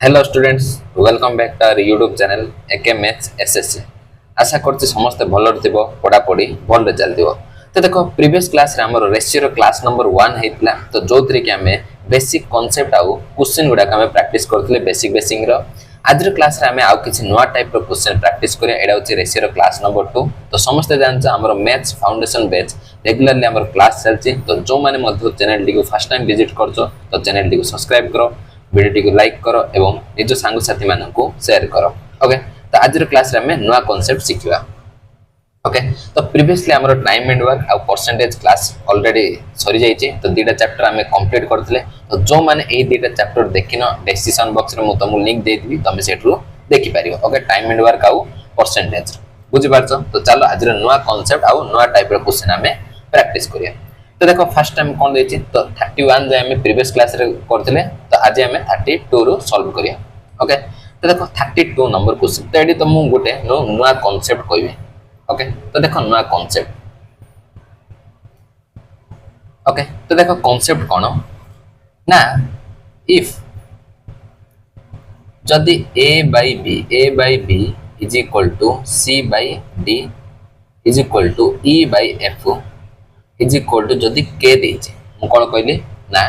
Hello students welcome back to our YouTube channel AK maths SSC. आशा करछि समस्त भलो थिबो पढा पढी भल रिजल्ट दिबो। तो देखो प्रीवियस क्लास रे हमर रेशियो क्लास नंबर 1 हेतला तो जोतरी के हमें बेसिक कांसेप्ट आउ क्वेश्चन गुडा के हमें प्रैक्टिस करथले बेसिक रो। आज रो क्लास रे हमें आउ किछि नवा टाइप रो क्वेश्चन प्रैक्टिस करिया। एडा होछि रेशियो क्लास नंबर 2। तो समस्त जानछ हमर मैथ्स फाउंडेशन बैच रेगुलरली हमर क्लास चलछि। तो जो माने मध्य चैनल डी को फर्स्ट टाइम विजिट करछो तो चैनल डी को सब्सक्राइब करो, वीडियो को लाइक करो एवं निज सांग साथी मानन को शेयर करो। ओके, तो आज रो क्लास रे हमें नवा कांसेप्ट सिखिबा। ओके, तो प्रीवियसली हमर टाइम एंड वर्क आ परसेंटेज क्लास ऑलरेडी सरी जाइछे। तो दीटा चैप्टर हमें कंप्लीट करथले। तो जो माने ए दीटा चैप्टर देखिनो डिस्क्रिप्शन बॉक्स रे मु तुमको लिंक दे दिबी, तमे सेठरो देखि पारियो। ओके, टाइम एंड वर्क आ परसेंटेज बुझि पारछो। तो चलो आज रो नवा कांसेप्ट आ नवा टाइप रो क्वेश्चन हमें प्रैक्टिस करिया। तो देखो फर्स्ट टाइम कोन देछि तो 31 जे हमें प्रीवियस क्लास रे करथले। तो आज हमें 32 रो सॉल्व करिया। ओके, तो देखो 32 नंबर क्वेश्चन। तो एडी तो मु गोटे नवा कांसेप्ट कहबे। ओके, तो देखो नवा कांसेप्ट। ओके, तो देखो कांसेप्ट कोन ना, इफ जदि a by b is equal to c by d is equal to e by f is equal to जदि k देछि मु कोन कहली ना,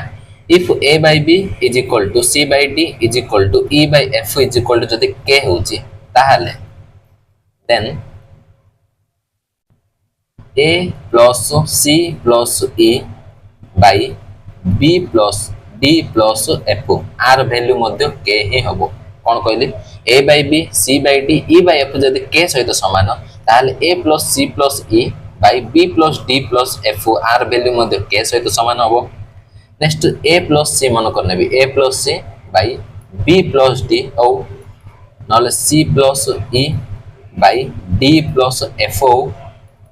if a by b is equal to c by d is equal to e by f is equal to जदि k होछि ताहाले then a plus c plus e by b plus d plus f आर value मध्य k ही हबो। कोन कहली a by b c by d e by f जदि k सहित समान ताहाले a plus c plus e by b plus d plus f आर वैल्यू मध्य k सहित समान हबो। नेक्स्ट a plus c मन करने भी a plus c by b plus d औ नले c plus e by d plus f औ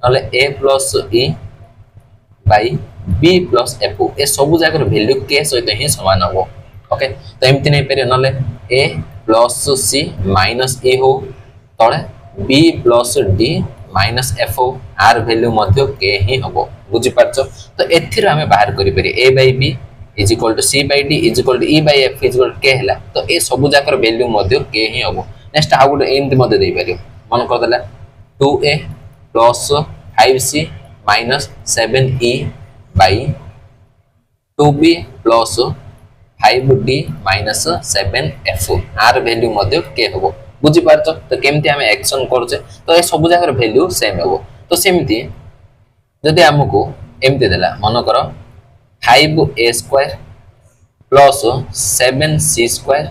नले a plus e by b plus f ए सब जगह वैल्यू k सहित ही समान हबो। ओके, तो एमति नै पेरे नले a plus c minus e हो तळे b plus d minus f हो आर वैल्यू मध्य k ही हबो। बुझि पाछो। तो एथिर हमें बाहर करि पेरे a by b is equal to c by d is equal to e by f is equal to k हला। तो ए सब जगह वैल्यू मध्य k ही हबो। नेक्स्ट आ गुड एमति मध्य देइ पारियो। मन कर देला 2a plus 5c minus 7e by 2b plus 5d minus 7f आर वैल्यू मध्य k हबो। बुझि पारछो। तो केमति हम एक्शन करछे तो ए सब जगह वैल्यू सेम हबो। तो सेमति जदि हमको एमति देला मन करो 5a square plus 7c square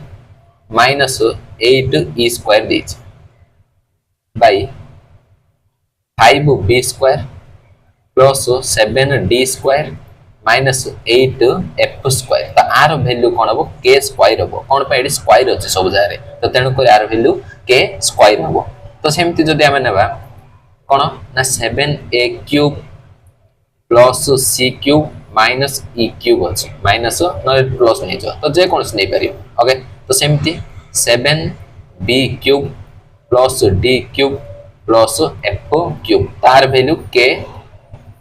minus 8e square देछि by 5b square plus 7d square minus 8f square. तो आर वैल्यू कोन हबो k स्क्वायर हबो। कोन पे एडी स्क्वायर अछि सब जारे। तो तेनु को आर वैल्यू k स्क्वायर हबो। तो सेमति जदि हम नेबा कोन ना 7a cube plus c cube minus e cube अछि माइनस न प्लस नै छ तो जे कोन से नै पारियो। ओके, तो सेमति 7b cube plus d cube plus f cube तार वैल्यू k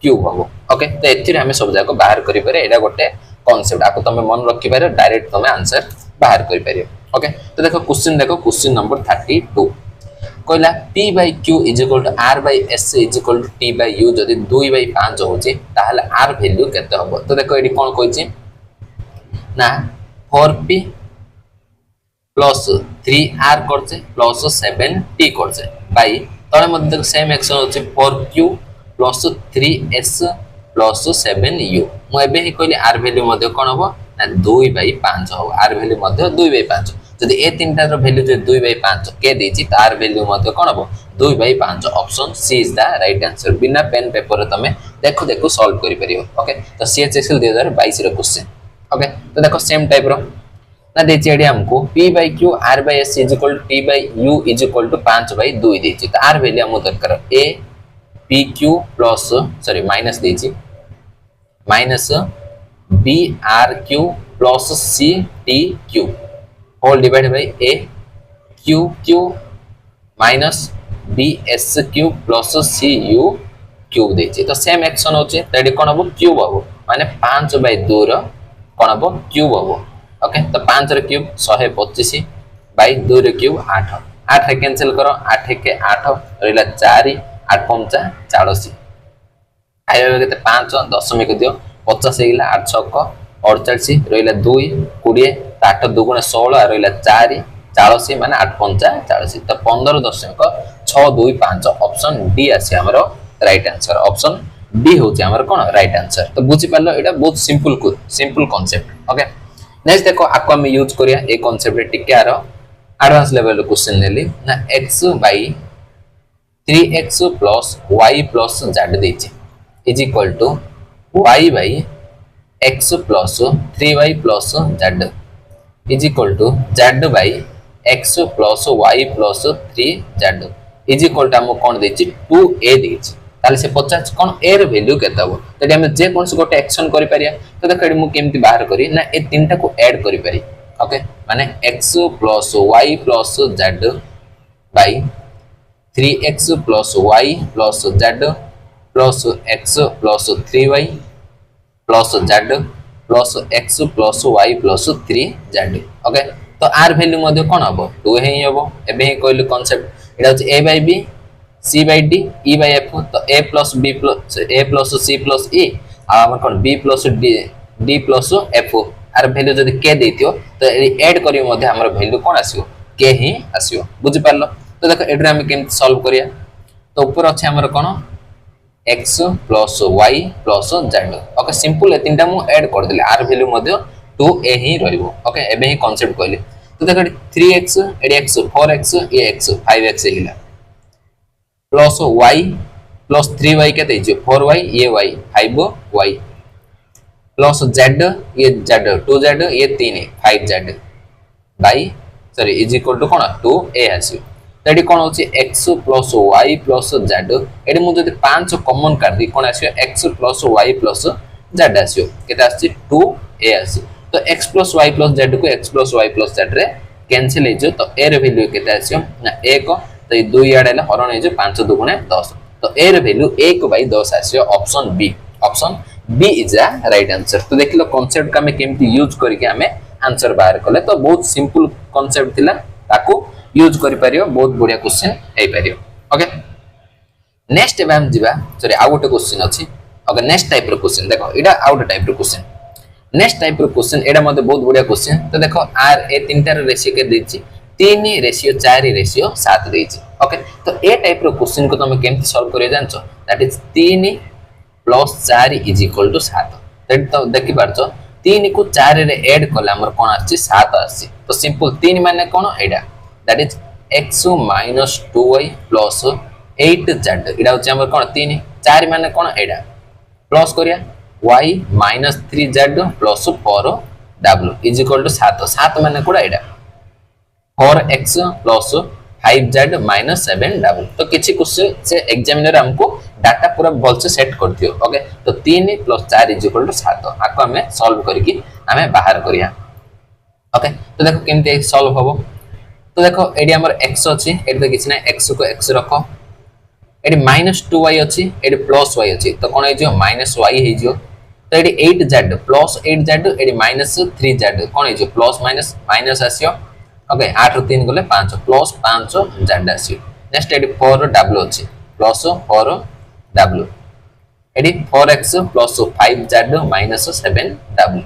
क्यूब हबो। ओके, तो एथिर हमें सब जाको बाहर करि पारे। एडा गोटे कांसेप्ट आको तमे मन रखि पारे, डायरेक्ट तमे आंसर बाहर करि पारियो। ओके, तो देखो क्वेश्चन नंबर 32 कहला p by q is equal to r by s is equal to t by u जदि 2 by 5 होची ताहले r वैल्यू केते हबो। तो देखो एडी कोन कहछि ना 4p plus 3r करछे plus 7t करछे बाय तळे मध्ये देखो सेम एक्शन होची 4q plus 3s plus 7u मु एबे ही कहली r वैल्यू मध्ये कोन हबो ना 2 by 5 हो। r वैल्यू मध्ये 2 by 5 जदि ए तीनटा रो वैल्यू जे 2 by 5 के देछि तार वैल्यू मध्ये कोन हबो 2 by 5। Option C is the right answer. बिना पेन पेपर तमे देखो सॉल्व करि परियो। ओके, तो सीएचएसएल 2022 रो क्वेश्चन। ओके, तो देखो सेम टाइप रो ना देछि एडी हमको p by q r by s is equal to t by u is equal to 5 by 2 देछि। तो r वैल्यू हम दरकार a p q plus sorry minus देछि minus b r q plus c t q whole divided by a q q minus b s cube plus c u cube देछि। तो same action होछि तडी कोन हबो cube हबो माने 5 by 2 रो कोन हबो cube हबो। Okay, तो 5 रो क्यूब 125 बाई 2 रे क्यूब 8 8 रे कैंसिल करो 8 के 8 रहिला 4 8 5 40 आइबा केते 5 दशमिक दियो 50 हेगिला 8 6 48 रहिला 2 20 8 2 16 रहिला 4 40 माने 8 5 40 तो 15.625 ऑप्शन डी आसी हमरो राइट आंसर ऑप्शन डी होची हमर कोन राइट आंसर तो बुझी पालो एटा बहुत सिंपल कांसेप्ट ओके नेक्स्ट देखो आपको हम यूज करिया ए कांसेप्ट टिके आरो एडवांस लेवल क्वेश्चन लेली ना x by 3x plus y plus z देछि is equal to y by x plus 3y plus z is equal to z by x plus y plus 3z is equal to हम कोन देछि 2a देछि ताले से 50 कोन a raw value केता हो तडी हम जे कोन से गोटे एक्शन करि परिया तो देखो मु केमति बाहर करी ना ए तीनटा को ऐड करि परि ओके माने x plus y plus z by 3x plus y plus z plus x plus 3y plus z plus x plus y plus 3z okay तो r वैल्यू मध्ये कोन हबो 2 हे हबो एबे हे कहलु कांसेप्ट एटा होची a by b c by d e by f तो a plus c plus e आ हमर कोन b plus d plus f आर वैल्यू जदी k देतियो तो ऐड करियो मध्ये हमर वैल्यू कोन आसियो k ही आसियो बुझि पारलो तो देखो एड्रे हम केम सॉल्व करिया तो ऊपर अछि हमर कोन x plus y plus z okay simple ए तीनटा मु ऐड कर देले आर वैल्यू मध्ये 2a ही रहइबो ओके एबे ही कांसेप्ट कहले तो देखो 3x एडी x 4x ये x 5x हेला प्लस y प्लस 3y के देजो 4y ये y 5y प्लस z ये z 2z ये 3 5z by sorry is equal to कोन 2a आसी तडी कोन होची x plus y plus z एडी मु जदी 5 कॉमन कर दी कोन आसीयो x plus y plus z आसीयो केता आसी 2a आसी तो x plus y plus z को x plus y plus z रे कैंसिल हे जो तो a रे वैल्यू केता आसीयो ना 1 तो ये 2 याड हला हरण हे जो 5 2 गुणे 10 तो a रे वैल्यू 1/10 आसीयो option B is a right answer तो देखिलो कांसेप्ट का में केमती यूज करके हमें आंसर बाहर कले तो बहुत सिंपल कांसेप्ट थिला ताको यूज करि परियो बहुत बढ़िया क्वेश्चन हे परियो ओके नेक्स्ट हम जिबा सॉरी आ गोटे क्वेश्चन अछि ओके नेक्स्ट टाइप रो क्वेश्चन देखो एडा आउट टाइप रो क्वेश्चन नेक्स्ट टाइप रो क्वेश्चन एडा मते बहुत बढ़िया क्वेश्चन तो देखो आर ए तीनटा रेशियो के देछि 3 रेशियो 4 रेशियो 7 देछि ओके तो ए टाइप रो क्वेश्चन को तुम केमती सॉल्व करियो जानछो that is 3 plus 4 is equal to 7 that तो देखि पारछो 3 को 4 रे ऐड कला हमर कोन आछि 7 आछि तो सिंपल 3 माने कोन एडा that is x minus 2y plus 8z एडा होछि हमर कोन 3 4 माने कोन एडा प्लस करिया y minus 3z plus 4w is equal to 7 7 माने कोडा एडा 4x plus 5z minus 7w तो किछि क्वेश्चन से एग्जामिनर हमको डाटा पूरा भल से सेट कर दियो ओके तो 3 plus 4 is equal to 7 आको हमें सॉल्व करके हमें बाहर करिया ओके तो देखो केमते सॉल्व होबो तो देखो एडी हमर x अछि एडी तो किछि ना x को x रखो एडी -2y अछि एडी +y अछि तो कोन हे जो -y हे जो तो AD 8z +8z AD -3z कोन हे जो प्लस माइनस माइनस आसियो ओके 8 रो 3 गले 5 plus 5z आसियो next AD 4w अछि plus 4w AD 4x + 5z - 7w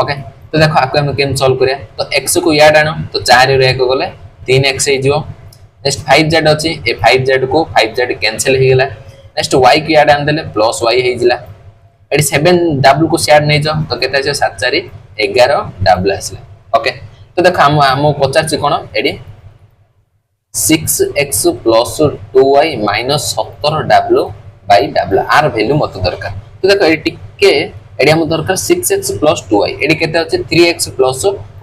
okay तो देखो आपको हम केम सॉल्व करिया तो x को याड आनो तो 4 रे 1 गले 3x हे जो नेक्स्ट 5z अछि ए 5z को 5z कैंसिल हे गेला नेक्स्ट y को याड आन देले प्लस y हे जिला एडी 7w को याड नै जो तो केता छै 7 4 11w आसला ओके तो देखो हम पचार छी कोन एडी 6x + 2y - 17w / w आर वैल्यू मत दरकार तो देखो एडी टिके एडी हम दरकार 6x + 2y एडी केते अछि 3x +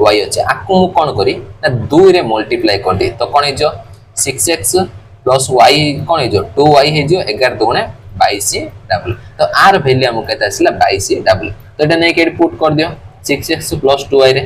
y अछि आकु मु कोन करी ना 2 रे मल्टीप्लाई कर दी तो कोन हे जो 6x + y कोन हे जो 2y हे जो 11 2 गुणे 22w तो आर वैल्यू हम केते आसला 22w तो एटा नै के पुट कर दियो 6x + 2y रे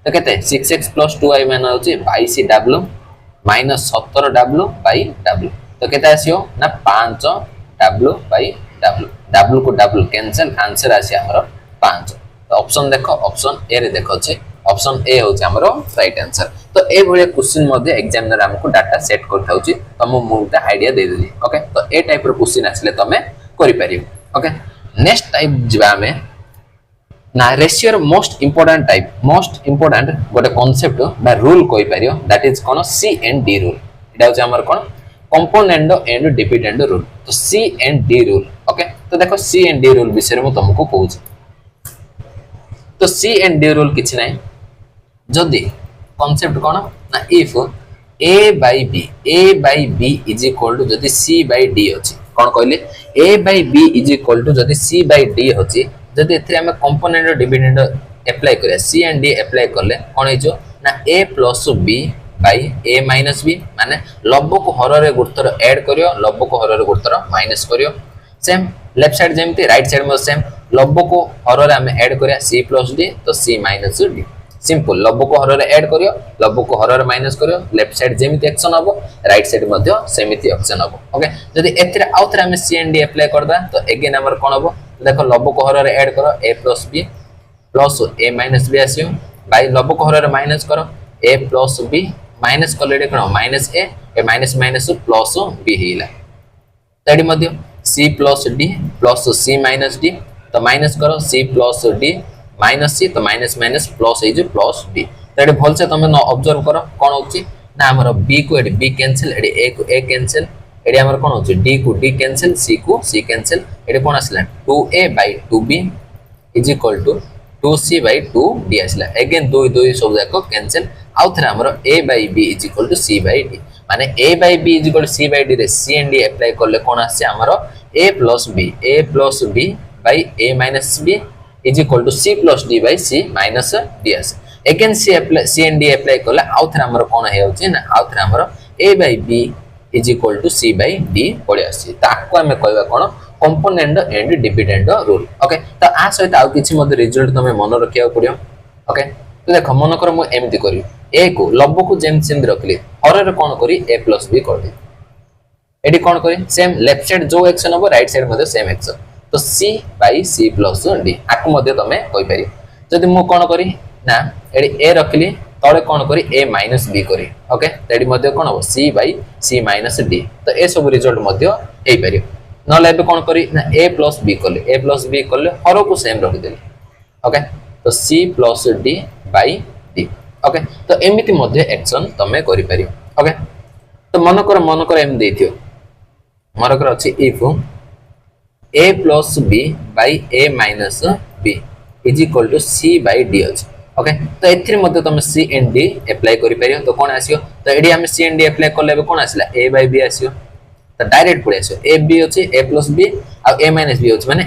तो केते 6x + 2y माने होची 22w - 17w / w तो केते आसियो ना 5w / w w को w कैंसिल आंसर आसी हमरो 5 तो ऑप्शन देखो ऑप्शन ए रे देखो छै ऑप्शन ए होची हमरो राइट आंसर तो ए भले क्वेश्चन मध्ये एग्जामिनर हमको डाटा सेट करथाउची तो मु मुटा आईडिया दे देली ओके तो ए टाइप रो क्वेश्चन आसले तमे करि परियो ओके नेक्स्ट टाइप जिबा में ना रेशियो रो मोस्ट इंपोर्टेंट गोटे कांसेप्ट बा रूल कोइ परियो दैट इज कोन सी एंड डी रूल एटा होचे हमर कोन कंपोनेंट एंड डिविडेंड रूल तो C and D rule okay तो देखो सी एंड डी रूल विषय में तुमको कहूँ तो सी एंड डी रूल किछि नै जदी कांसेप्ट कोन ना if a by b is equal to जदी c by d अछि कोन कहले a by b is equal to जदी c by d अछि जदी एथरे हम कंपोनेंट और डिविडेंड अप्लाई करिया c एंड d अप्लाई करले कोन हिजो ना a plus b by a minus b माने लब्ब को हर रे गुरुतर ऐड करियो लब्ब को हर रे गुरुतर माइनस करियो सेम लेफ्ट साइड जेमती राइट साइड में सेम लब्ब को हर रे हम ऐड करिया c plus d तो c minus d simple lab को हर रे ऐड करियो लब्ब को हर रे माइनस करियो लेफ्ट साइड जेमिति एक्शन हबो राइट साइड मध्ये सेमिति एक्शन हबो ओके जदी एथरे आउथरे हम सी एंड डी अप्लाई करदा तो अगेन हमर कोन हबो देखो लब्ब को हर रे ऐड करो a plus b plus a minus b आसियो बाय लब्ब को हर रे माइनस करो a plus b माइनस कलेडे कोन minus a minus minus plus b हिला तडी मध्ये c plus d plus c minus d तो माइनस करो c plus d माइनस सी तो माइनस माइनस प्लस ए जो प्लस डी तो एडी भल से तुम ऑब्जर्व करो कोन होची ना हमर बी को एडी बी कैंसिल एडी ए को ए कैंसिल एडी हमर कोन होची डी को डी कैंसिल सी को सी कैंसिल एडी कोन आसला 2a by 2b is equal to 2c by 2d आसला अगेन दो दो सब जाको कैंसिल आउ थरा हमर a by b is equal to c by d माने a by b is equal to c by d रे c एंड d अप्लाई करले कोन आसे हमर a plus b by a minus b is equal to c plus d by c minus d as again c and d apply करले आउथरा हमर कोन हे होची ना आउथरा हमर a by b is equal to c by d पळे आसी ताको हमें कहबा कोन component and dividend rule okay तो आ सहित आउ किछि मते रिजल्ट तमे मन रखिया पड़ियो ओके तो देखो मन कर मु एमति करी a को लब्ब को जेम सेम रखली हर रे कोन करी a plus b कर दे एडी कोन करी सेम लेफ्ट साइड जो एक्शन हो राइट साइड मध्ये सेम एक्शन तो c by c plus d आकु मध्ये तमे कहि पारि जदि मु कोन करी ना एडी a रखली तळे कोन करी a minus b करी ओके एडी मध्ये कोन हो c by c minus d तो ए सब रिजल्ट मध्ये हेइ पारि न लेबे कोन करी ना a plus b करले हर को सेम रखि देली ओके तो c plus d by d okay तो एमिति मध्ये एक्शन तमे करि पारि ओके तो मन कर एम देथियो मन कर अछि if a plus b by a minus b is equal to c by d अछि ओके तो एथिर मध्ये तुम c and d अप्लाई करि परियो तो कोन आसियो तो एडी हम c and d अप्लाई करले कोन आसिला a by b आसियो तो डायरेक्ट पळे आसियो a b अछि a plus b आ a minus b अछि माने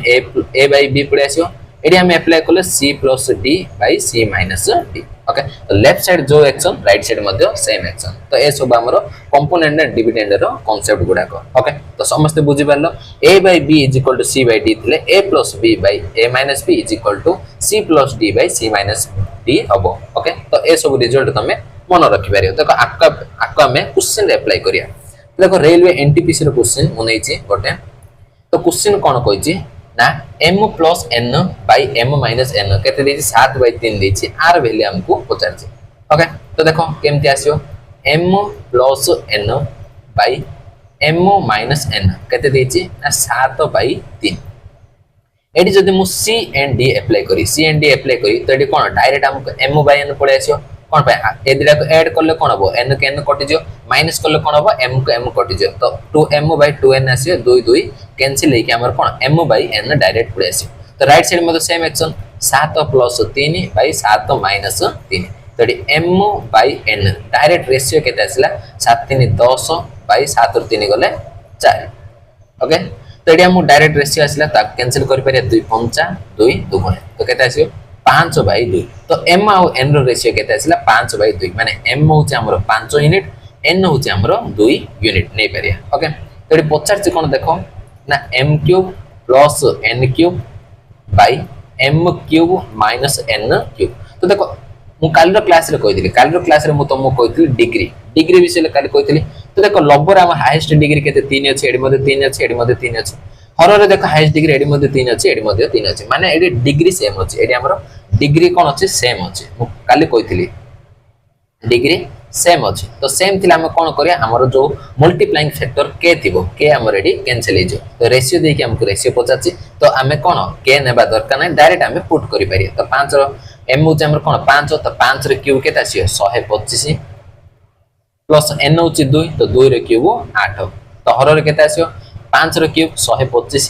a by b पळे आसियो एडी हम अप्लाई करले c plus d by c minus d okay तो लेफ्ट साइड जो एक्शन राइट साइड मध्ये सेम एक्शन तो ए सब हमरो कंपोनेंट एंड डिविडेंड रो कांसेप्ट गुडा को ओके तो समस्त बुझि पारलो a by b is equal to c by d थिले a plus b by a minus b is equal to c plus d by c minus d हबो okay तो ए सब रिजल्ट तमे मन रखि पारियो देखो आका में क्वेश्चन रे अप्लाई करिया देखो रेलवे एनटीपीसी रो क्वेश्चन मने छि गोटे तो क्वेश्चन कोन कहै छि ना m plus n by m minus n केते देछि 7 by 3 देछि आर वैल्यू हमको पचार छि ओके तो देखो केमति आसियो m plus n by m minus n केते देछि ना 7 by 3 एडी जदि मु c and d अप्लाई करी तो एडी कोन डायरेक्ट हमको m by n पळे आसियो कोन पे ए दिरा को ऐड करले कोन हबो n के n कटि जियो माइनस करले कोन हबो m को m कटि जियो तो 2m by 2n आसियो 2 2 कैंसिल हे के हमर कोन m by n डायरेक्ट पळे आसियो तो राइट साइड में तो same action 7 plus 3 by 7 minus 3 तो एडी m by n direct ratio केते आसिला 7 3 10 by 7 और 3 गले 4 ओके तो एडी हम डायरेक्ट रेशियो आसिला ता कैंसिल करि परिया 2 5 2 2 गुणे तो केते आसियो 5 by 2 तो m और n रो रेशियो केते आसिला 5 by 2 माने m होचे हमरो 5 यूनिट n होचे हमरो 2 यूनिट नै परिया ओके तो एडी 50 कोन देखो ना m cube plus n cube by m cube minus n cube तो देखो मु काल रो क्लास रे मु तुमको कहितली डिग्री विषय काल कहितली तो देखो लब्बर हम हाईएस्ट डिग्री केते 3 अछि एडी मध्ये 3 अछि एडी मध्ये 3 अछि हर रे देखो हाईएस्ट डिग्री एडी मध्ये 3 अछि एडी मध्ये 3 अछि माने एडी डिग्री सेम अछि एडी हमरो डिग्री कोन अछि सेम अछि मु काली कहितली डिग्री सेम अच्छे तो सेम थी आम कौन करिया हमर जो मल्टीप्लाइंग फैक्टर के थिबो के हमर एडी कैंसिल हो तो रेशियो देखि हमको रेशियो पचाछि तो आमे कौन के नेबा दरकार नै डायरेक्ट आमे पुट करि पारिया तो 5 रो एम होचे हमर कौन 5 तो 5 रे क्यूब केता आसी 125 प्लस एन होचे 2 तो 2 रे क्यूब 8 तो हर रे केता आसी 5 रो क्यूब 125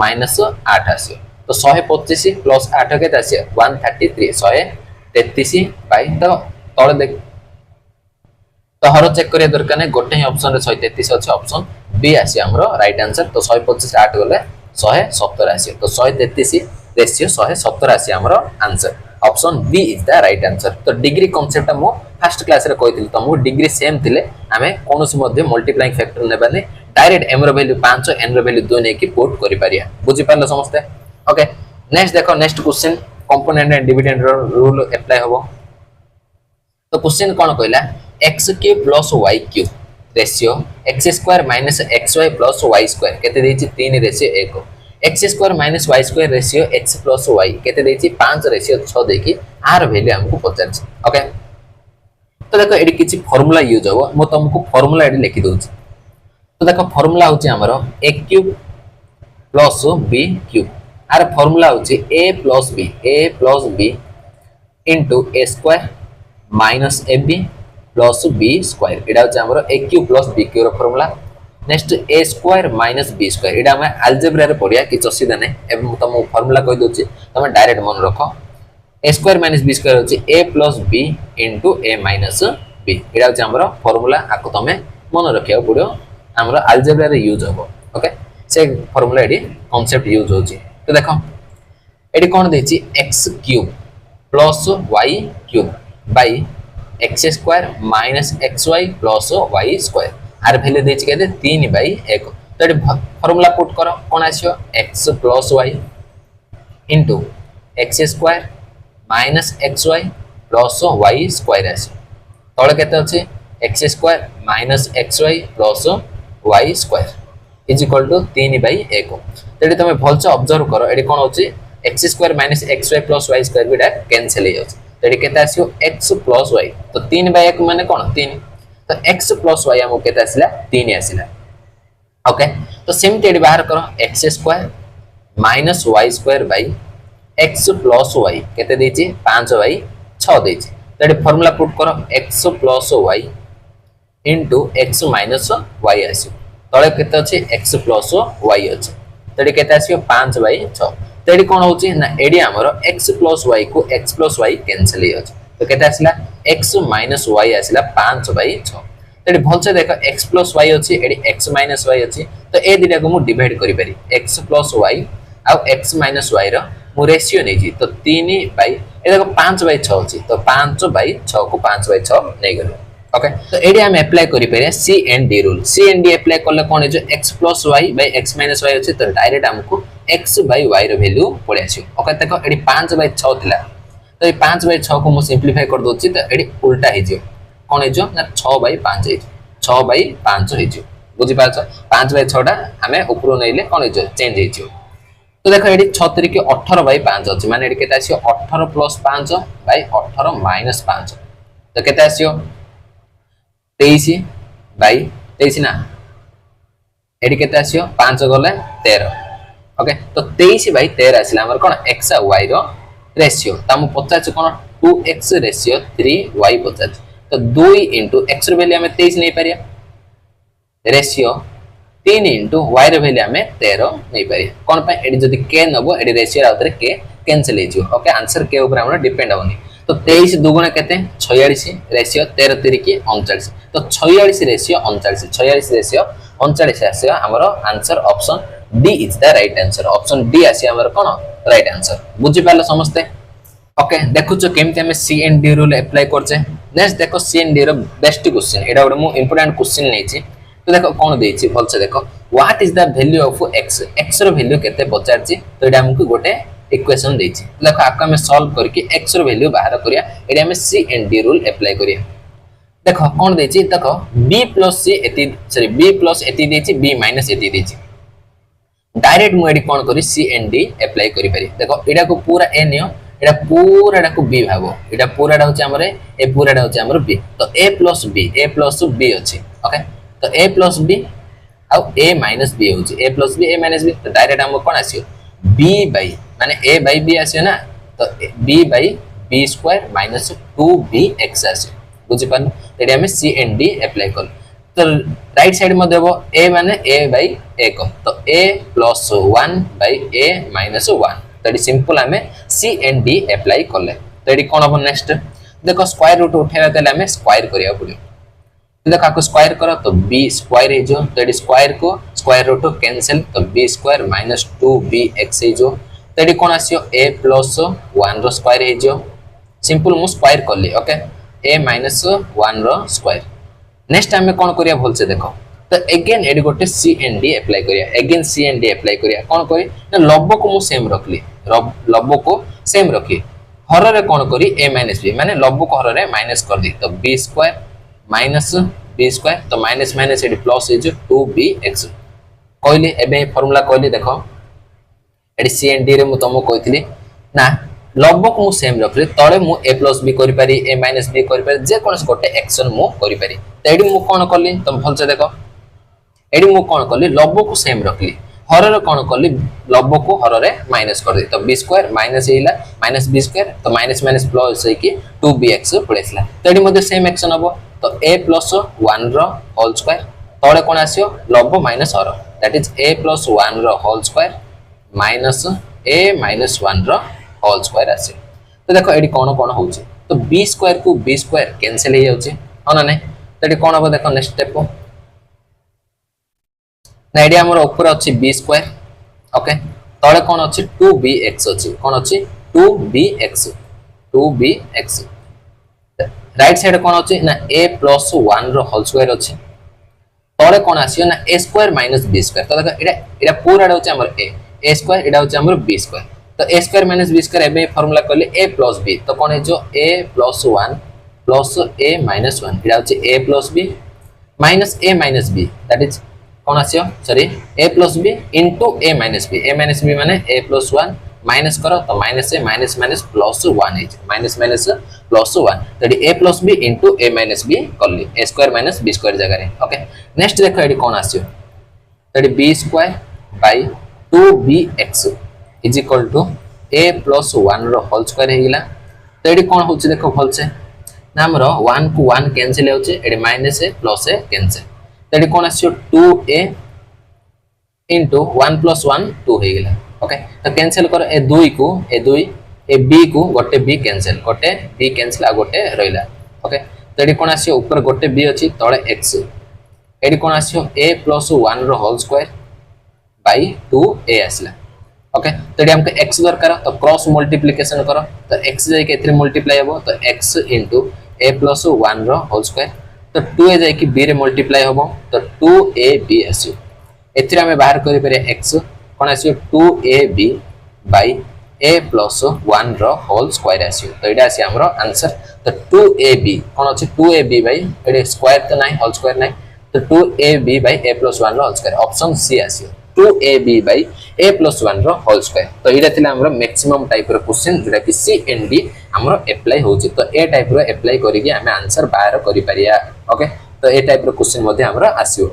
माइनस 8 आसी तो 125 प्लस 8 केता आसी 133 133 बाय तो तळे देख तो हर चेक करिया दरकार नै गोटे ही ऑप्शन रे 133 अछि ऑप्शन बी आसी हमरो राइट आंसर तो 125 8 गले 170 आसी तो 133 रेशियो 170 आसी हमरो answer option B is the right answer तो डिग्री कांसेप्ट मो फर्स्ट क्लास रे कहितली तो मो डिग्री सेम थिले हमें कोनोसी मध्ये मल्टीप्लाइंग फैक्टर नेबाने डायरेक्ट m रो वैल्यू 5 n रो वैल्यू 2 नै कि पुट करि पारिया बुझि पारलो समस्ते ओके नेक्स्ट देखो next question component and dividend रो रूल अप्लाई होबो तो क्वेश्चन कोन कहला x cube plus y cube ratio x square minus xy plus y square केते देछि 3 ratio 1 x square minus y square ratio x plus y केते देछि 5 ratio 6 देखि आर वैल्यू हमको पचाछ ओके तो देखो एडी किछि फार्मूला यूज हो मो तुमको फार्मूला एडी लिखि दोछि तो देखो फार्मूला होछि हमरो a cube plus b cube आर फार्मूला होछि a b into a square minus ab plus B square एडा होचे हमरो a cube plus b cube रो formula next a square minus b square एडा हम अलजेब्रा रे पढिया कि असुविधा नै एबम तम फार्मूला कहि दोछि तम डायरेक्ट मन रखो a square minus b square होचे a plus b into a minus b एडा होचे हमरो फार्मूला आको तमे मन रखिया पड़ो हमरो अलजेब्रा रे यूज होबो ओके से फार्मूला एडी कांसेप्ट यूज होची तो देखो एडी कोन देछि x cube plus y cube by x square minus xy plus y square आर वैल्यू देछि केते 3 बाय 1 तो एडी फार्मूला पुट करो कोन आसियो x plus y into x square minus xy plus y square आसियो तळे केते अछि x square minus xy plus y square is equal to 3 by 1 तो एडी तमे भलसे ऑब्जर्व करो एडी कोन होछि x square minus xy plus y square बिडा कैंसिल हो जाछ तो एडी केते आसियो x प्लस y तो 3 बाय 1 माने कोन 3 तो x प्लस y हमो केते आसिला 3 आसिला ओके तो सेमते एडी बाहर करो x square minus y square by x plus y केते देछि 5 बाय 6 देछि तो एडी फार्मूला पुट करो x plus y into x minus y आसियो तळे केते अछि x प्लस y अछि तो एडी केते आसियो 5 बाय 6 तो एडी कोन होछि ना एडी हमरो x प्लस y को x प्लस y कैंसिल हो जाछ तो केते आसिला x माइनस y आसिला 5 बाय 6 तो एडी भलसे देखो x प्लस y अछि एडी x माइनस y अछि तो ए दिटा को मु डिवाइड करि पारि x प्लस y आ x माइनस y रो मु रेशियो नै जी तो 3 बाय ए देखो 5 बाय 6 अछि तो 5 बाय 6 को 5 बाय 6 नै गलो ओके तो एडी हम अप्लाई करि पारे C and D rule C and D apply करले कोन जो x plus y by x minus y अछि तो डायरेक्ट हमको x बाय y रो वैल्यू पड़े आसी ओके देखो एडी 5 बाय 6 थिला तो ए 5 बाय 6 को मु सिंपलीफाई कर दोछि तो एडी उल्टा हे जियो कोन हे जो ना 6 बाय 5 हे 6 बाय 5 हे जियो बुझि पाछ 5 बाय 6 टा हमें ऊपर नैले कोन हे जो चेंज हे जियो तो देखो एडी 6 के 18 बाय 5 अछि माने एडी केते आसी 18 प्लस 5 बाय 18 माइनस 5 तो केते आसीयो 23 बाय 23 ना एडी केते आसीयो 5 गले 13 ओके तो 23 बाय 13 आसिला हमर कोन x आ y रो रेशियो तम 50 कोन 2x रेशियो 3y 50 तो 2 into x रो वैल्यू हमें 23 नै पारिया रेशियो 3 into y रो वैल्यू हमें 13 नै पारिया कोन पे एडी जदी k नबो एडी रेशियो आउतरे k कैंसिल हे जियो ओके आंसर k ऊपर हमरा डिपेंड होनी तो 23 दुगुना केते 46 रेशियो 13 3 की 39 तो 46 रेशियो 39 46 रेशियो 39 आसे हमरो answer option D is the right answer option D आसी हमर कोन राइट आंसर बुझि पालो समझते ओके देखु छ केमते हम C and D rule apply करछे नेक्स्ट देखो सी एंड डी रो बेस्ट क्वेश्चन एडा ओड मु इंपोर्टेंट क्वेश्चन नै छी तो देखो कोन देछि भल से देखो what is the value of x x रो वैल्यू केते पचार छी तो एडा हमकु गोटे इक्वेशन देछि देखो आपका हम सॉल्व करके x रो वैल्यू बाहर करिया एडा हम C and D rule apply करिया देखो कोन देछि देखो b + c एति सॉरी b + एति देछि b - एति देछि डायरेक्ट मु एडी कोन करी सी एंड डी अप्लाई करि पारि देखो एडा को पूरा ए नियो एटा पूराटा को b भागो एटा पूराटा होची हमरे ए पूराटा होची हमर b तो a plus b अछि ओके तो a plus b आ a minus b होची a plus b a minus b तो डायरेक्ट हम कोन आसियो b by माने a by b आसियो ना तो b by b square minus 2bx आसियो बुझि पान एडी हम c and d अप्लाई कर तो राइट साइड में देबो a माने a by a को तो a plus 1 by a minus 1 तो एडी सिंपल हमें c and d अप्लाई करले तो एडी कोन हम नेक्स्ट देखो स्क्वायर रूट उठेबा तले हमें स्क्वायर करिया पड़ियो देखो आको स्क्वायर करो तो b स्क्वायर हे जो तो एडी स्क्वायर को स्क्वायर रूट कैंसिल तो b स्क्वायर minus 2bx हे जो तो एडी कोन आसियो a plus 1 रो स्क्वायर हे जो सिंपल मु स्क्वायर करली ओके a minus 1 रो स्क्वायर नेक्स्ट हमें कोन करिया भल से देखो तो अगेन एडी गोटे c and d अप्लाई करिया again c and d apply करिया कोन करी ना लब्ब को मु सेम रखली लब्ब को सेम रखी हर रे कोन करी a minus b माने लब्ब को हर रे माइनस कर दी तो b square minus b square तो माइनस माइनस एडी प्लस हे जो 2bx कहली एबे फार्मूला कहली देखो एडी c and d रे मु तमो कहतली ना लब्ब को मु सेम रखली तळे मु a plus b करि पारी a minus b करि पारी जे कोनस गोटे एक्शन मु करि पारी तो एडी मु कोन करली तुम भल से देखो एडी मु कोन करली लब्ब को सेम रखली हर रे कोन करली लब्ब को हर रे माइनस कर दी तो b स्क्वायर माइनस हेला माइनस b स्क्वायर तो माइनस माइनस प्लस हे कि 2bx पड़ेसला तो एडी मध्ये सेम एक्शन हबो तो a plus 1 रो होल स्क्वायर तळे कोन आसियो लब्ब माइनस हर दैट इज a plus 1 रो whole square minus a minus 1 रो होल स्क्वायर आसे तो देखो एडी कोन कोन होउची तो b स्क्वायर को b स्क्वायर कैंसिल हे जाउची हो ना नै तो एडी कोन हो देखो नेक्स्ट स्टेप ना एडी हमर ऊपर अछि b स्क्वायर ओके तळे कोन अछि 2bx अछि कोन अछि 2bx राइट साइड कोन अछि ना a plus 1 रो होल स्क्वायर अछि तळे कोन आसियो ना a square minus b square तो देखो एडा पूराडा होछि हमर a स्क्वायर एडा होछि हमर b स्क्वायर तो a square minus b square एबे फार्मूला करले a plus b तो कोन हे जो a plus 1 plus a minus 1 एडा होछि a plus b minus a minus b that is cone आसियो sorry a plus b into a minus b माने a plus 1 minus करो तो minus से minus minus plus 1 है minus minus plus 1 तो a plus b into a minus b करली a square minus b square जगह रे okay next देखो एडी कोन आसियो तो b square by 2bx is equal to a plus 1 रो होल स्क्वायर हेगिला तो एडी कोन होछि देखो भल से ना हमरो 1 को 1 कैंसिल होछि एडी माइनस ए प्लस ए कैंसिल तो एडी कोन आसियो 2a into 1 plus 1 2 हेगिला ओके तो कैंसिल करो ए 2 ए b को गोटे b कैंसिल आ गोटे रहिला ओके तो एडी कोन आसियो ऊपर गोटे b अछि तळे x एडी कोन आसियो a plus 1 रो होल स्क्वायर by 2a आसला ओके तो एडी हमके x दरकार तो क्रॉस मल्टीप्लिकेशन करो तो x जाय के एथरे मल्टीप्लाई हबो तो x into a plus 1 रो होल स्क्वायर तो 2a जाय के b रे मल्टीप्लाई हबो तो 2ab आसियो एथरे हम बाहर करि पारे x कोन आसियो 2ab by a plus 1 रो होल स्क्वायर आसियो तो एडा आसी हमरो आंसर तो 2ab कोन अछि 2ab by एडे स्क्वायर तो नाही होल स्क्वायर नाही तो 2ab by a plus 1 रो होल स्क्वायर ऑप्शन सी आसियो 2ab by a plus 1 रो होल स्क्वायर तो एडा थिला हमरो मैक्सिमम टाइप रो क्वेश्चन जेटा कि सी एंड डी हमरो अप्लाई होछि तो ए टाइप रो अप्लाई करि कि हमें आंसर बाहर करि परिया ओके तो ए टाइप रो क्वेश्चन मध्ये हमरो आसियो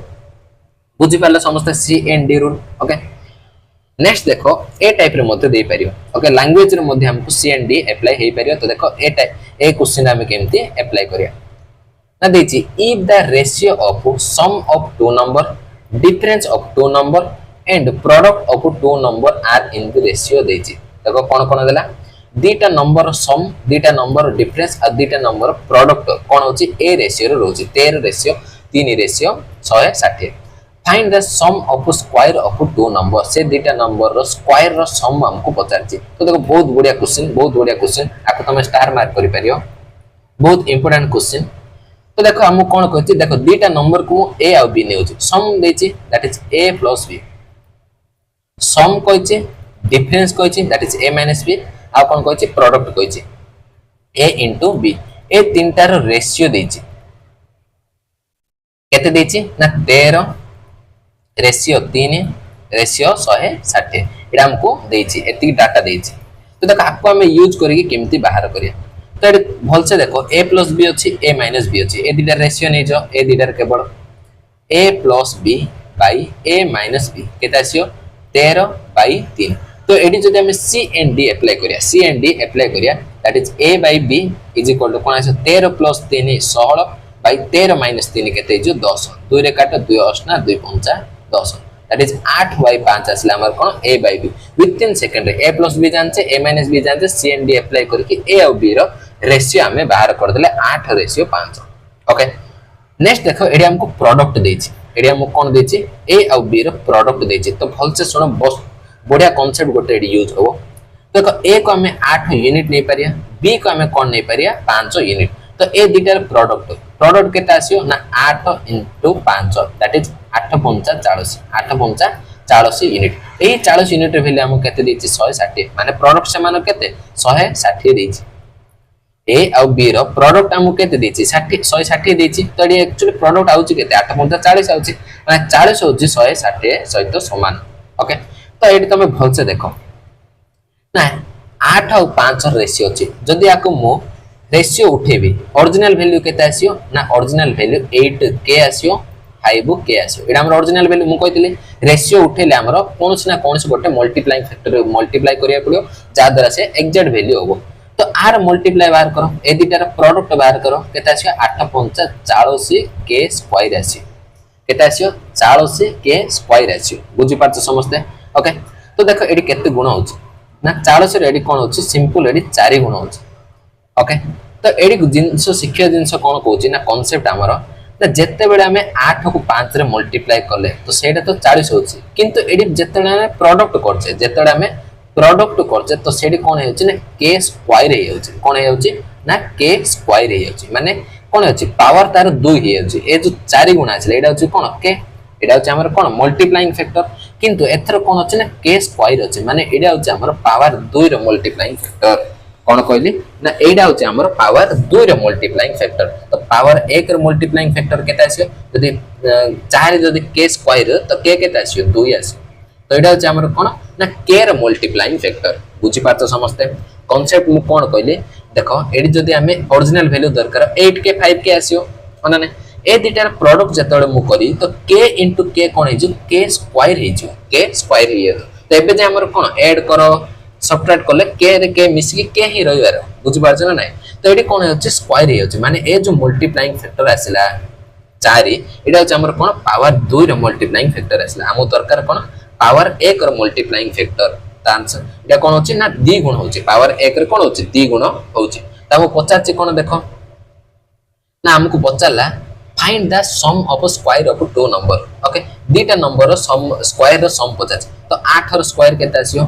बुझि पाले समस्त C and D rule okay next देखो ए टाइप रे मध्ये दे परियो ओके लैंग्वेज रे मध्ये हमको सी एंड डी अप्लाई हे परियो तो देखो ए टाइप ए क्वेश्चन हम केमती अप्लाई करिया ना देछि if the ratio of sum of two number difference of two number and product of two number are in the ratio देछि देखो कोन कोन देला दीटा नंबर सम दीटा नंबर डिफरेंस आ दीटा नंबर प्रोडक्ट कोन होछि ए रेशियो रे रोछि 13 ratio 3 ratio 160 find the sum of square of two number से दीटा नंबर रो स्क्वायर रो सम हमको पचारछि तो देखो बहुत बढ़िया क्वेश्चन आको तुम स्टार मार्क करि परियो बहुत इंपोर्टेंट क्वेश्चन तो देखो हम कोन कहछि देखो दीटा नंबर को a आ b नेउछि सम देछि that is a plus b sum कहछि डिफरेंस कहछि that is a minus b आ कोन कहछि प्रोडक्ट कहछि a into b ए तीनटा रो रेशियो देछि केते देछि ना 13 रेशियो 3 रेशियो 160 एटा हमको देछि एति डाटा देछि तो देखो आपको आम यूज करके केमती बाहर करिया तो ये भलसे देखो ए प्लस बी अच्छी ए माइनस बी अच्छी ए दुटा रेशियो नहीं जाओ ए दुटार केवल A plus B by A minus B केते आसियो 13/3 तो एडी जदि हम सी एंड डी अप्लाई करिया सी एंड डी अप्लाई करिया that is A by B is equal to कोन आसियो 13 प्लस 3 16 बाई 13 माइनस 3 केते जो 10 2 रे काट 2 8 ना 2 5 10 दैट इज 8/5 आसला हमर कोन A by B within second रे ए प्लस बी जानचे ए माइनस बी जानचे सी एंड डी अप्लाई करके ए और बी रो रेशियो हमें बाहर कर देले 8:5 ओके नेक्स्ट देखो एडी हमको प्रोडक्ट देछि एडी हमको कोन देछि ए और बी रो प्रोडक्ट देछि तो भल से सुनो बस बढ़िया कांसेप्ट गोटे एडी यूज हो देखो ए को हमें 8 यूनिट नै परिया बी को हमें कोन नै परिया 5 यूनिट तो ए दुटार प्रोडक्ट केते आसियो ना 8 * 5 दैट इज 8 5 40 8 5 40 यूनिट एही 40 यूनिट रे वैल्यू हमको केते देछि 160 माने प्रोडक्ट से मानो केते 160 देछि ए और बी रो प्रोडक्ट हमको केते देछि 60 160 देछि तो ये एक्चुअली प्रोडक्ट आउछि केते 8 5 40 आउछि माने 40 होछि 160 सहित समान ओके तो एटी तुम भल से देख ना 8 और 5 रेशियो अछि जदि आको मो रेशियो उठेबी ओरिजिनल वैल्यू केते आसियो ना ओरिजिनल वैल्यू 8 के आसियो 5 के आसियो एटा हमर ओरिजिनल वैल्यू मु कहितली रेशियो उठेले हमर कोनस ना कोनस गोटे मल्टीप्लाइंग फैक्टर मल्टीप्लाई करिया पड़ियो जा द्वारा से एग्जैक्ट वैल्यू होबो तो आर मल्टीप्लाई बाहर करो ए दुटार प्रोडक्ट बाहर करो केते आसियो 8 5 40 के स्क्वायर आसियो केते आसियो 40 के स्क्वायर आसियो बुझि पारछ समझते ओके तो देखो एडी केते गुण होछि ना 40 रे एडी कोन होछि सिंपल एडी 4 गुण होछि ओके तो एडी जिंस शिक्षा जिंस कोन कहउछि ना कांसेप्ट हमर ना जत्ते बेले हमें 8 को 5 रे मल्टीप्लाई करले तो सेटा तो 40 होछि किंतु एडी जत्ते हमें प्रोडक्ट करछे जत्ते हमें प्रोडक्ट करछे तो सेडी कोन हेउछि ना के स्क्वायर हे हेउछि कोन हेउछि ना के स्क्वायर हे हेउछि माने कोन हेउछि पावर तार 2 हे हेउछि ए जो 4 गुण आछले एडा होछि कोन के एडा होछि हमर कोन मल्टीप्लाइंग फैक्टर किंतु एथर कोन होछि ना के स्क्वायर होछि माने एडा होछि हमर पावर 2 रो मल्टीप्लाइंग फैक्टर कोन कहली ना एडा होछि हमर पावर 2 रो मल्टीप्लाइंग फैक्टर तो पावर 1 रो मल्टीप्लाइंग फैक्टर केते आसियो जदि 4 जदि के स्क्वायर तो के केते आसियो 2 आसियो तो एडा होछि हमर कोन ना के रो मल्टीप्लाइंग फैक्टर बुझि पारछ समझते कांसेप्ट मु कोन कहली देखो एडी जदि हमें ओरिजिनल वैल्यू दरकार 8 के 5 के आसियो माने ने ए दुटार प्रोडक्ट जतळे मु करी तो k * k कोन हे जो k स्क्वायर हे जो k स्क्वायर हे तो एबे जे हमर कोन ऐड करो सबट्रैक्ट करले k रे k मिसी के k ही रहिबार बुझि पारछ ना नै तो एडी कोन होछि स्क्वायर हे होछि माने ए जो मल्टीप्लाइंग फैक्टर आसिला 4 एडा होछि हमर कोन पावर 2 रे मल्टीप्लाइंग फैक्टर आसिला हमो दरकार कोन पावर 1 रो मल्टीप्लाइंग फैक्टर ता आंसर एडा कोन होछि ना 2 गुण होछि पावर 1 रे कोन होछि 2 गुण होछि ताको पचाछि कोन देखो ना हमको पचाला find the sum of square of two number okay दीटा नंबर रो सम स्क्वायर रो सम पचाछि तो 8 रो स्क्वायर केते आसियो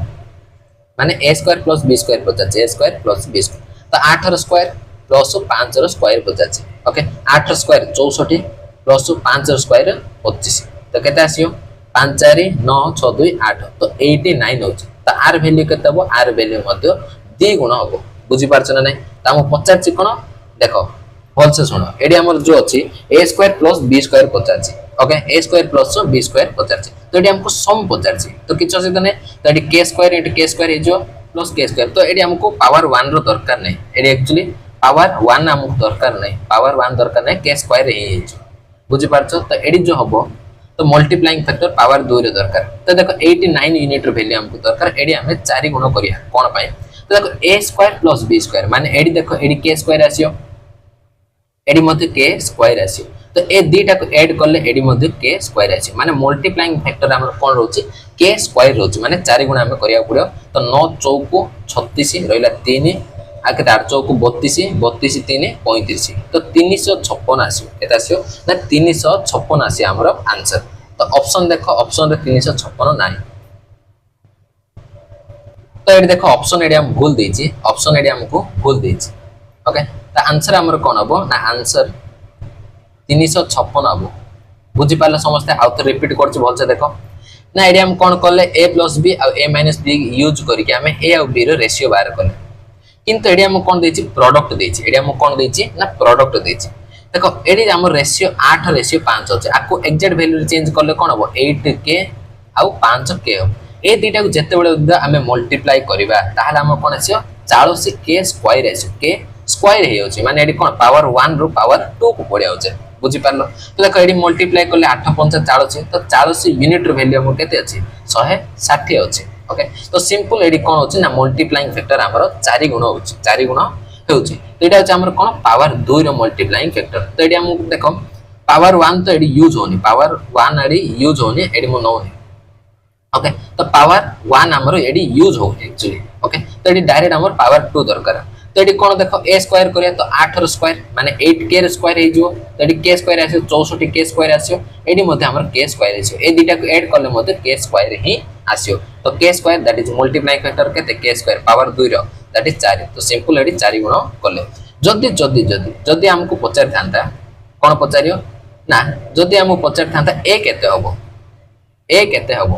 माने a square plus b square पचाछि a square plus b square तो 8 रो स्क्वायर प्लस 5 रो स्क्वायर पचाछि ओके 8 रो स्क्वायर 64 प्लस 5 रो स्क्वायर 25 तो केते आसियो 5 4 9 6 2 8 तो 89 होछि तो आर वैल्यू केते हबो आर वैल्यू मध्ये 2 गुण हबो बुझि पारछ ना नै त हम पचाछि कोन देखो भल से सुनो एडी हमर जो अछि a square plus b square पचाछि okay a square plus b square पचाछि तो एडी हमको सम पचाछि तो किछ से तने तो एडी k स्क्वायर * k स्क्वायर हे जो प्लस k स्क्वायर तो एडी हमको पावर 1 रो दरकार नै एडी एक्चुअली पावर 1 हमको दरकार नै पावर 1 दरकार नै k स्क्वायर हे जो बुझि पारछ तो एडी जो हबो तो मल्टीप्लाइंग फैक्टर पावर 2 रे दरकार तो देखो 89 यूनिट रो वैल्यू हमको दरकार एडी हमें 4 गुण करिया कोन पाए तो देखो a square plus b square माने एडी देखो एडी k स्क्वायर आसियो एडी मध्ये k स्क्वायर आसी तो ए दीटा को ऐड करले एडी मध्ये k स्क्वायर आसी माने मल्टीप्लाइंग फैक्टर हमर कोन रहउची k स्क्वायर रहउची माने 4 गुणा हमें करिया पड़ियो तो 9 चौको 36 रहला 3 आके 8 चौको 32 32 3 35 तो 356 आसी एता आसीयो ना 356 आसी हमर आंसर तो ऑप्शन देखो ऑप्शन रे 356 नाही तो एडी देखो ऑप्शन एडी हम भूल देछि ऑप्शन एडी हमको भूल देछि ओके ता आंसर हमर कोन हबो ना आंसर 356 हबो बुझि पाले समस्त आउ तो रिपीट करछि भल से देखो ना एडी हम कोन करले a + b और a - b यूज करके हमें a और b रो रेशियो बाहर करले किंतु एडी हम कोन देछि प्रोडक्ट देछि एडी हम कोन देछि ना प्रोडक्ट देछि देखो एडी हमर रेशियो 8 रेशियो 5 अछि आको एग्जैक्ट वैल्यू चेंज करले कोन हबो 8k और 5k ए दुटा को जिते बड़े आम मल्टीप्लाई करवा ताहले आम कौन आस 40 के स्क्वायर आस के स्क्वायर हो माने एडी कोन पावर 1 रु पावर 2 को पड़े आउचे बुझी पारलो तो देखो एडी मल्टीप्लाई करले 8 5 40 तो 40 यूनिट रो वैल्यू हम केते अछि 160 अछि ओके तो सिंपल एडी कोन होछि ना मल्टीप्लाइंग फैक्टर हमरो 4 गुण होछि 4 गुण होछि तो एटा होछि हमर कोन पावर 2 रो मल्टीप्लाइंग फैक्टर तो एडी हम देखो पावर 1 तो एडी यूज होनी पावर 1 एडी यूज होनी एडी मो नो ओके तो पावर 1 हमरो एडी यूज हो एक्चुअली ओके तो एडी डायरेक्ट हमर पावर 2 दरकार तो ये कौन देख ए स्क्वायर करिया तो 8 रो स्क्वायर माने 8 के रो स्क्वायर हे जो तो ये के स्क्वायर आसे 64 के स्क्वायर आसियो एडी मध्ये हमर के स्क्वायर आसियो ए दुटा को ऐड करले मध्ये के स्क्वायर ही आसियो तो k square that is multiply factor केते के स्क्वायर पावर 2 रो दैट इज 4 तो सिंपल एडी 4 गुण करले जदी जदी जदी जदी हमको पचार थांता कोन पचारियो ना जदी हमको पचार थांता ए केते हबो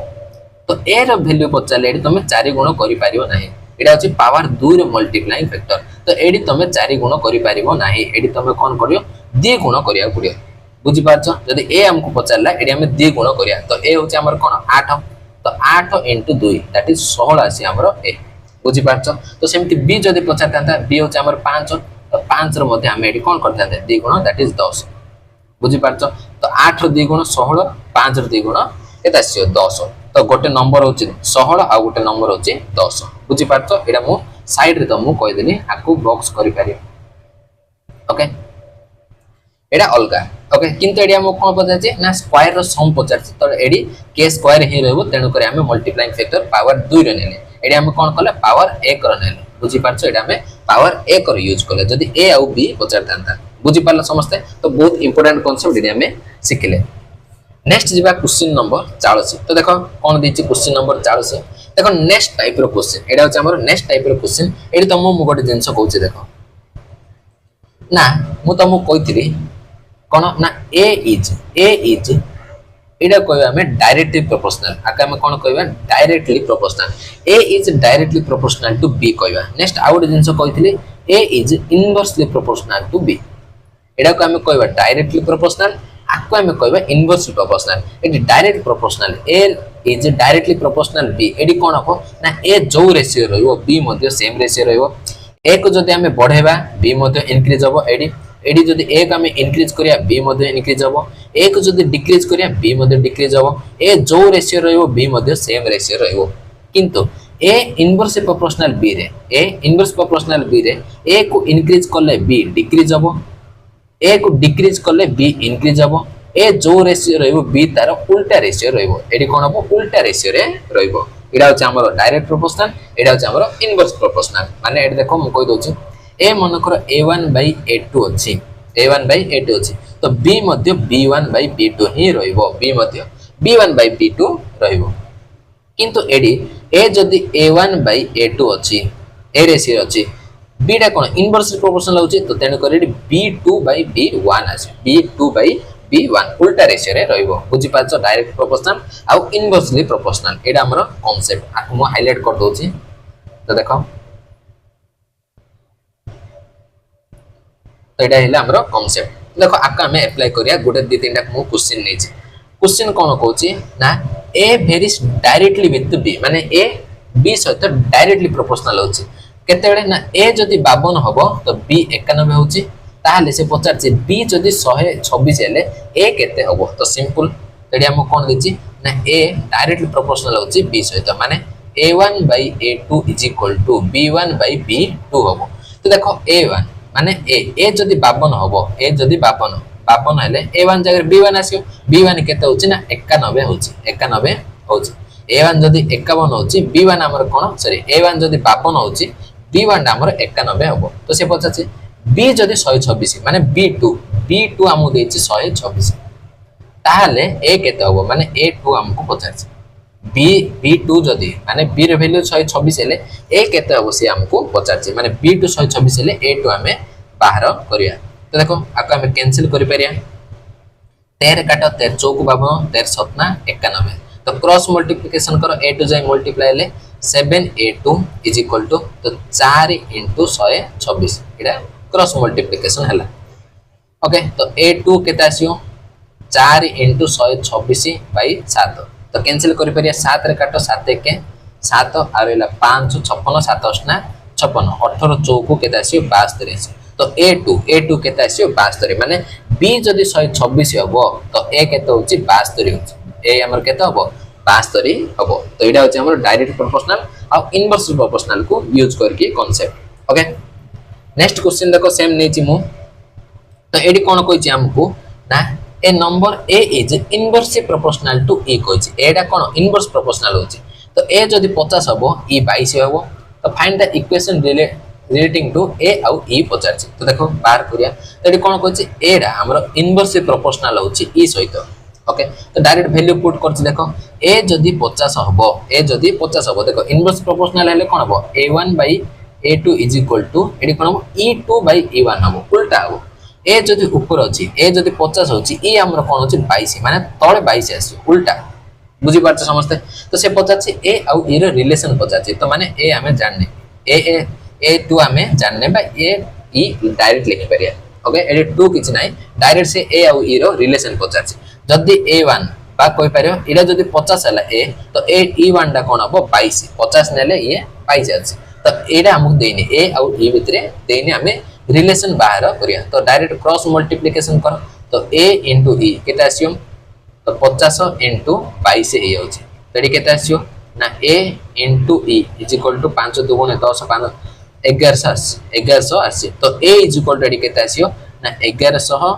तो ए रो वैल्यू पचारले एडी तुम 4 गुण करि पारियो नाही एटा अछि पावर 2 रे मल्टीप्लाइंग फैक्टर तो एडी तमे 4 गुण करि पारिबो नाही एडी तमे कोन करियो 2 गुण करिया पड़ियो बुझी पारछो जदी ए हमको पचारला एडी हम 2 गुण करिया तो ए होछि हमर कोन 8 तो 8 * 2 दैट इज 16 आसी हमर ए बुझी पारछो तो सेमति बी जदी पचारतांता बी होछि हमर 5 तो 5 रो मध्ये हम एडी कोन करतांते 2 गुण दैट इज 10 बुझी पारछो तो 8 रो 2 गुण 16 5 रो 2 गुण एता आसी 10 तो गोटे नंबर होची 16 आ गोटे नंबर होची 10 बुझी पारछो एडा मु साइड रे तो मु कहि देली आकु बॉक्स करि पारियो ओके एडा अलगा ओके किंतु एडा मु कोन पचाछि ना स्क्वायर रो सम पचाछि तो एडी के स्क्वायर ही रहबो तेनु करे हमें मल्टीप्लाइंग फैक्टर पावर 2 रे नेले एडा हम कोन कले पावर 1 रो नेले बुझी पारछो एडा हमें पावर 1 रो यूज कले जदी ए आ बी पचारतांता बुझी पारला समस्ते तो बहुत इंपोर्टेंट कांसेप्ट एडा हमें सिखले नेक्स्ट जीवा क्वेश्चन नंबर 40 तो देखो कोन दिछि क्वेश्चन नंबर 40 देखो नेक्स्ट टाइप रो क्वेश्चन एडा होछ हमर नेक्स्ट टाइप रो क्वेश्चन एडी तम मु गोटे जिंस कहूची देखो ना मु तम कहितली कोन ना ए इज एडा कहबा हमें डायरेक्टली प्रोपोर्शनल आका हम कोन कहबा directly proportional A is directly proportional to B कहबा नेक्स्ट आउट जिंस कहितली A is inversely proportional to B एडा को हम कहबा डायरेक्टली प्रोपोर्शनल आको हम कहबा इनवर्सली प्रोपोर्शनल एडी direct proportional A is directly proportional B एडी कोन हबो ना ए जो रेशियो रहइबो बी मध्ये सेम रेशियो रहइबो ए को जदी हम बढ़ेबा बी मध्ये इंक्रीज हबो एडी जदी ए को हम इंक्रीज करिया बी मध्ये इंक्रीज हबो ए को जदी डिक्रीज करिया बी मध्ये डिक्रीज हबो ए जो रेशियो रहइबो बी मध्ये सेम रेशियो रहइबो किंतु ए इनवर्सली प्रोपोर्शनल बी रे ए इनवर्स प्रोपोर्शनल बी रे ए को इंक्रीज करले बी डिक्रीज हबो ए को डिक्रीज करले बी इंक्रीज हबो ए जो रेशियो रहइबो बी तार उल्टा रेशियो रहइबो एडी कोन हबो उल्टा रेशियो रे रहइबो एडा होछ हमर डायरेक्ट प्रोपोर्शनल एडा होछ हमर इनवर्स प्रोपोर्शनल माने एडी देखो म कहि दोछि ए मनकर a1/a2 अछि a1/a2 अछि तो b मध्ये b1/b2 ही रहइबो b मध्ये b1/b2 रहइबो किंतु एडी ए जदी a1/a2 अछि ए रेशियो अछि b टा कोन इनवर्सली प्रोपोर्शनल होछि तो तेन करे b2/b1 आसी b2/b1 उल्टा रेशियो रे रहइबो बुझि पाछो डायरेक्ट प्रोपोर्शनल आ इनवर्सली प्रोपोर्शनल एडा हमर कांसेप्ट आ मो हाइलाइट कर दोछि तो देखो तो एडा हिला हमर कांसेप्ट देखो आका हमें अप्लाई करिया गोटे दि तीनटा मो क्वेश्चन नै छै क्वेश्चन कोन कहूछि ना ए वेरीज डायरेक्टली विथ बी माने ए बी सहित डायरेक्टली प्रोपोर्शनल होछि केतेबेले ना ए जदी 52 हबो तो बी 91 होछि ताहले से पचार छै बी जदी 126 हेले ए केते हबो तो सिंपल तेडी हम कोन दिछि ना ए डायरेक्टली प्रोपोर्शनल होछि बी सहित माने a1/a2 = b1/b2 हबो तो देखो a1 माने ए जदी 52 हबो ए जदी 52 हेले a1 जगह b1 आसियो b1 केते होछि ना 91 होछि 91 होछि a1 जदी 51 होछि b1 हमर कोन सॉरी a1 जदी 52 होछि b1 हमर 91 हबो तो से पचाछि b जदी 126 माने b2 हमु देछि 126 ताहले a केते हबो माने a2 हमको पचाछि b2 जदी माने b रे वैल्यू 126 हेले a केते हबो से हमको पचाछि माने b2 126 हेले a2 हमें बाहर करिया तो देखो आको हमें कैंसिल करि परिया 13 काटो 13 चौक 52 13 सतना 91 तो क्रॉस मल्टीप्लिकेशन करो a2 जाय मल्टीप्लाई हेले 7a2 = तो 4 * 126 एटा क्रॉस मल्टीप्लिकेशन हला ओके तो a2 केता आसियो 4 * 126/7 तो कैंसिल करि परिया 7 रे काटो 7 के 7 आ रहला 5 56 7 8 56 18 चौको केते आसी 72 आसी तो A2 केते आसी 72 माने B जदी 126 हबो तो A केते होची 72 होची A हमर केते हबो 72 हबो तो एटा होची हमर डायरेक्ट प्रोपोर्शनल आ इनवर्स प्रोपोर्शनल को यूज करके कांसेप्ट ओके नेक्स्ट क्वेश्चन देखो सेम नेची मु तो एडी कोन कोइची हमकु ना a number A is inversely proportional to E कोइची एडा कोन इनवर्स प्रोपोर्शनल होची तो A जदी 50 हबो E 22 हबो तो find the equation relating to A आउ E पचारची तो देखो बाहर करिया तो एडी कोन कोइची एडा हमरो इनवर्सली प्रोपोर्शनल होची E सहित ओके तो डायरेक्ट वैल्यू पुट करछि देखो A जदी 50 हबो A जदी 50 हबो देखो इनवर्स प्रोपोर्शनल हेले कोन हबो A1 A2 is equal to एडी कोन हबो E2 E1 हबो उल्टा हबो ए जदी ऊपर अछि ए जदी 50 होछि ई हमर कोन होछि 22 माने तळे 22 आसी उल्टा बुझी पारछ समझते तो से पचाछि ए आ ई रो रिलेशन पचाछि तो माने ए हमें जानने ए टू हमें जानने बा ए ई डायरेक्ट लिख परिया ओके ए टू किछ नाही डायरेक्ट से ए आ ई रो रिलेशन पचाछि जदी ए1 बा कोइ पारियो इडा जदी 50 हला ए तो ए ई1 डा कोन हबो 22 50 नेले ये 22 अछि तो एडा हमु देनी ए आ ई भितरे देनी हमें रिलेशन बाहर करिया तो डायरेक्ट क्रॉस मल्टीप्लिकेशन कर तो a into e केटा आसियो तो 50 into 22 ए होची तो एडी केटा आसियो ना a into e is equal to 5 2 गुणे 10 5 1100 आसी तो a इज इक्वल टू एडी केटा आसियो ना 1100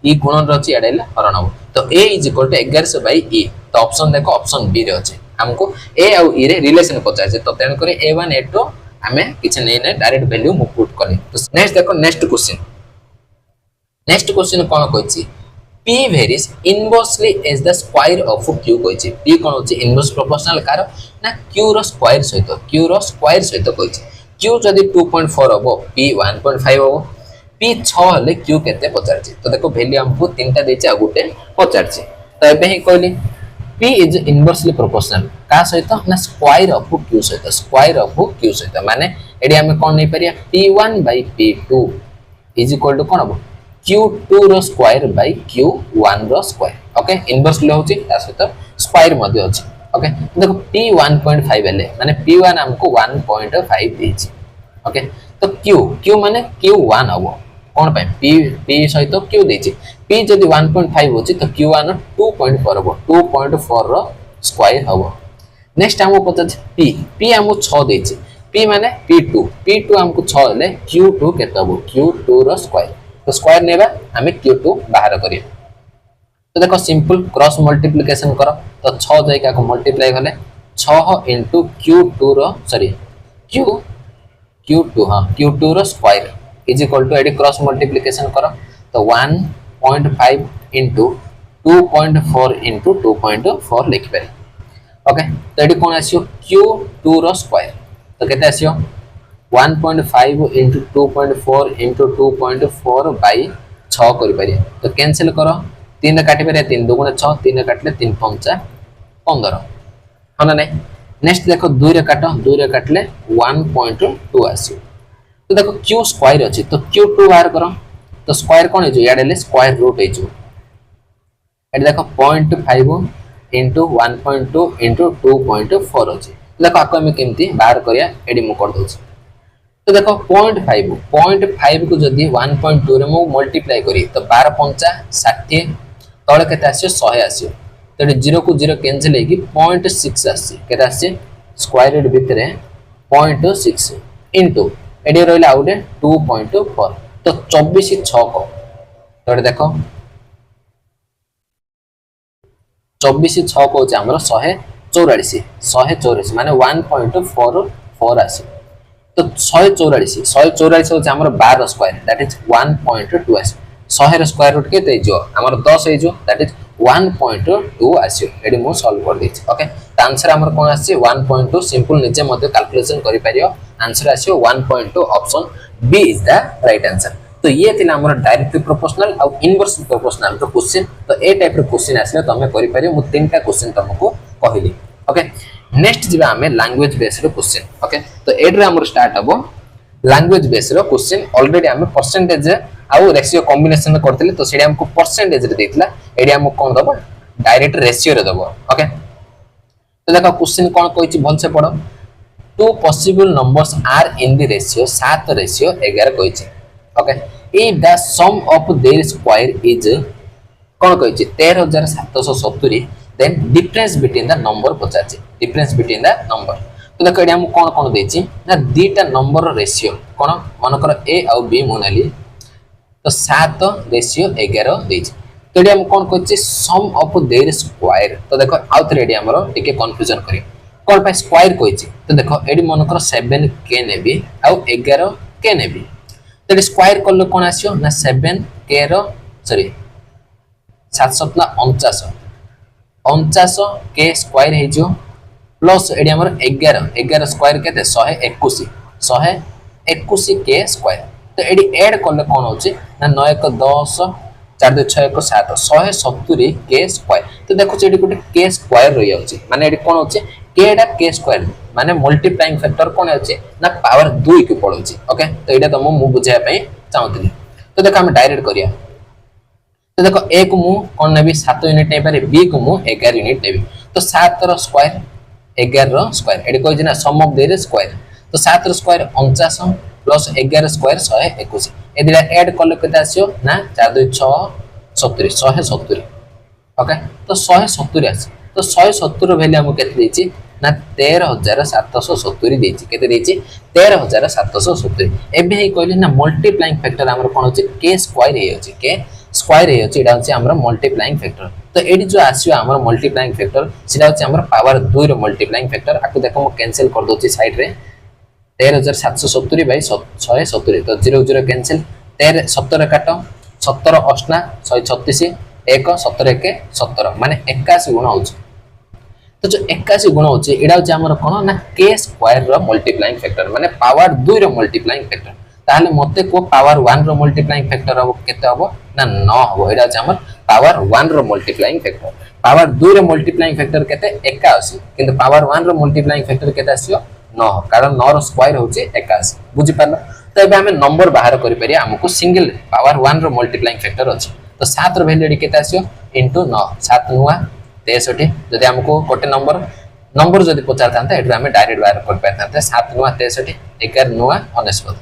e गुणन रची एडेल हरण हो तो a is equal to 1100 by e तो ऑप्शन देखो ऑप्शन बी रे अछि हमको a और e रे रिलेशन पचासे तो तेन करे a1 a2 हमें किछ नै नै डायरेक्ट वैल्यू मु पुट करी तो नेक्स्ट देखो नेक्स्ट क्वेश्चन कोन कहछि p varies inversely as the square of q कहछि p कोन होछि इनवर्स प्रोपोर्शनल कार ना q रो स्क्वायर सहित कहछि q जदी 2.4 हबो p 1.5 हबो p 6 हले q केते पचारछि तो देखो वैल्यू हमको तीनटा देछि आ गुटे पचारछि तो एबे ही कहली p is inversely proportional का सहित ना स्क्वायर ऑफ q सहित माने एडी हमें कोन नै परिया p1 p2 is equal to कोन हबो q2 रो स्क्वायर q1 रो स्क्वायर ओके इनवर्सली होची ता सहित स्क्वायर मध्ये अछि ओके देखो p 1.5 हेले माने p1 हमको 1.5 देछि ओके तो q माने q1 हबो कोन पाए p सहित q देछि p जदी 1.5 होची तो q1 2.4 हबो 2.4 रो स्क्वायर हबो नेक्स्ट हमको पता छै p हमको 6 देछि p माने p2 हमको 6 हेले q2 केते हबो q2 रो स्क्वायर तो स्क्वायर नेबा हमें q2 बाहर करिया तो देखो सिंपल क्रॉस मल्टीप्लिकेशन करो तो 6 जायका को मल्टीप्लाई करले 6 q2 रो सॉरी q2 हां q2 रो स्क्वायर इज इक्वल टू एडी क्रॉस मल्टीप्लिकेशन करो तो 1.5 into 2.4 into 2.4 लिख पे ओके तो एडी कोन आसियो q2 रो स्क्वायर तो केते आसियो 1.5 into 2.4 into 2.4 by 6 करि परिया तो कैंसिल करो 3 काटि परिया 3 2 गुणे 6 3 काटले 3 5 15 हना नै नेक्स्ट देखो 2 रे काटले 1.2 आसियो तो देखो q स्क्वायर अछि तो q2 बाहर करो तो स्क्वायर कोन हे जो याडेले स्क्वायर रूट हे जो एड देखो 0.5 into 1.2 into 2.4 अछि देखो आको हम केमती बाहर करिया एडी मु कर दोछ तो देखो 0.5 को जदी 1.2 रे मु मल्टीप्लाई करी तो 12 5 60 तळे केते आसियो 100 आसियो तो 0 को 0 कैंसिल हेगी 0.6 आसी केते आसी स्क्वायर रूट भितरे 0.6 into एडी रहला आउटे 2.4 तो 24 6 को तो देखो 24 6 को छ हमर 144 माने 1.44 आसी तो 144 हो हमर 12 स्क्वायर दैट इज 1.2 आसी 100 र स्क्वायर रूट केते जो हमर 10 हे जो दैट इज 1.2 आसी एडी मो सॉल्व कर दै ओके त आंसर हमर कोन आसी 1.2 सिंपल निजे मध्ये कैलकुलेशन करि पारियो आंसर आसी 1.2 option B is the right answer तो ये थिला हमर डायरेक्टली प्रोपोर्शनल और इनवर्स प्रोपोर्शनल रो क्वेश्चन तो ए टाइप रो क्वेश्चन आसले तो हमें करि पारियो मु तीनटा क्वेश्चन तुमको कहली ओके नेक्स्ट जिबा हमें लैंग्वेज बेस्ड क्वेश्चन ओके तो एड्रे हमर स्टार्ट हबो लैंग्वेज बेस्ड क्वेश्चन ऑलरेडी हमें परसेंटेज आउ रेशियो कॉम्बिनेशन करथिले तो सेडी हमको परसेंटेज रे देथिला एडी हमको कोन दबो डायरेक्ट रेशियो रे दबो ओके तो देखो क्वेश्चन कौन कहिछि भल से पढ़ो two possible numbers are in the ratio 7 ratio 11 कहिछि okay if the sum of their square is कौन कहिछि 13770 then difference between the number पचाछि डिफरेंस बिटवीन द नंबर तो देखो एडी हम कौन कौन देछि ना दीटा नंबर रेशियो कौन मनकर ए और बी मुनाली तो 7 रेशियो 11 देछि तो एडी हम कौन कहिछि सम ऑफ देयर स्क्वायर तो देखो आउट रेडी हमरो टिके कंफ्यूजन करी कौन पे स्क्वायर कहिछि तो देखो एडी मनकर 7 के नेबी और 11 के नेबी तो एडी स्क्वायर करले कोन आसियो ना 7 के रो सॉरी 7 49 49 के स्क्वायर हे जो प्लस एडी हमर 11 11 स्क्वायर केते 121 121 के स्क्वायर तो एडी ऐड करले कोन होची ना 9 1 10 4 2 6 1 7 170 के स्क्वायर तो देखो एडी गोटे के स्क्वायर रही जाउची माने एडी कोन होची के डा के स्क्वायर माने मल्टीप्लाइंग फैक्टर कोन होची ना पावर 2 के पडोची ओके तो एटा तो मु बुझाय पई चाहूतली तो देखो हम डायरेक्ट करिया तो देखो ए को मु कोन नेबी 7 यूनिट नै पारे बी को मु 11 यूनिट नेबी तो 7 रो स्क्वायर 11 रो स्क्वायर एडी कहै ना सम ऑफ देयर स्क्वायर तो 7 रो स्क्वायर 49 प्लस 11 स्क्वायर 121 ए दिला ऐड करले केते आसियो ना 4 2 6 70 170 ओके तो 170 आसी तो 170 रो वैल्यू हम केते देछि ना 13770 देछि केते देछि 13770 एबे हे कहले ना मल्टीप्लाइंग फैक्टर हमर कोन होछि के स्क्वायर हे होछि के स्क्वायर हे होछि एडा होछि हमर मल्टीप्लाइंग फैक्टर तो एडी जो आसियो हमर मल्टीप्लाइंग फैक्टर सिदा होछि हमर पावर 2 रो मल्टीप्लाइंग फैक्टर आकु देखो म कैंसिल कर दोछि साइड रे 13770 बाय 170 तो 0 0 कैंसिल 17 काटो 17 अष्टा 136 1 17 के 17 माने 81 गुण होछि तो जो 81 गुण होछि एडा होछि हमर कोन ना के स्क्वायर रो मल्टीप्लाइंग फैक्टर माने पावर 2 रो मल्टीप्लाइंग फैक्टर ताहले मते को पावर 1 रो मल्टीप्लाइंग फैक्टर हो केते हबो ना 9 हबो एडा होछि हमर पावर 1 रो मल्टीप्लाइंग फैक्टर पावर 2 रो मल्टीप्लाइंग फैक्टर केते 81 किंतु पावर 1 रो मल्टीप्लाइंग फैक्टर केते आसियो 9 कारण 9 रो स्क्वायर होछि 81 बुझि पारलो तो एबे हमें नंबर बाहर करि परिया हमको सिंगल पावर 1 रो मल्टीप्लाइंग फैक्टर अछि तो 7 रो वैल्यू केते आसियो इनटू 9 7 नुवा 63 जदि हमको कोटे नंबर जदि पचार थांता एटू हमें डायरेक्ट बाहर कर पाथांते 7 नुवा 63 11 नुवा 99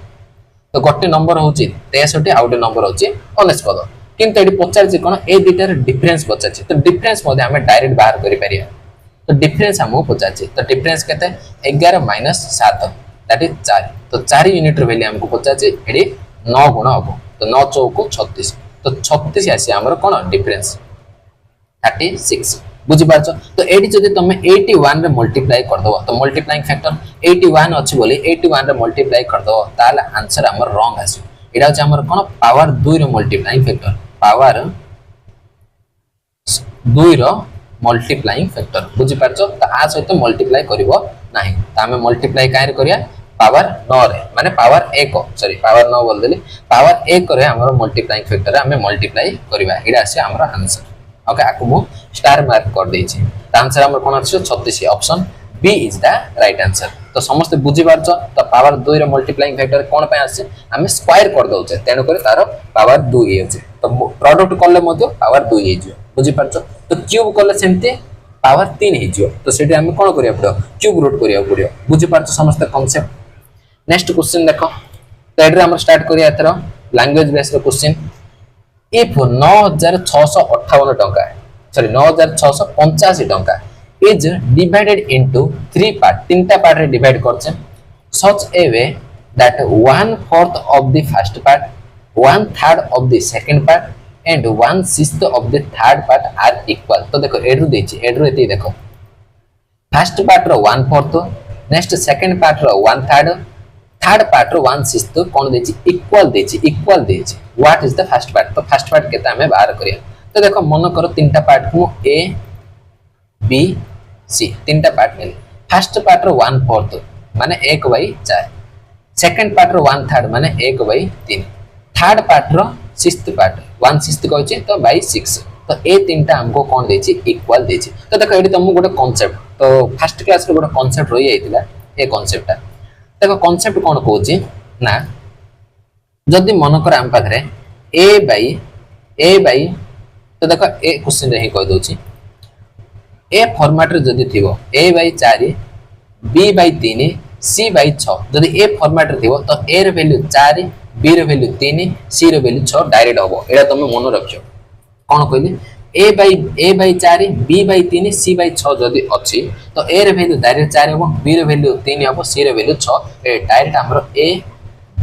तो गोटे नंबर होची 63 आउटे नंबर होची 99 किंतु एडी पचार जे कोन ए दुटार डिफरेंस पचाची तो डिफरेंस मध्ये हमें डायरेक्ट बाहर करि परिया तो डिफरेंस हमको पचाची तो डिफरेंस केते 11 - 7 दैट इज 4 तो 4 यूनिट रो वैल्यू हमको पचाची एडी 9 गुण हबो तो 9 चौको 36 तो 36 आसी हमर कोन डिफरेंस 36 बुझि पाछो तो एडी जदि तमे 81 रे मल्टीप्लाई कर दो तो मल्टीप्लाइंग फैक्टर 81 अछि बोली 81 रे मल्टीप्लाई कर दो ताले आंसर हमर रॉन्ग आसी एडा अछि हमर कोन पावर 2 रे मल्टीप्लाइंग फैक्टर पावर 2 रो मल्टीप्लाइंग फैक्टर बुझि पाछो तो आ सहित मल्टीप्लाई करिवो नाही त हमें मल्टीप्लाई काहे करिया पावर 9 रे माने पावर 1 सॉरी पावर 9 बोल देली पावर 1 रे हमर मल्टीप्लाइंग फैक्टर हमें मल्टीप्लाई करबा एडा अछि हमर आंसर ओके आकु मु स्टार मार्क कर देछि त आंसर हमर कोन अछि 36 option B is the right answer तो समस्त बुझि पारछ तो पावर 2 रे मल्टीप्लाइंग फैक्टर कोन पे आसे हमें स्क्वायर कर दोछे तेनो करे तारो पावर 2 हे अछि तो प्रोडक्ट करले मध्य पावर 2 हे जियो बुझि पारछ तो क्यूब करले सेमते पावर 3 हे जियो तो सेठी हमें कोन करिया पड़ो क्यूब रूट करिया पड़ियो बुझि पारछ समस्त कांसेप्ट नेक्स्ट क्वेश्चन देखो तो एडरे हम स्टार्ट करिया एथरो लैंग्वेज बेस रो क्वेश्चन इफ 9658 टंका सॉरी 9685 टंका is divided into 3 part तीनटा पार्ट रे divide करछन such a way that 1/4 of the first part 1/3 of the second part and 1/6 of the third part are equal तो देखो एडरू देछि एडरू एति देखो फर्स्ट पार्ट रो 1/4 नेक्स्ट सेकंड पार्ट रो 1/3 थर्ड पार्ट रो 1/6 कोन देछि इक्वल देछि what is the first part तो फर्स्ट पार्ट केता हमें बाहर करिया तो देखो मन करो तीनटा पार्ट को ए बी सी तीनटा पार्ट मिले फर्स्ट पार्ट रो 1/4 माने 1/4 सेकंड पार्ट रो 1/3 माने 1/3 थर्ड पार्ट रो 6th पार्ट 1/6 कहै छै तो 6 तो ए तीनटा हमको कोन देछि इक्वल देछि तो देखो एडी तुमको गोटे कांसेप्ट तो फर्स्ट क्लास रो गोटे कांसेप्ट रहि आइतिला ए कांसेप्टटा देखो कांसेप्ट कोन कहूची ना जदी मन कर हम पाखरे ए बाई तो देखो ए क्वेश्चन रे ही कह दोची ए फॉर्मेट रे जदी थिवो a by 4 b by 3 c by 6 जदी ए फॉर्मेट रे थिवो तो a रे वैल्यू 4 b रे वैल्यू 3 c रे वैल्यू 6 डायरेक्ट हबो एटा तुम मन रखियो कोन कहली a by 4 b by 3 c by 6 जदी अछि तो a रे वैल्यू डायरेक्ट 4 हबो b रे वैल्यू 3 हबो c रे वैल्यू 6 ए डायरेक्ट हमरो a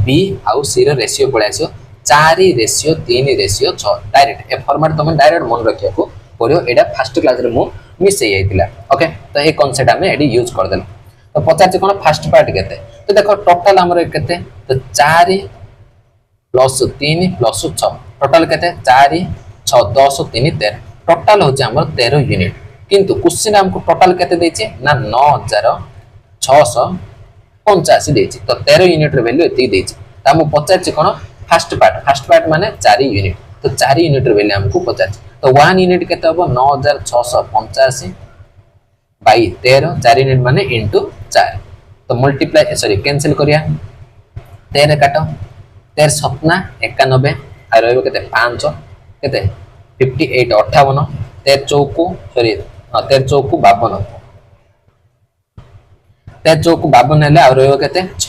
b आउ c रे रेशियो पळे आसियो 4 रेशियो 3 रेशियो 6 डायरेक्ट ए फॉर्मेट तुम डायरेक्ट मन रखिया को पड़ियो एटा फर्स्ट क्लास रे मु मिस हे जाइतिला ओके तो ए कांसेप्ट हमें एडी यूज कर देला तो पचार कोन फर्स्ट पार्ट केते तो देखो टोटल हमर केते तो 4 प्लस 3 प्लस 6 टोटल केते 4 6 10 3 13 टोटल हो जे हमर 13 यूनिट किंतु क्वेश्चन हमको टोटल केते देछि ना 9685 देछि तो 13 यूनिट रे वैल्यू एति देछि त हम पचार कोन फर्स्ट पार्ट माने 4 यूनिट तो 4 यूनिट रे वैल्यू हमको पचार तो 1 यूनिट केते हबो 9685 बाई 13 4 यूनिट माने इनटू 4 तो मल्टीप्लाई सॉरी कैंसिल करिया 13 काटो 13 सपना 91 आ रहबो केते 5 केते 58 58 13 चौको सॉरी 13 चौको 52 13 चौको 52 हेले आ रहबो केते 6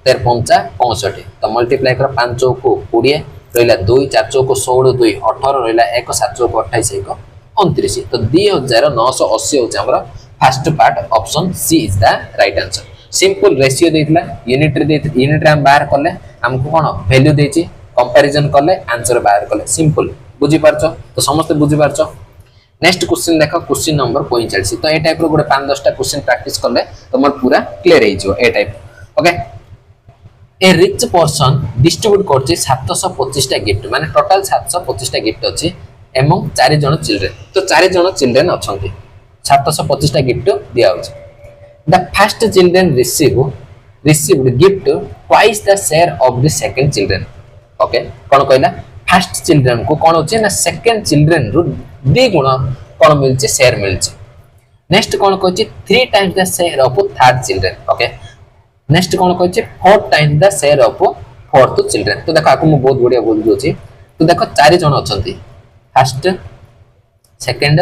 13 5 65 तो मल्टीप्लाई करो 5 चौको 20 रहला 2 4 चौको 16 2 18 रहला 1 7 चौको 28 1 29 तो 2980 हो हमरा first part option C is the right answer simple ratio देथिला यूनिट रे हम बाहर करले हमको कोन वैल्यू देछि कंपैरिजन करले आंसर बाहर करले सिंपल बुझी पारछो तो समस्त बुझी पारछो नेक्स्ट क्वेश्चन देखो क्वेश्चन नंबर 45 तो ए टाइप रो गोटे 5 10 टा क्वेश्चन प्रैक्टिस करले तमर पूरा क्लियर हे जो ए टाइप ओके ए रिच पर्सन डिस्ट्रीब्यूट करछि 725 टा गिफ्ट माने टोटल 725 टा गिफ्ट अछि एमंग 4 जण चिल्ड्रन तो 4 जण चिल्ड्रन अछंती 725 टा गिफ्ट दिया होछि the first children received gift twice the share of the second children okay कोन कहला फर्स्ट चिल्ड्रन को कोन होछि ना सेकंड चिल्ड्रन रु दी गुण कोन मिलछि शेयर मिलछि नेक्स्ट कोन कहछि 3 times the share of third children okay next कोन कहछि 4 times the share of fourth children तो देखो आकु बहुत बढ़िया बोल दोछि तो देखो 4 जण अछंती फर्स्ट सेकंड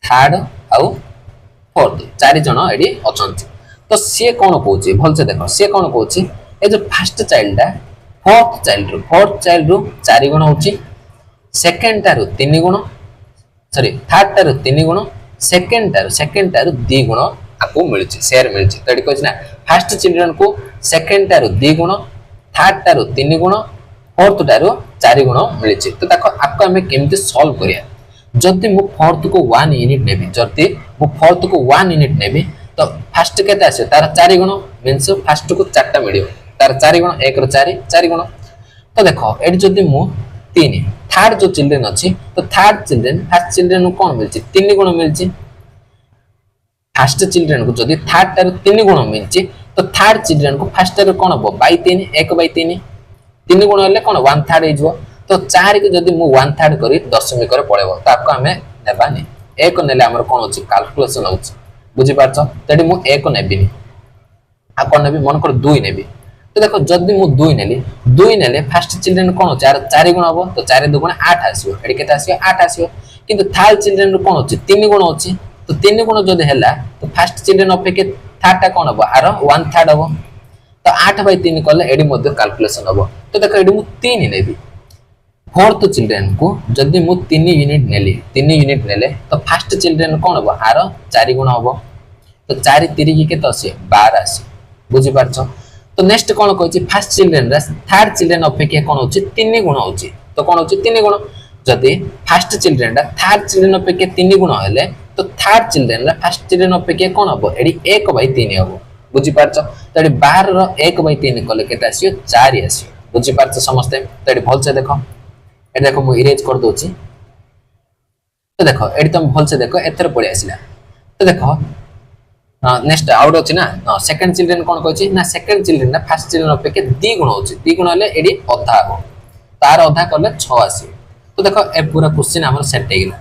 थर्ड आउ फोर्थ 4 जण एडी अछंती तो से कोन कहूची भल से देखो से कोन कहूची ए जो फर्स्ट चाइल्ड है फोर्थ चाइल्ड रो 4 गुण होची सेकंड टारो 3 गुण सॉरी थर्ड टारो 3 गुण सेकंड टारो 2 गुण आपको मिलची शेयर मिलची तो एडी कहछ ना फर्स्ट चिल्ड्रन को सेकंड टारो 2 गुण थर्ड टारो 3 गुण फोर्थ टारो 4 गुण मिलची तो देखो आपको हमें केमते सॉल्व करिया जदि मु फोर्थ को 1 यूनिट नेबी जदि मु फोर्थ को 1 यूनिट नेबी तो फर्स्ट केते आसे तार 4 गुण मींस फर्स्ट को 4 टा मिलियो तार 4 गुण 1 रो 4 गुण तो देखो एडी जदि मु 3 थर्ड जो चिल्ड्रन अछि तो थर्ड चिल्ड्रन फर्स्ट चिल्ड्रन को कोन मिलची 3 गुण मिलची फर्स्ट चिल्ड्रन को जदि थर्ड टार 3 गुण मिलची तो थर्ड चिल्ड्रन को फर्स्ट टार कोन हो बाय 3 1 बाय 3 3 गुण हेले कोन 1/3 हे जबो तो 4 के जदि मु 1/3 करी दशमिक रे पळेबो तो आपको हमें नेबानी 1 नेले हमर कोन होची कैलकुलेशन होची बुझी पारछो तडी मु 1 नेबिनी आ कोन नेबी मन कर 2 नेबी तो देखो जदि मु 2 नेले फर्स्ट चिल्ड्रन कोन 4 गुण हबो तो 4 2 गुण 8 आसीयो एडी केते आसीयो 8 आसीयो किंतु थर्ड चिल्ड्रन रो कोन होची 3 गुण होची तो 3 गुण जदि हैला तो फर्स्ट चिल्ड्रन अपेक्षा थर्ड टा कोन हबो आर 1/3 हबो तो 8 बाय 3 करले एडी मध्ये कैलकुलेशन हबो तो देखो एडी मु 3 नेबी फोर्थ चिल्ड्रन को जदि मु 3 यूनिट नेले तो फर्स्ट चिल्ड्रन कोन हबो आर 4 गुण हबो तो 4 3 की केते आसी 12 आसी बुझी पारछो तो नेक्स्ट कोन कहछि फर्स्ट चिल्ड्रन रा थर्ड चिल्ड्रन अपेक्षा कोन होछि 3 गुण होछि तो कोन होछि 3 गुण जदि फर्स्ट चिल्ड्रन रा थर्ड चिल्ड्रन अपेक्षा 3 गुण हेले तो थर्ड चिल्ड्रन रा फर्स्ट चिल्ड्रन अपेक्षा कोन हबो एडी 1 बाय 3 हबो बुझी पारछो तो एडी 12 रो 1 बाय 3 कले केते आसीयो 4 आसीयो बुझी पारछो समस्ते तो एडी भल से देखो ए देखो मु इरेज कर दोछि तो देखो एडी तुम भल से देखो एथर पड़ी आसिला तो देखो नेक्स्ट आउट अछि ना सेकंड चिल्ड्रन कोन कहछि ना सेकंड चिल्ड्रन ना फर्स्ट चिल्ड्रन अपेक्षा 2 गुण होछि 2 गुण हले एडी अधा हो तार अधा करले 6 आसी तो देखो ए पूरा क्वेश्चन हमर सेट हे गेला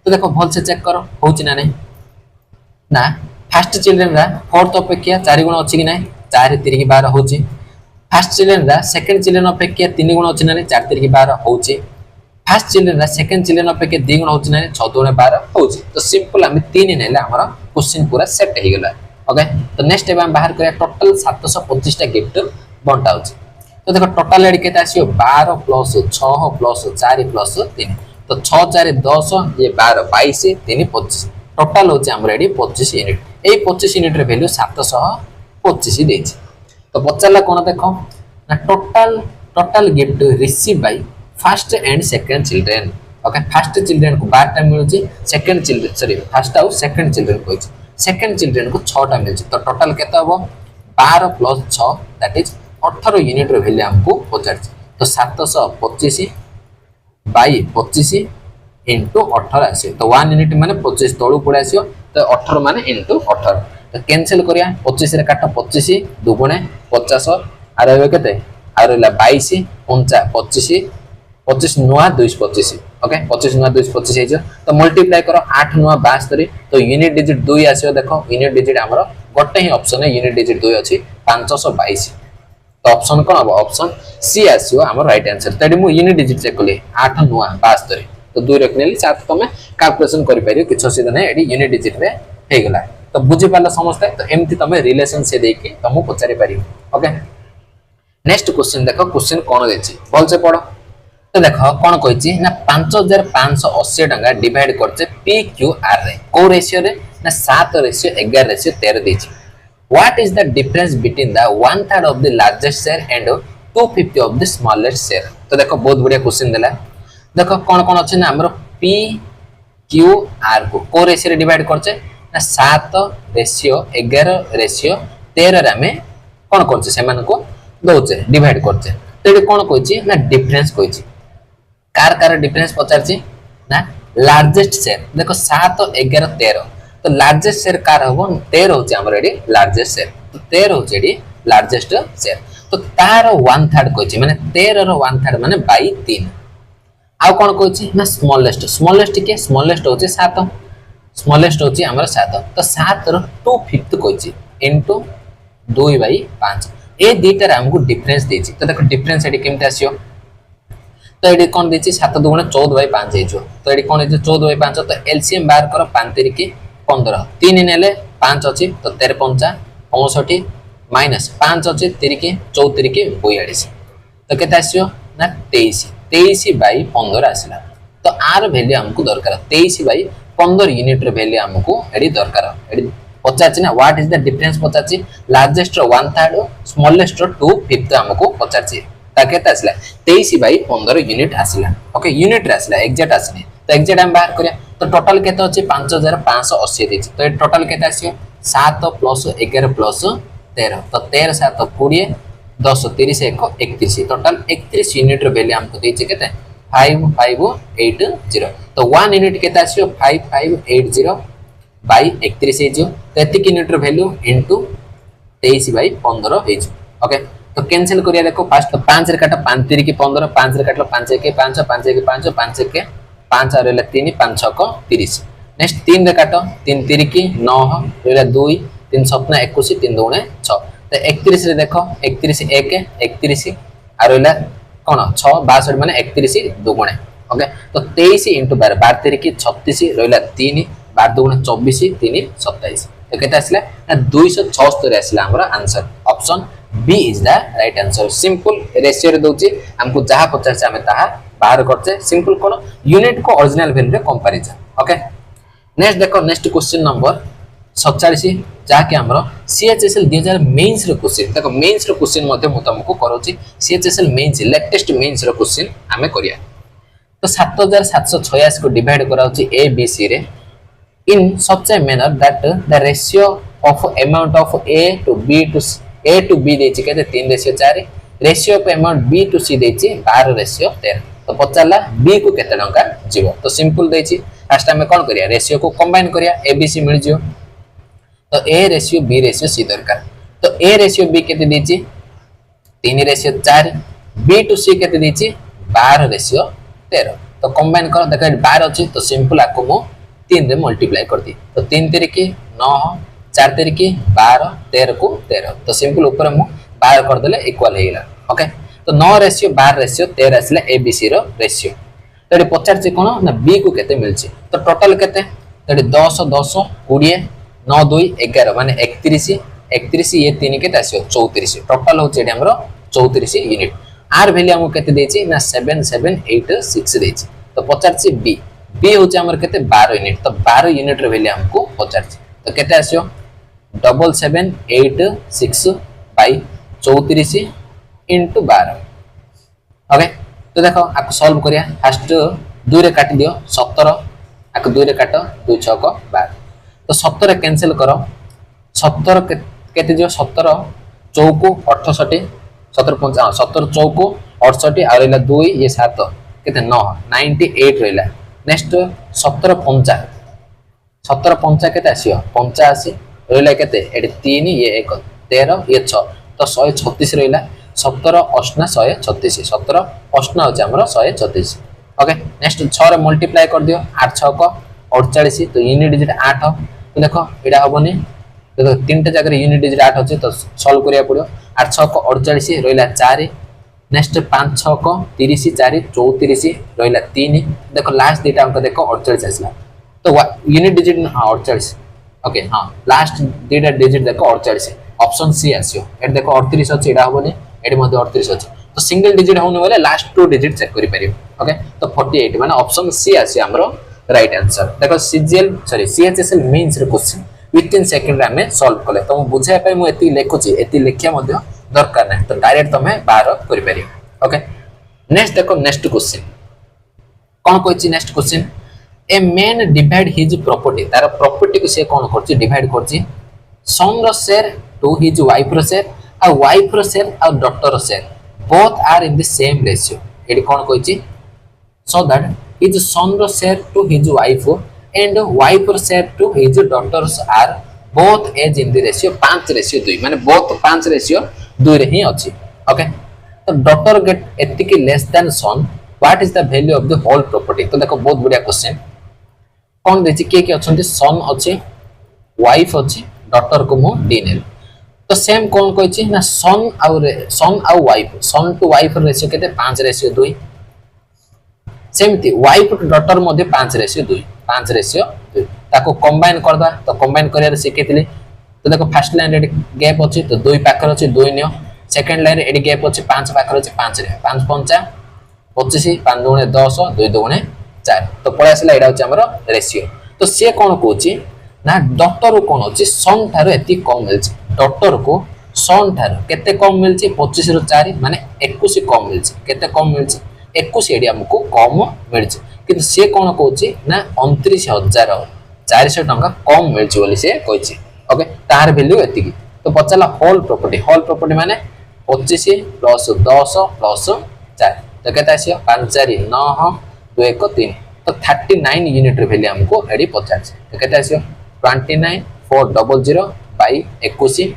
तो देखो भल से चेक करो होछि ना नहीं ना फर्स्ट चिल्ड्रन रा फोर्थ अपेक्षा 4 गुण अछि कि नहीं 4 3 की 12 होछि फर्स्ट चिल्ड्रन रा सेकंड चिल्ड्रन अपेक्षा 3 गुण अछि ना नहीं 4 3 की 12 होछि फर्स्ट चिल्ड्रेन सेकंड चिल्ड्रेन अपेक्षा 2 गुण होची ना 6 2 12 होची तो सिंपल हम 3 नेले हमर क्वेश्चन पूरा सेट हे गेला ओके तो नेक्स्ट एबे हम बाहर करिया टोटल 725 टा गिफ्ट बंटा होची तो देखो टोटल एडी केते आसियो 12 प्लस 6 प्लस 4 प्लस 3 तो 6 4 10 ये 12 22 3 25 टोटल होची हमर एडी 25 यूनिट ए 25 यूनिट रे वैल्यू 725 देछि तो पचला कोन देखो ना total gift receive by first and second children okay first children को 12 टा मिलुची सेकंड चिल्ड्रेन सॉरी फर्स्ट आउ सेकंड चिल्ड्रेन को सेकंड चिल्ड्रेन को 6 टा मिलुची तो टोटल केते हबो 12 प्लस 6 दैट इज 18 यूनिट रो वैल्यू हमको पचारछि तो 725 बाय 25 इनटू 18 आसी तो 1 यूनिट माने 25 तळु पडे आसीयो तो 18 माने इनटू 18 तो कैंसिल करिया 25 रे काटा 25 दुगुणे 50 आ रहबे केते आ रहला 22 49 25 25 नुआ 225 ओके 25 नुआ 225 हे तो मल्टीप्लाई करो 8 नुआ 72 तो यूनिट डिजिट 2 आसीयो देखो यूनिट डिजिट हमरो गोटे ही ऑप्शन है यूनिट डिजिट 2 अछि 522 तो ऑप्शन कोन अब ऑप्शन सी आसीयो हमर राइट आंसर तडी मु यूनिट डिजिट चेक करले 8 नुआ 72 तो 2 रखनेली 7 तमे कैलकुलेशन करि परियो किछ सीधा नै एडी यूनिट डिजिट रे हे गेला तो बुझि पाला समझते तो एमती तमे रिलेशन से देके तमु पचारि परियो ओके नेक्स्ट क्वेश्चन देखो क्वेश्चन कोन देछि बोल से पढ़ो तो देखो कोन कहिछि ना 5580 टका डिवाइड करछे पी क्यू आर रे को रेशियो रे ना 7 रेशियो 11 रेशियो 13 देछि what is the difference between the 1/3 of the largest share and 2/50 of the smallest share तो देखो बहुत बढ़िया क्वेश्चन देला देखो कोन कोन अछि ना हमरो पी क्यू आर को रेशियो रे डिवाइड करछे ना 7 रेशियो 11 रेशियो 13 रे हमें कोन करछे सेमान को दोचे डिवाइड करछे तो एडी कोन कहिछि ना डिफरेंस कहिछि कार डिफरेंस पचारछि ना लार्जेस्ट शेयर देखो 7 11 13 तो लार्जेस्ट शेयर कार हबो 13 होछि हमर एडी लार्जेस्ट शेयर तो 13 होछि एडी लार्जेस्ट शेयर तो तार 1/3 कहिछि माने 13 रो 1/3 माने बाय 3 आ कोन कहिछि ना स्मॉलेस्ट के स्मॉलेस्ट होछि 7 स्मॉलेस्ट होछि हमर 7 तो 7 रो 2/5 कहिछि इनटू 2/5 ए दीटा हमको डिफरेंस देछि तो देखो डिफरेंस एडी केमते आसियो तो एडी कोन देछि 7 दुगुणे 14/5 हेजो तो एडी कोन हेजो 14/5 तो एलसीएम बाहर करो 5 3 की 15 3 नेले 5 अछि तो 13 5 65 माइनस 5 अछि 3 की 34 की 42 तो केते आसियो ना 23/15 आसिला तो आर वैल्यू हमको दरकार 23/15 यूनिट रे वैल्यू हमको एडी दरकार एडी पचाछि ना व्हाट इज द डिफरेंस पचाछि लार्जेस्ट रो 1/3 स्मॉलेस्ट रो 2/5 हमको पचाछि ता केते आसिला 23/15 यूनिट आसिला ओके यूनिट रे आसिला एग्जैक्ट आसिनी तो एग्जैक्ट हम बाहर करिया तो टोटल केते अछि 5580 देछि तो टोटल केते आसियो 7 प्लस 11 प्लस 13 तो 13 7 20 10 30 1 31 टोटल 31 यूनिट रो वैल्यू हमको देछि केते 5580 तो 1 यूनिट केते आसियो 5580 बाय 31 हेजो तो एतिक यूनिट रो वैल्यू इनटू 23/15 हेजो ओके तो कैंसिल करिया देखो फर्स्ट तो 5 रे काटा 5 3 की 15 5 रे काटलो 5 1 5 5 1 5 5 1 5 आ रहला 3 5 6 को 30 नेक्स्ट 3 रे काटो 3 3 की 9 रहला 2 3 7 21 3 2 6 तो 31 रे देखो 31 1 31 आ रहला कोन 6 62 माने 31 दुगुणे ओके तो 23 * 12 12 3 की 36 रहला 3 12 दुगुणे 24 3 27 तो केते आसला ना 276 आसला हमर answer option B is the right answer simple ratio रे दोची हमको जहां पचार से हमें ताहा बाहर करते सिंपल कोन यूनिट को ओरिजिनल वैल्यू रे कंपैरिजन ओके नेक्स्ट देखो नेक्स्ट क्वेश्चन नंबर 47 जहा कि हमरो सीएचएसएल 2000 मेंस रे क्वेश्चन देखो मेंस रे क्वेश्चन मध्ये मु तुमको करोची सीएचएसएल मेंस लेटेस्ट मेंस रे क्वेश्चन हमें करिया तो 7786 को डिवाइड कराउची ए बी सी रे in such a manner that the ratio of amount of A to B देछि केते 3 ratio 4 ratio of amount B to C देछि 12 रेशियो 13 तो पचाला B को केते टंका जीवो तो सिंपल देछि फर्स्ट टाइम में कोन करिया रेशियो को कंबाइन करिया ABC मिल जियो तो A ratio B ratio C दरकार तो A रेशियो B केते देछि 3 रेशियो 4 B to C केते देछि 12 रेशियो 13 तो कंबाइन करो देखो 12 अछि तो सिंपल आको मो 3 रे मल्टीप्लाई कर दी तो 3 3 की 9 4 3 की 12 13 को 13 तो सिंपल ऊपर मु 12 कर देले इक्वल हेला ओके तो 9 रेशियो 12 रेशियो 13 आसले एबीसी रो रेशियो तो ये पचार कौन ना बी को केते मिलछि तो टोटल केते तो ये 10 10 20 9 2 11 माने 31 31 ये 3 केते आसियो 34 टोटल होछि एडी हमरो 34 यूनिट आर वैल्यू हमको केते देछि ना 7786 देछि तो पचार बी बी होछि हमर केते 12 यूनिट तो 12 यूनिट रे वैल्यू हमको पचार तो केते आसियो 7786 बाय 34 into 12 ओके तो देखो आपको सॉल्व करिया फर्स्ट 2 रे काट दियो 17 आपको 2 रे काट 2 6 को 12 तो 17 कैंसिल करो 17 केते दियो 17 चौको 68 17 5 17 चौको 68 आ रहला 2 ये 7 केते 9 98 रहला नेक्स्ट 17 5 17 5 केते आसियो 85 रहला केते एडी 3 ये 1 13 ये 6 तो 136 रहला 17 8 136 17 8 होचे हमरो 136 ओके नेक्स्ट 6 रे मल्टीप्लाई कर दियो 8 6 को 48 तो यूनिट डिजिट 8 तो देखो एडा होबनी तो तीन टा जगह यूनिट डिजिट 8 अछि तो सॉल्व करिया पड़ियो 8 6 को 48 रहला 4 नेक्स्ट 5 6 को 30 4 34 रहला 3 देखो लास्ट डेटा हमको देखो 48 आसला तो यूनिट डिजिट 48 ओके हां लास्ट डेटा डिजिट देखो 48 ऑप्शन सी आसियो एट देखो 38 अछि एडा होबनी एडी मध्ये 38 अछि तो सिंगल डिजिट होने वाले लास्ट 2 डिजिट चेक करि परियो ओके तो 48 माने ऑप्शन सी आसियो हमरो राइट आंसर देखो सीजीएल सॉरी सीएचएसएल मेंस रे क्वेश्चन विथिन सेकंड रे हमें सॉल्व कले तो बुझाय पय मु एति लेखुची एति लेखिया मध्ये दरकार नै तो डायरेक्ट तमे बाहर करि परियो ओके नेक्स्ट देखो नेक्स्ट क्वेश्चन कोन कोइची next question a man divide his property तार प्रॉपर्टी को से कोन करची डिवाइड करची सन रो शेयर टू हिज वाइफ रो शेयर आ वाइफ रो शेयर आ डॉटर रो share both are in the same ratio एडी कोन कोइची so that his son ro share to his wife and wife ro share to his daughters are both as in the ratio 5:2 माने both 5:2 रे ही अछि okay तो daughter get एतिकी less than son what is the value of the whole property तो देखो बहुत बढ़िया question कोन देछि के अछंती son अछि वाइफ अछि डॉटर को मु डिनेल तो सेम कोन कहछि ना सन आ wife son to wife ratio केते 5:2 सेमती वाइफ टू डॉटर मध्ये 5:2 5:2 ताको कंबाइन करदा तो कंबाइन करिया सिखितली तो देखो फर्स्ट लाइन रे गैप अछि तो 2 पाखर अछि 2 नियो सेकंड लाइन रे एडी गैप अछि 5 पाखर अछि 5 रे 5 5 25 5 दुणे 10 2 दुणे 4 तो पळे आसला एडा अछि हमर रेशियो तो से कोन कहछि ना डॉक्टर को कोन अछि सन थारो एति कम मिलछि डॉक्टर को सन थारो केते कम मिलछि 25 रो 4 माने 21 कम मिलछि केते कम मिलछि 21 एडी हमको कम मिलछि किंतु से कोन कहछि ना 29400 टंका कम मिलछि बोली से कहछि ओके तार वैल्यू एति तो पचला होल प्रॉपर्टी माने 25 प्लस 10 प्लस 4 तो केते आसियो 5 4 9 2 1 3 तो 39 यूनिट रे वैल्यू हमको एडी 50 तो केते आसियो 29400 by 21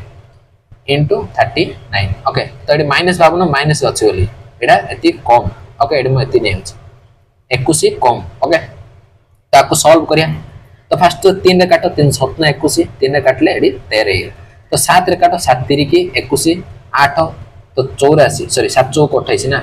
into 39 ओके तो एडी माइनस भाबनो माइनस अछि बोली एडा एति कम ओके एडी म एति नै अछि 21 कम ओके ताको सॉल्व करिया तो फर्स्ट 3 रे काटो 3 7 21 3 रे काटले एडी 13 तो 7 रे काटो 7 3 की 21 8 तो 84 सॉरी 7 चौक 28 ना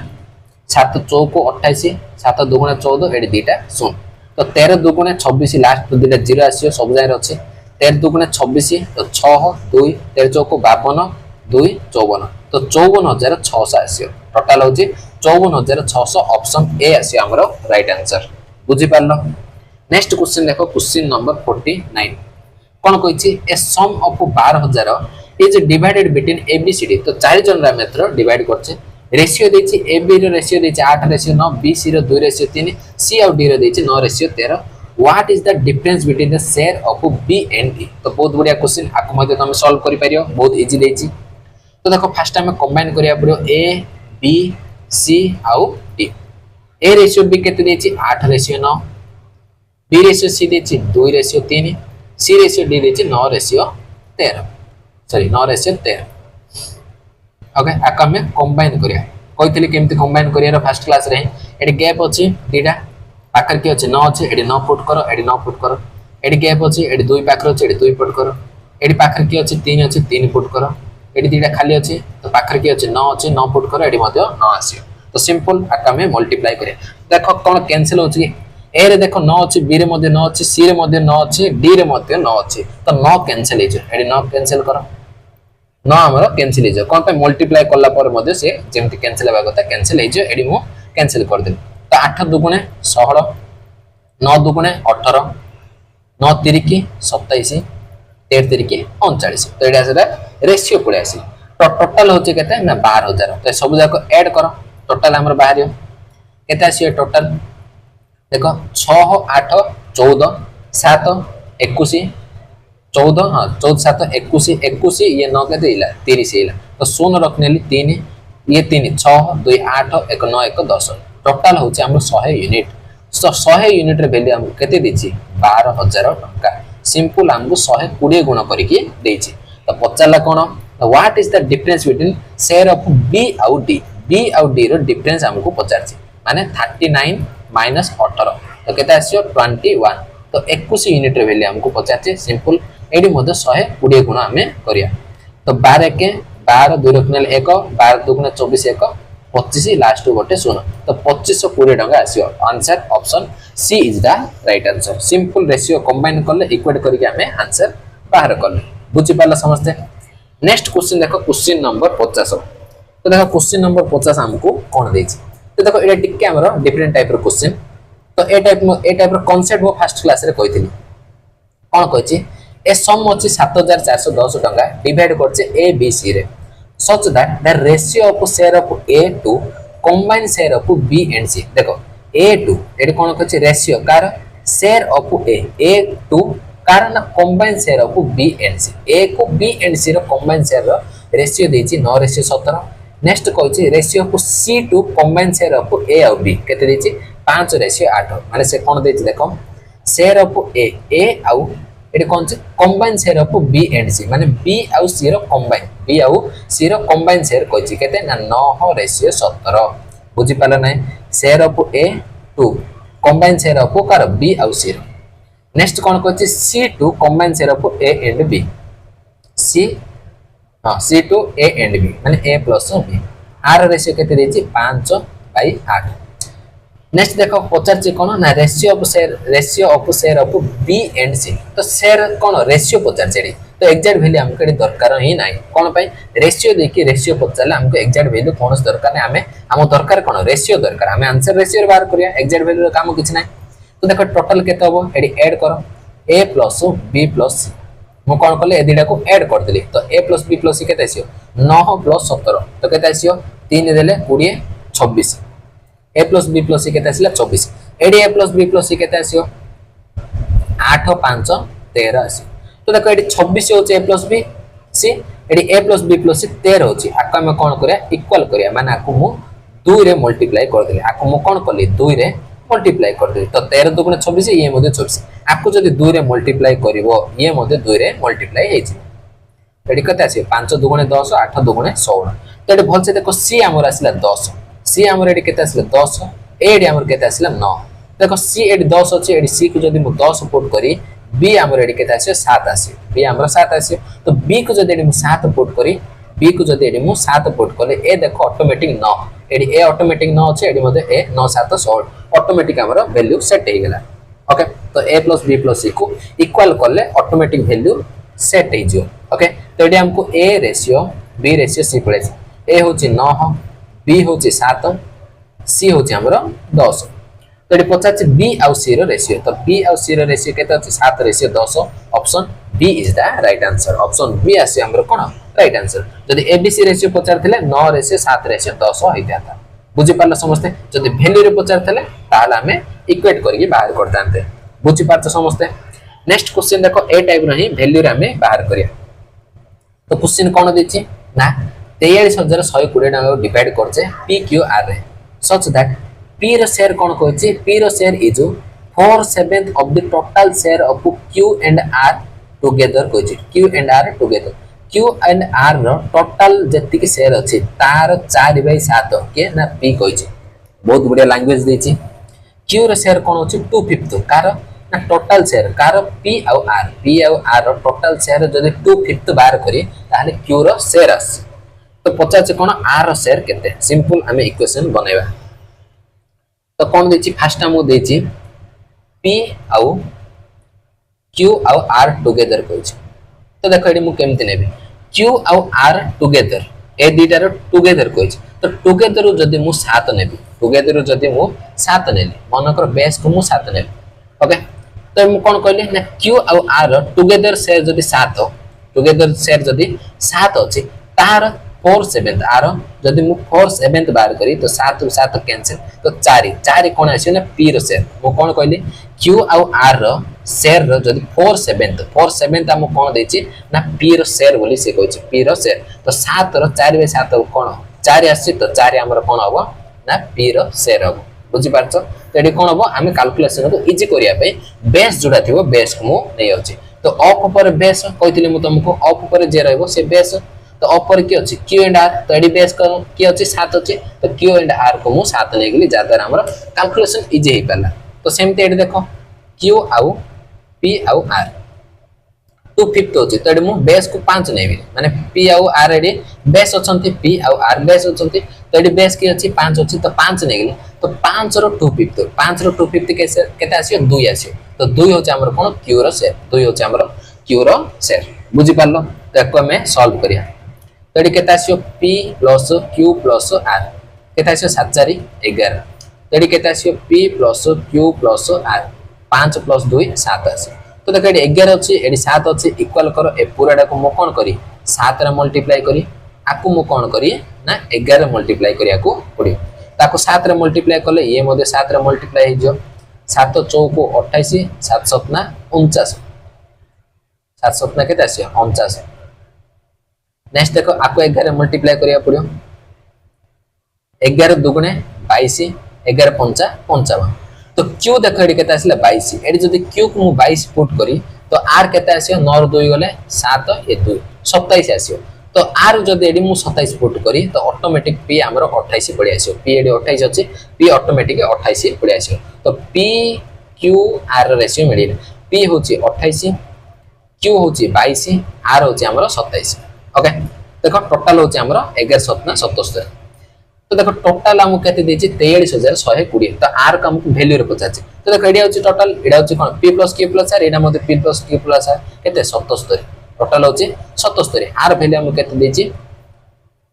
7 चौक 28 7 दुगुणे 14 एडी दीटा सुन तो 13 दुगुणे 26 लास्ट तो दीटा 0 आसियो सब जाय अछि 13 दुगुणे 26 तो 6 2 13 चौक 52 2 54 तो 54600 आसियो टोटल होची 54600 ऑप्शन ए आसियो हमरो राइट आंसर बुझी पारलो नेक्स्ट क्वेश्चन देखो क्वेश्चन नंबर 49 कोन कहिछि a sum of 12000 is divided between A B C D तो चार जन रा मेथड डिवाइड करछे रेशियो देछि ए बी रो रेशियो देछि 8:9 बी सी रो 2:3 सी और डी रो देछि 9:13 what is the difference between the share of B and D तो बहुत बढ़िया क्वेश्चन आको मध्ये तुम सॉल्व करि परियो बहुत इजी देछि तो देखो फर्स्ट टाइम कंबाइन करिया पड़ियो ए बी सी आउ डी ए रेशियो बी केते देछि 8:9 बी रेशियो सी देछि 2:3 सी रेशियो डी देछि 9:13 सॉरी 9:13 ओके आका में कंबाइन करिया कहितली केमती कंबाइन करिया फर्स्ट क्लास रे एडी गैप अछि दीटा पाकर के अछि 9 अछि एडी 9 पुट करो एडी 9 पुट करो एडी गैप अछि एडी 2 पाकर अछि एडी 2 पुट करो एडी पाकर के अछि 3 अछि 3 पुट करो एडी दीटा खाली अछि तो पाकर के अछि 9 अछि 9 पुट करो एडी मध्ये 9 आसियो तो सिंपल आका में मल्टीप्लाई करिया देखो कोन कैंसिल होची ए रे देखो 9 अछि बी रे मध्ये 9 अछि सी रे मध्ये 9 अछि डी रे मध्ये 9 अछि तो 9 कैंसिल हे जो एडी 9 कैंसिल करो 9 हमरो कैंसिल हे जो कोन पे मल्टीप्लाई करला पर मध्ये से जेमति कैंसिल हेबा कथा कैंसिल हे जो एडी मु कैंसिल कर दे तो 8 दुगुणे 16 9 दुगुणे 18 9 तिरिकी 27 13 तिरिकी 39 तो एटा सेटा रेशियो पळे आसी तो टोटल होचे केते ना 12000 तो सब जाको ऐड करो टोटल हमर बाहरियो केते आसी टोटल देखो 6 8 14 7 21 14 हां 14 7 21 21 ये 9 के देला 30 हेला तो 0 रखने ली 3 ये 3 6 2 8 1 9 1 10 टोटल होचे हमर 100 यूनिट तो 100 यूनिट रे वैल्यू हम केते दिछि 12000 टका सिंपल हमको 120 गुण करके देछि तो पचाला कोन what is the difference between share of B आउ डी रो डिफरेंस हमको पचारछि माने 39 माइनस 18 तो केते आसियो 21 तो 21 यूनिट रे वैल्यू हमको पचारछि सिंपल एडी मध्ये 120 गुण हमें करिया तो 12 के 12 2 रखनेल 1 12 दुगुणे 24 1 25 लास्ट गोटे 0 तो 2520 टका आसियो answer option C is the right answer simple ratio combine करले इक्वेट करके हमें आंसर बाहर करले बुझि पाला समझते नेक्स्ट क्वेश्चन देखो क्वेश्चन नंबर 50 तो देखो क्वेश्चन नंबर 50 हमको कोन देछि तो देखो एटा टिके हमरो डिफरेंट टाइप रो क्वेश्चन तो ए टाइप रो कांसेप्ट वो फर्स्ट क्लास रे कहिथिनी कोन कहछि ए सम अछि 7410 टका डिवाइड करछे ए बी सी रे such that the ratio of share of A to combined share of B and C देखो A to एडी कोन कहछि रेशियो कार share of A to कारण combined share of B and C A को B and C रो combined share रो ratio देछि 9:17 नेक्स्ट कहछि ratio of C to combined share of A और B केते देछि 5:8 माने से कोन देछि देखो share of A आउ एडी कोन छै combine share of B and C माने बी आउ सी रो कंबाइन बी आउ सी रो कंबाइन शेयर कहछि केते ना 9:17 बुझि पाला नै share of A to combine share of कार बी आउ सी रो नेक्स्ट कोन कहछि C to combine share of A and B C हां C to A and B माने ए प्लस बी आर रेशियो केते देछि 5/8 नेक्स्ट देखो पचार कोन ना ratio of share of B and C तो शेयर कोन रेशियो पचार छेडी तो एग्जैक्ट वैल्यू हमको एडी दरकार ही नाही कोन पई रेशियो देखि रेशियो पचारले हमको एग्जैक्ट वैल्यू कोन दरकार नै हमें हम दरकार कोन रेशियो दरकार हमें आंसर रेशियो बाहर करिया एग्जैक्ट वैल्यू काम किछ नै तो देखो टोटल केते होबो एडी ऐड करो a plus b plus c मो कोन करले ए दिडा को ऐड कर देली तो a plus b plus c केते आसियो 9 प्लस 17 तो केते आसियो 3 देले 20 26 a plus b plus c केते आसिला 24 एडी a plus b plus c केते आसियो 8 5 13 आसी तो देखो एडी 26 होचे a प्लस b c एडी a plus b plus c 13 होची आका में कोन करिया इक्वल करिया माने आकु मु 2 रे मल्टीप्लाई कर देली आकु मु कोन करली 2 रे मल्टीप्लाई कर देली तो 13 दुगुणे 26 ये मध्ये 24 आकु जदी 2 रे मल्टीप्लाई करिवो ये मध्ये 2 रे मल्टीप्लाई हेछि एडी कते आसी 5 दुगुणे 10 8 दुगुणे 16 तो एडी भल से देखो c हमर आसिला 10 c हमर एडी केते आसिला 10 एडी हमर केते आसिला 9 देखो c एडी 10 अछि एडी c को जदी मु 10 पुट करी b हमर एडी केते आसी 7 आसी b हमर 7 आसी तो b को जदी एडी मु 7 पुट करी b को जदी एडी मु 7 पुट करले ए देखो ऑटोमेटिक 9 एडी ए ऑटोमेटिक 9 अछि एडी मध्ये ए 9 7 16 ऑटोमेटिक हमर वैल्यू सेट हे गेला ओके तो a plus b plus c को इक्वल करले ऑटोमेटिक वैल्यू सेट हे जियो ओके तो एडी हमको a ratio b ratio c पड़े a होची 9 b होची 7 c होची हमर 10 तो एडी पचाछि b आउ c रो रेशियो तो b आउ c रो रेशियो केते अछि 7 ratio 10 option b is the right answer option b आसी हमर कोन राइट आंसर जदी a b c रेशियो पचार थिले 9 रेशियो 7 रेशियो 10 होइताता बुझि पारला समस्ते जदी वैल्यू रे पचार थिले ताहला हमें इक्वेट करके बाहर करतांते बुझि पारछ समस्ते नेक्स्ट क्वेश्चन देखो ए टाइप रो ही वैल्यू रे हमें बाहर करिया तो क्वेश्चन कोन देछि ना 43120 टका डिवाइड करछे p q r रे सच दैट p रो शेयर कोन कहछि p रो share is 4/7 of the total share of q and r together कहछि q and r together q and r रो टोटल जति के शेयर अछि तार 4/7 के ना p कहछि बहुत बढ़िया लैंग्वेज देछि q रो शेयर कोन अछि 2/5 कार ना टोटल शेयर कार p आउ r रो टोटल शेयर जदि 2/5 बाहर करी ताले q रो शेयर आसी तो पचार कौन आर रो शेयर केते सिंपल आम इक्वेशन बनैबा तो कौन देछि फास्ट हमो देछि पी आउ क्यू आउ आर टुगेदर कहछि तो देखो एडी मु केमति नेबी क्यू आउ आर टुगेदर ए दुईटार टुगेदर कहछि तो टुगेदर जदि मु 7 नेबी टुगेदर जदि मु 7 नेली मनकर बेस को मु 7 नेली ओके तो मु कोन कहली ना क्यू आउ आर टुगेदर शेयर जदि 7 टुगेदर शेयर जदि 7 अछि तार 4/7 आर जदि मु 4/7 बार करी तो 7 ରୁ 7 कैंसिल तो 4 कोन आसी ना पी रो शेयर मु कोन कहली क्यू आउ आर रो शेयर रो जदि 4/7 हम कोन देछि ना पी रो शेयर बोली से कहछि पी रो शेयर तो 7 रो 4/7 कोन 4 आसी तो 4 हमर कोन हबो ना पी रो शेयर हबो बुझि पारछ तो एडी कोन हबो हम कैलकुलेशन को इजी करिया पे बेस जोडा थिबो बेस को मु नै आछि तो अप पर बेस कहतिले मु तुमको अप पर जे रहबो से बेस तो अपर की अछि क्यू एंड आर तो एडी बेस को की अछि 7 अछि तो क्यू एंड आर को मु 7 नै गेली जादार हमर कैलकुलेशन इजी हे पला तो सेमते एडी देखो क्यू आउ पी आउ आर 250 अछि तो एडी मु बेस को 5 नेबी माने पी आउ आर एडी बेस अछंती पी आउ आर बेस अछंती तो एडी बेस की अछि 5 अछि तो 5 नै गेली तो 5 रो 250 5 रो 250 कैसे केते आसीयो 2 आसीयो तो 2 होचे हमर कोन क्यू रो शेयर 2 होचे हमर क्यू रो शेयर बुझि पारलो तो एको हमें सॉल्व करिया तो एडी केते आसीयो p plus q plus r केते आसीयो 7 4 11 तो एडी केते आसीयो p plus q plus r 5 plus 2 7 आसी तो देखो एडी 11 अछि एडी 7 अछि इक्वल करो ए पूराडा को मो कोन करी 7 रे मल्टीप्लाई करी आकु मो कोन करी ना 11 रे मल्टीप्लाई करिया को पड़ी ताको 7 रे मल्टीप्लाई करले ये मध्ये 7 रे मल्टीप्लाई हे जो 7 चौक 28 7 7 ना 49 7 7 ना केते आसीयो 49 नेक्स्ट देखो आपको 11 मल्टीप्लाई करिया पड़ियो 11 दुगुणे 22 11 पंचा 55 तो q देखो एडी केते आसीला 22 एडी जदी q को मु 22 पुट करी तो r केते आसीयो 9 रो 2 गले 7 ए 2 27 आसीयो तो r जदी एडी मु 27 पुट करी तो ऑटोमेटिक p हमरो 28 पड़ी आसीयो p एडी 28 अछि p ऑटोमेटिक 28 पड़ी आसीयो तो p q r रेशियो मिलिला p होची 28 q होची 22 r होची हमरो 27 ओके देखो टोटल होचे हमरो 11 7 ना 77 तो देखो टोटल हम केते देछि 43120 तो r का हमको वैल्यू रे पचाछि तो देखो एडी होची टोटल एडा होची कोन p + q + r एडा मध्ये p + q + r केते 77 टोटल होची 77 r वैल्यू हम केते देछि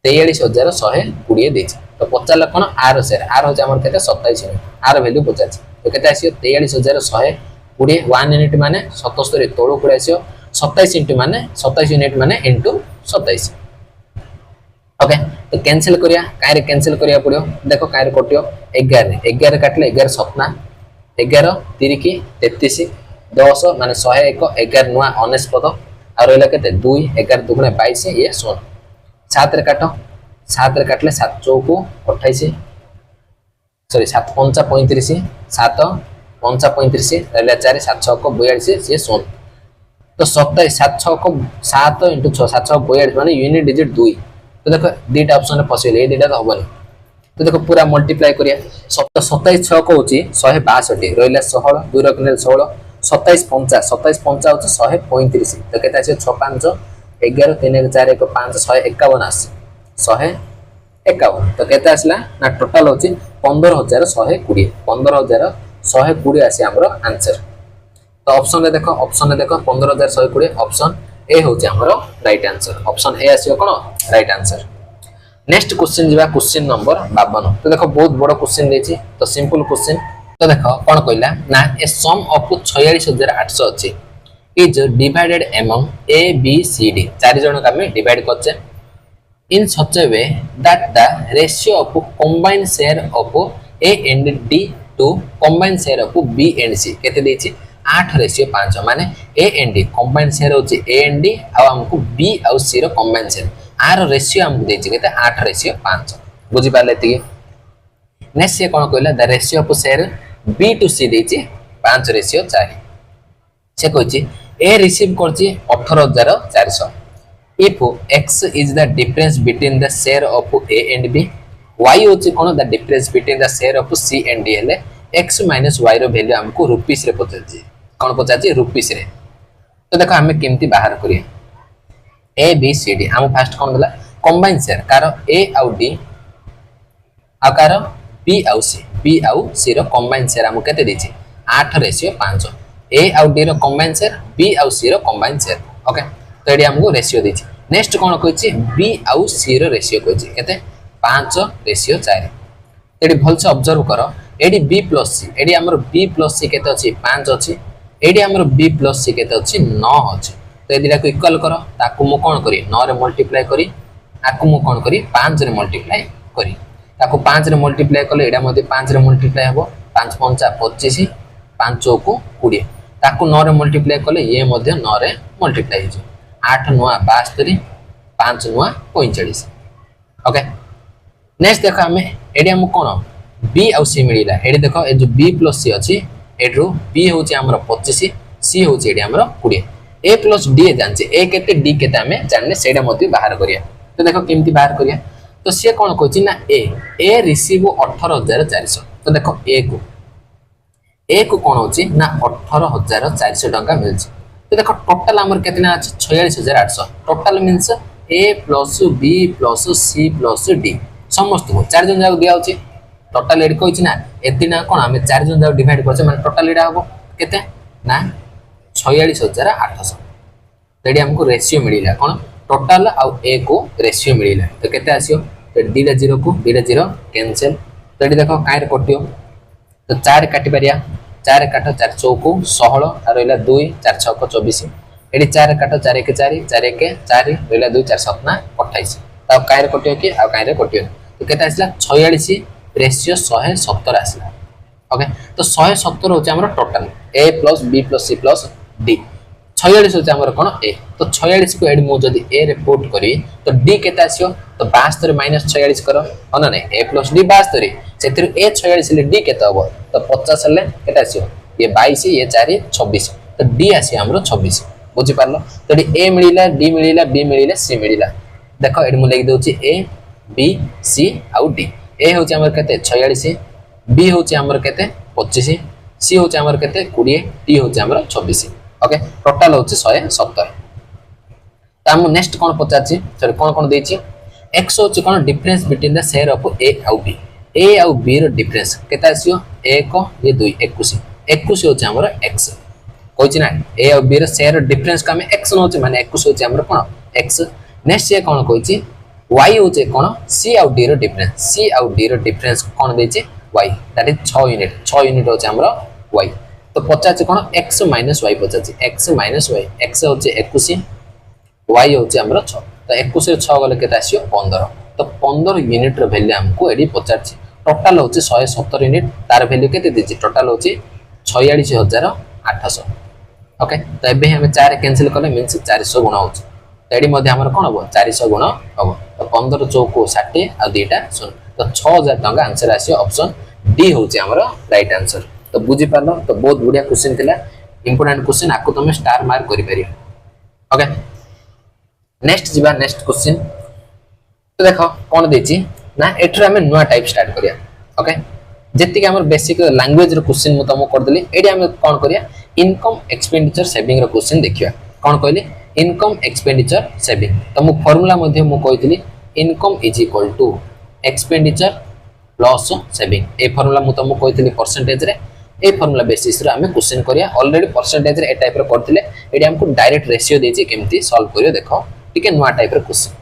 43120 देछि तो पचाला कोन r शेयर r होची हमर केते 27 r वैल्यू पचाछि तो केते आसीयो 43120 1 यूनिट माने 77 तोळो कुडे आसीयो 27 इंटू माने 27 यूनिट माने इंटू 27 ओके तो कैंसिल करिया कारे कैंसिल करिया पड़ियो देखो कारे कटियो 11 11 काटले 11 सपना 11 3 की 33 10 माने 101 11 नुआ 19 पद आ रहला केते 2 11 दुगुणे 22 ये 16 7 रे काटो 7 रे काटले 7 चौको 28 सॉरी 7 5 35 7 5 35 रहला 4 7 6 को 42 ये 16 तो 27 7 6 को 7 * 6 7 6 42 माने यूनिट डिजिट 2 तो देखो दीटा ऑप्शन पसिल ए दीटा तो होबनी तो देखो पूरा मल्टीप्लाई करिया 27 6 को होची 162 रहला 16 2 रखने 16 27 5 27 5 होची 135 तो केता আছে 6 5 11 3 1 4 1 5 151 आसी 151 तो केता आसला ना टोटल होची 15120 15120 आसी हमरो आंसर तो ऑप्शन रे देखो 15120 ऑप्शन ए होचे हमरो राइट आंसर ऑप्शन ए आसीयो कोन राइट आंसर नेक्स्ट क्वेश्चन जिबा क्वेश्चन नंबर 52 तो देखो बहुत बड़ क्वेश्चन देछि तो सिंपल क्वेश्चन तो देखो कोन कहला ना ए सम ऑफ 46800 अछि is divided among A B C D चार जण का में डिवाइड करछे in such a way that the ratio of combined share of A and D to combined share of B and C केते देछि 8:5 माने A and D combined share होची A and D आ हमको बी आ C रो combined share आर ratio हमको देछि केते 8:5 बुझी पाले ती नेक्स्ट से कोन कहला the ratio of share B to C देछि 5:4 से कहछि ए रिसीव करछि 18400 if x is the difference between the share of a and b y होछि कोन the difference between the share of c and d हेले x - y रो value हमको rupees रे पचाछि कोन पचाछि रुपीस रे तो देखो हमें केमती बाहर करिया ए बी सी डी हम फर्स्ट कोन दला कंबाइन शेयर कार ए आउ डी आकार बी आउ सी रो कंबाइन शेयर हमको केते देछि 8:5 ए आउ डी रो कंबाइन शेयर बी आउ सी रो कंबाइन शेयर ओके तो एडी हमको रेशियो देछि नेक्स्ट कोन कहछि बी आउ सी रो रेशियो कहछि केते 5:4 एडी भल से ऑब्जर्व करो एडी बी प्लस सी एडी हमर बी प्लस सी केते अछि 5 अछि एडी हमर बी प्लस सी केते अछि 9 अछि तो एदिरा को इक्वल करो ताकू मु कोन करी 9 रे मल्टीप्लाई करी आकू मु कोन करी 5 रे मल्टीप्लाई करी ताकू 5 रे मल्टीप्लाई कले एडा मध्ये 5 रे मल्टीप्लाई हबो 5 पंचा 25 5 चौको 20 ताकू 9 रे मल्टीप्लाई कले ये मध्ये 9 रे मल्टीप्लाई हो 8 9 72 5 9 45 ओके नेक्स्ट देखो हमें एडी हम कोन बी आउ सी मिलिला एडी देखो ए जो बी प्लस सी अछि एड्रो बी होची हमर 25 सी होची एडी हमर 20 ए प्लस डी जानचे ए केते डी केते हमें जानने सेडा मध्ये बाहर करिया तो देखो केमती बाहर करिया तो से कोन कहछि ना ए रिसीव 18400 तो देखो ए को कोन होछि ना 18400 टका मिलछि तो देखो टोटल हमर केतना अछि 46800 total means A plus B plus C plus D समस्त को चार जन जाक दिया होछि टोटल एड कहछि ना एतिना कोन हमें चार जन जाक डिवाइड करछे माने टोटल एडा हबो केते ना 46800 तेडी हमको रेशियो मिलिला कोन टोटल आउ ए को रेशियो मिलिला तो केते आसियो तो दीटा 0 को दीटा 0 कैंसिल तो एडी देखो कायर कटियो तो 4 काटि परिया 4 काट 4 चौको 16 आ रहला 2 4 6 को 24 एडी 4 काट 4 के 4 4 के 4 रहला 2 4 7 ना 28 तो कायर कटियो कि आ कायर कटियो तो केते आसला 46 रेशियो 170 आसला ओके तो 170 होचे हमर total A plus B plus C plus D 46 होचे हमर कोन ए तो 46 को एड मु जदी ए रिपोर्ट करी तो डी केता आसियो तो 72 माइनस 46 करो अन नै ए प्लस डी 72 सेतिर ए 46 ले डी केता होबो तो 50 ले केता आसियो ये 22 ये 4 26 तो डी आसियो हमर 26 बुझि पारलो तो ए मिलिला डी मिलिला बी मिलिला सी मिलिला देखो एड मु लिख दोची ए बी सी आउ डी ए होचे हमर केते 46 बी होचे हमर केते 25 सी होचे हमर केते 20 डी होचे हमर 26 ओके टोटल होचे 170 त हम नेक्स्ट कोन पचाछि सॉरी कोन देछि x होचे कोन difference between the share of A आउ बी रो डिफरेंस केता आसियो ए को ये 2 21 होचे हमर x कोइछि ना ए आउ बी रो शेयर डिफरेंस का में x होचे माने 21 होचे हमर कोन x नेक्स्ट ये कोन कोइछि y होचे कोन c आउ d रो डिफरेंस कोन देछि y दैट इज 6 यूनिट होचे हमर y तो 50 कोन x minus y 50 x minus y x होचे 21 y होचे हमर 6 तो 21 रे 6 गले केता आसियो 15 तो 15 यूनिट रो वैल्यू हमको एडी 50 टोटल होचे 170 यूनिट तार वैल्यू केते दिछि टोटल होचे 46800 ओके तो एबे हम 4 कैंसिल करले मींस 400 गुणा होचे तो एडी मध्ये हमर कोन हो 400 गुणा हो तो 15 चौको 60 आ दीटा 0 तो 6000 टका आंसर आसियो ऑप्शन डी होचे हमर राइट आंसर तो बुझी पारलो तो बहुत बढ़िया क्वेश्चन थिला इंपोर्टेंट क्वेश्चन आको तुम स्टार मार्क करि परियो ओके नेक्स्ट जीवा नेक्स्ट क्वेश्चन तो देखो कोन देछि ना एठर हमें नुवा टाइप स्टार्ट करिया ओके जेति के हमर बेसिक लैंग्वेज रो क्वेश्चन मु तुम कर देली एडी हम कोन करिया इनकम एक्सपेंडिचर सेविंग रो क्वेश्चन देखिया कोन कहली इनकम एक्सपेंडिचर सेविंग तो मु फार्मूला मध्ये मु कहितली income is equal to expenditure plus saving ए फार्मूला मु तुम कहितली परसेंटेज रे ए फार्मूला बेसिस रे हमें क्वेश्चन करिया ऑलरेडी परसेंटेज रे ए टाइप रो करथिले एडी हमको डायरेक्ट रेशियो देछि केमती सॉल्व करियो देखो ठीक है नुवा टाइप रो क्वेश्चन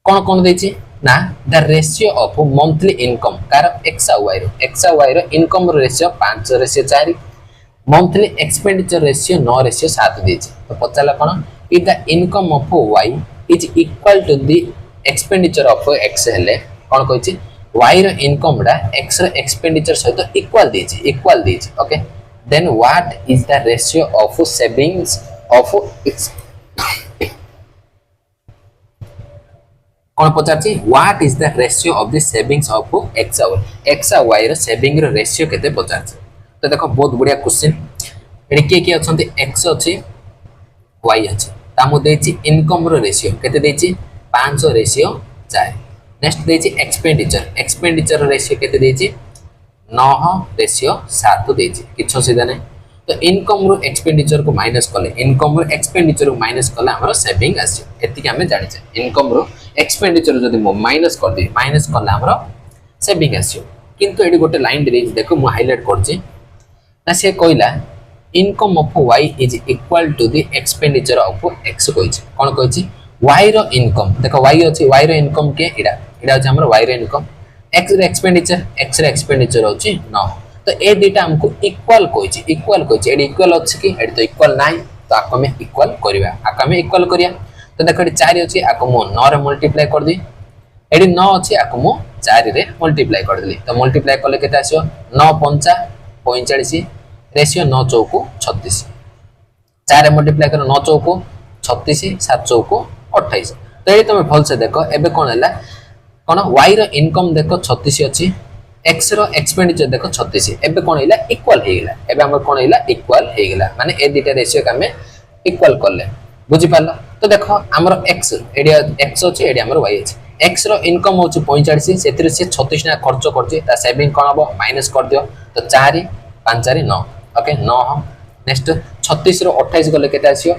कोन कोन देछि ना the ratio of monthly income कार x और y रो इनकम रो रेशियो 5:4 मंथली एक्सपेंडिचर रेशियो 9:7 देछि तो पचाला कोन if the income of y is equal to the expenditure of x हेले कोन कहछि y रो इनकम डा x रो एक्सपेंडिचर सहित इक्वल देछि okay then what is the ratio of savings of x कोन पचाछि what is the ratio of the savings of x और y रो सेविंग रो रेशियो केते पचाछि तो देखो बहुत बढ़िया क्वेश्चन एडी के अछंती x अछि y अछि तामु देछि इनकम रो रेशियो केते देछि 5:4 नेक्स्ट देछि एक्सपेंडिचर रेशियो केते देछि 9:7 देछि किछो सीधा नै तो इनकम रो एक्सपेंडिचर को माइनस कले इनकम रो एक्सपेंडिचर को माइनस कले हमर सेविंग आसी एति के हमें जानि छै इनकम रो एक्सपेंडिचर जदि मु माइनस कर दे माइनस करला हमरो सेविंग आसियो किंतु एडी गोटे लाइन दे देखो मु हाइलाइट करछि ना से कहला income of y is equal to the expenditure of x कहिछि कोन कहिछि y रो इनकम देखो y अछि y रो इनकम के एडा एडा अछि हमरो y रो इनकम x रो एक्सपेंडिचर होछि 9 तो ए दुटा हमको इक्वल कहिछि एडी इक्वल अछि कि एडी तो इक्वल नाही तो आको में इक्वल करबा आको में इक्वल करिया तो देखो एडी 4 अछि आको मु 9 रे मल्टीप्लाई कर दी एडी 9 अछि आको मु 4 रे मल्टीप्लाई कर देली तो मल्टीप्लाई करले केते आसियो 9 5 45 रेशियो 9 चौको 36 4 रे मल्टीप्लाई कर 9 चौको 36 7 चौको 28 तो ये तुम भल से देखो एबे कोन हला कोन y रो इनकम देखो 36 अछि x रो एक्सपेंडिचर देखो 36 एबे कोन हिला इक्वल हे गेला एबे हमर कोन हिला इक्वल हे गेला माने ए दिटा रेशियो का में इक्वल करले बुझि पालो तो देखो हमर x एडी x अछि एडी हमर y अछि x रो इनकम होछि 45 सेतिर से 36 ना खर्च करछि ता सेविंग कोन हबो माइनस कर दियो तो 4 5 4 9 ओके 9 नेक्स्ट 36 रो 28 गले केते आसियो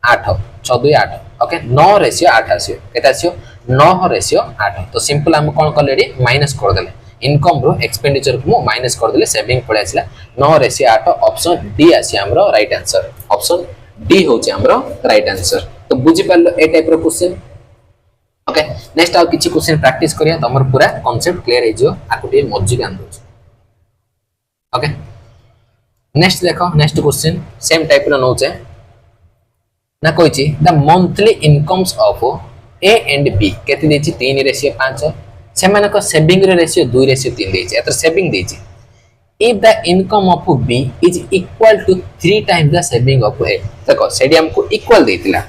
8 6 2 8 ओके 9 रेशियो 8 आसियो केते आसियो 9 रेशियो 8 तो सिंपल हम कोन करले माइनस कर देले इनकम रो एक्सपेंडिचर को माइनस कर देले सेविंग पळे आसिला 9 रेशियो 8 ऑप्शन डी आसी हमरो राइट आंसर ऑप्शन डी होचे हमरो राइट आंसर तो बुझि पालो ए टाइप रो क्वेश्चन ओके नेक्स्ट आ किछि क्वेश्चन प्रैक्टिस करिया तमर पूरा कांसेप्ट क्लियर हे जो आकुटी मज्जी गान दो ओके नेक्स्ट देखो नेक्स्ट क्वेश्चन सेम टाइप रो नोचे ना कहिछि the monthly incomes of A and B केते देछि 3 रेशियो 5 सेमान को सेविंग रे रेशियो 2 रेशियो 3 देछि एतर सेविंग देछि if the income of B is equal to 3 times the saving of A देखो सेडी हमको इक्वल देतिला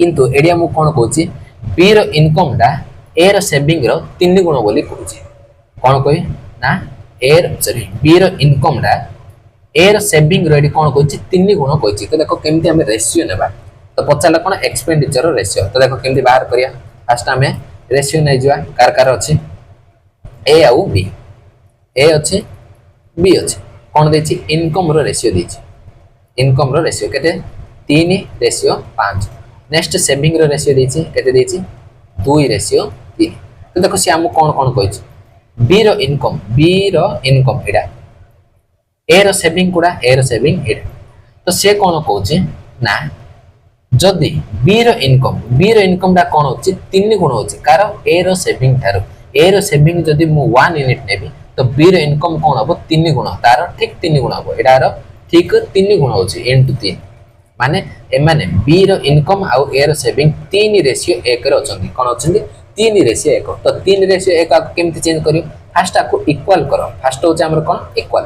किंतु एडी हम कोन कहछि बी रो इनकम डा ए रो सेविंग रो 3 गुण बोली कहछि कोन कहि ना ए रो सॉरी बी रो इनकम डा ए रो सेविंग रो एडी कोन कहछि 3 गुण कहछि तो देखो केमति हम रेशियो नेबा तो पचाला कोन एक्सपेंडिचर रो रेशियो तो देखो केमति बाहर करिया फर्स्ट हमें रेशियो नै जुआ कार कार अछि ए आउ बी ए अछि बी अछि कोन देछि इनकम रो रेशियो देछि इनकम रो रेशियो केते 3 रेशियो 5 नेक्स्ट सेविंग रो रेशियो देछि केते देछि 2 रेशियो 3 तो देखो से हम कोन कोन कहछि बी रो इनकम एडा ए रो सेविंग कुडा ए रो सेविंग एडा तो से कोन कहछि ना जदि बी रो इनकम डा कोन होछि 3 गुण होछि कारण ए रो सेविंग जदि मु 1 यूनिट नेबी तो बी रो इनकम कोन हबो 3 गुण तार ठीक 3 गुण हबो एडा रो ठीक 3 गुण होछि इनटू 3 माने ए माने बी रो इनकम आ ए रो सेविंग 3 रेशियो 1 रो छथि कोन होछथि 3 रेशियो 1 तो 3 रेशियो 1 आ केमति चेंज करियो फर्स्ट आको इक्वल करो फर्स्ट होछि हमर कोन इक्वल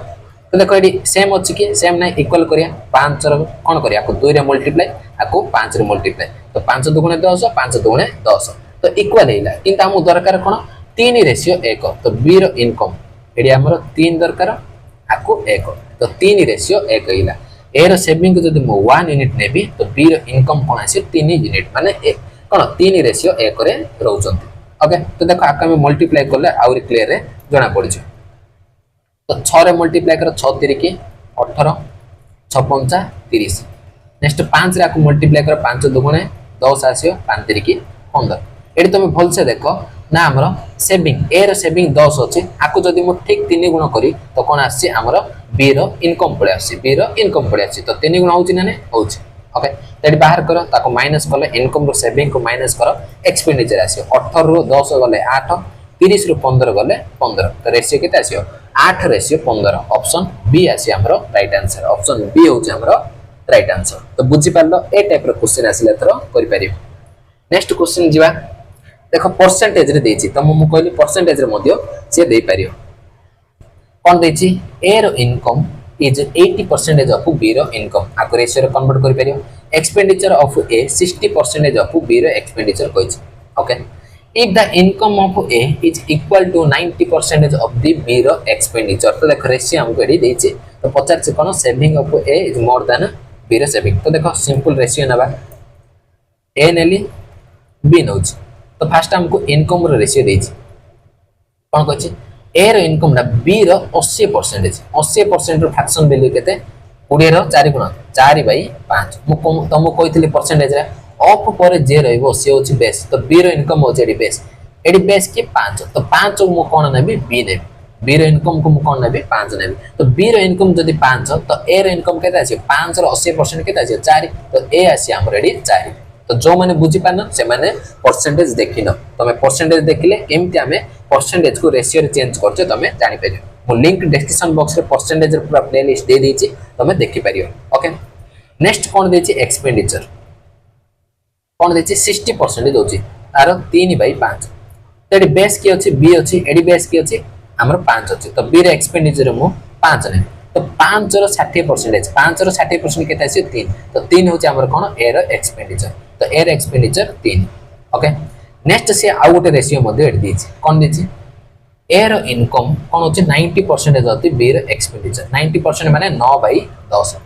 तो देखो एडी सेम अछि कि सेम नै इक्वल करिया 5 रो कोन करिया आको 2 रे मल्टीप्लाई आको 5 रे मल्टीप्लाई तो 5 दुगुणे 10 5 दुगुणे 10 तो इक्वल हेला किंतु हम दरकार कोन 3 रेशियो 1 तो बी रो इनकम एडी हमर 3 दरकार आको 1 तो 3 रेशियो 1 हेला ए रो सेविंग जदि मो 1 यूनिट नेबी तो बी रो इनकम कोन आसी 3 यूनिट माने कोन 3 रेशियो 1 रे रहउचंती ओके तो देखो आका में मल्टीप्लाई करले आउरी क्लियर रे जणा पड़िछ तो 6 रे मल्टीप्लाई कर 6 3 की 18 6 5 30 नेक्स्ट 5 रे आको मल्टीप्लाई कर 5 दुगुणे 10 आसियो 5 3 की 15 एडी तुम भल से देखो ना हमरो सेविंग ए रो सेविंग 10 अछि आको जदि मो ठीक 3 गुण करी तो कोन आसी हमरो बी रो इनकम पळे आसी बी रो इनकम पळे आसी तो 3 गुण होछि ना ने होछि ओके तेडी बाहर करो ताको माइनस करले इनकम रो सेविंग को माइनस करो एक्सपेंडिचर आसियो 18 रो 10 गले 8 30 रो 15 गले 15 तो रेशियो केते आसियो 8 रेशियो 15 ऑप्शन बी आसी हमरो राइट आंसर ऑप्शन बी होछि हमरो राइट आंसर तो बुझि पारलो ए टाइप रो क्वेश्चन आसिले तरो करि परियो नेक्स्ट क्वेश्चन जिवा देखो परसेंटेज रे देछि त मु कहली परसेंटेज रे मध्य से दे पारियो कोन देछि ए रो इनकम इज 80% ऑफ बी रो इनकम आको रेशियो रे कन्वर्ट करि पारियो expenditure of A 60% of B रो एक्सपेंडिचर कहिछि okay if the income of A is equal to 90% of the B रो एक्सपेंडिचर तो देखो रेशियो हमको एडी देछि तो 50 से कोन saving of A is more than B रो सेविंग तो देखो सिंपल रेशियो नबा ए नेली बी नोच तो फर्स्ट हमको इनकम रो रेशियो देछि कोन कहछि ए रो इनकम ना बी रो 80% रो फ्रैक्शन वैल्यू केते 20 रो 4 गुण 4/5 मु तो मु कहितली परसेंटेज रे ऑफ पर जे रहइबो से होची बेस तो बी रो इनकम होची एडी बेस। एडी बेस की 5 तो 5 को मु कोन नेबी बी नेबी बी रो इनकम को मु कोन नेबी 5 नेबी तो बी रो इनकम जदी 5 तो ए रो इनकम केते आसी 5 रो 80% केते आसी 4 तो ए आसी हमर एडी 4 तो जो माने बुझी पान से माने परसेंटेज देखिन तमे परसेंटेज देखिले केमति हमें परसेंटेज को रेशियो रे चेंज करछे तमे जानि परियो मु लिंक डिस्क्रिप्शन बॉक्स रे परसेंटेज रे पूरा प्लेलिस्ट दे देछि तमे देखि परियो ओके। नेक्स्ट कोन देछि एक्सपेंडिचर कोन देछि 60% दोछि तार 3/5 एडी बेस की अछि बी अछि एडी बेस की अछि हमर 5 अछि तो बी रे एक्सपेंडिचर मु 5 ने तो 5 रो 60% 5 रो 60% केते आसी 3 तो 3 होछि हमर कोन ए रो एक्सपेंडिचर तो ए रो एक्सपेंडिचर 3 ओके। नेक्स्ट से आउ गोटे रेशियो मध्ये एड दिछि कोन दिछि ए रो इनकम कोन होछि 90% अछि बी रो एक्सपेंडिचर 90% माने 9/10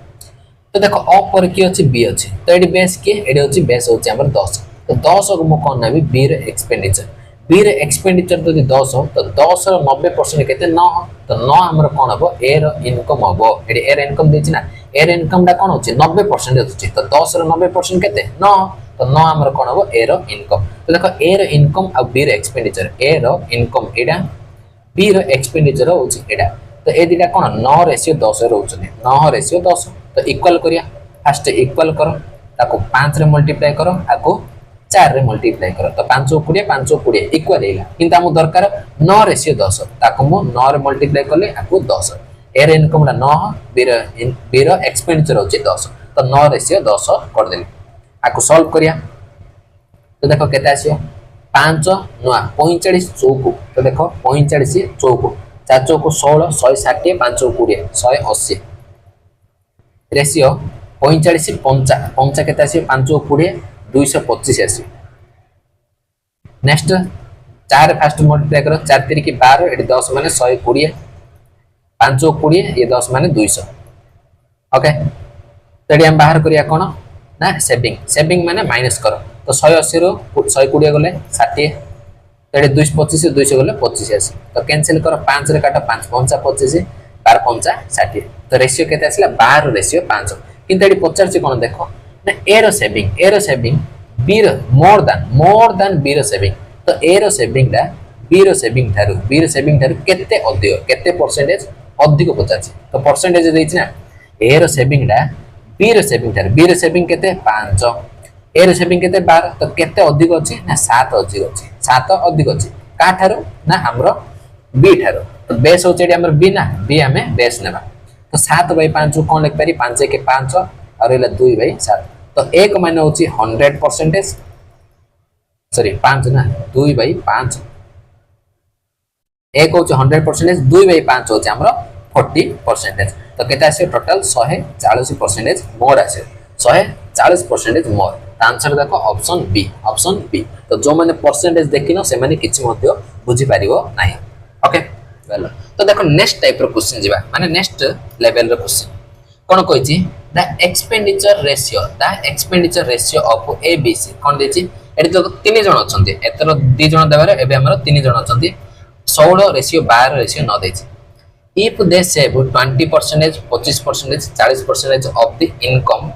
तो देखो ऑफ पर की अछि बी अछि तो एडी बेस की एडी होछि बेस होछि हमर 10 तो 10 को मु कोन नेबी बी रो एक्सपेंडिचर बी रे एक्सपेंडिचर जदि 10 हो तो 10 रो 90% केते 9 तो 9 हमर कोन हबो ए रो इनकम हबो एडी ए रो इनकम देछि ना ए रो इनकम दा कोन होछि 90% अछि तो 10 रो 90% केते 9 तो 9 हमर कोन हबो ए रो इनकम तो देखो ए रो इनकम आ बी रो एक्सपेंडिचर ए रो इनकम एडा बी रो एक्सपेंडिचर होछि एडा तो ए दिटा कोन 9 रेशियो 10 रो होछि 9 रेशियो 10 तो इक्वल करिया फर्स्ट इक्वल करो ताको 5 रे मल्टीप्लाई करो आको 4 रे मल्टीप्लाई करो तो 5 20 5 20 इक्वल हेला किंतु हमु दरकार 9 रेशियो 10 ताको मु 9 रे मल्टीप्लाई करले आको 10 ए रे इनकम ला 9 बी रो एक्सपेंडिचर होछि 10 तो 9 रेशियो 10 कर देली आको सॉल्व करिया तो देखो केते आसियो 5 9 45 चौको तो देखो 45 चौको 4 चौको 16 160 5 20 180 रेशियो 45 5 केते आसियो 5 20 225 आसी नेक्स्ट 4 फास्ट मल्टीप्लाई करो 4 3 की 12 एडी 10 माने 120 5 20 ये 10 माने 200 ओके तो एडी हम बाहर करिया कोन ना सेविंग माने माइनस करो तो 180 रो 120 गले 60 तो एडी 225 200 गले 25 आसी तो कैंसिल करो 5 रे काटो 5 5 25 12 5 60 तो रेशियो केते आसीला 12 रेशियो 5 किंतु एडी 50 से कोन देखो ना ए रो सेविंग बी रो मोर देन बी रो सेविंग तो ए रो सेविंग दा बी रो सेविंग थारु केते अधिक केते परसेंटेज अधिक पचाछि तो परसेंटेज देछि ना ए रो सेविंग दा बी रो सेविंग केते 5 ए रो सेविंग केते 12 तो केते अधिक अछि ना 7 अधिक अछि 7 अधिक अछि का थारु ना हमरो बी थारु तो बेस होछि हमर बी ना बी हमें बेस नेबा तो 7/5 कोन लिख पारी 5 के 5 और एला 2/7 तो 1 माने होछि 100% सॉरी 5 ना 2/5 1 होछि 100% 2/5 होछि हमरो 40% तो केते आसे टोटल 140% मोर आसे 140% मोर आंसर देखो ऑप्शन बी तो जो माने परसेंटेज देखिनो से माने किछि मध्य बुझी पारिबो नाही ओके वेल तो देखो नेक्स्ट टाइप रो क्वेश्चन जिबा माने नेक्स्ट लेवल रो क्वेश्चन कोन कहिछि the expenditure ratio of ABC कोन देछि एटी तो 3 जण अछंती एतर 2 जण देबारे एबे हमर 3 जण अछंती 16 रेशियो 12 रेशियो न देछि if they save 20% 25% 40% of the income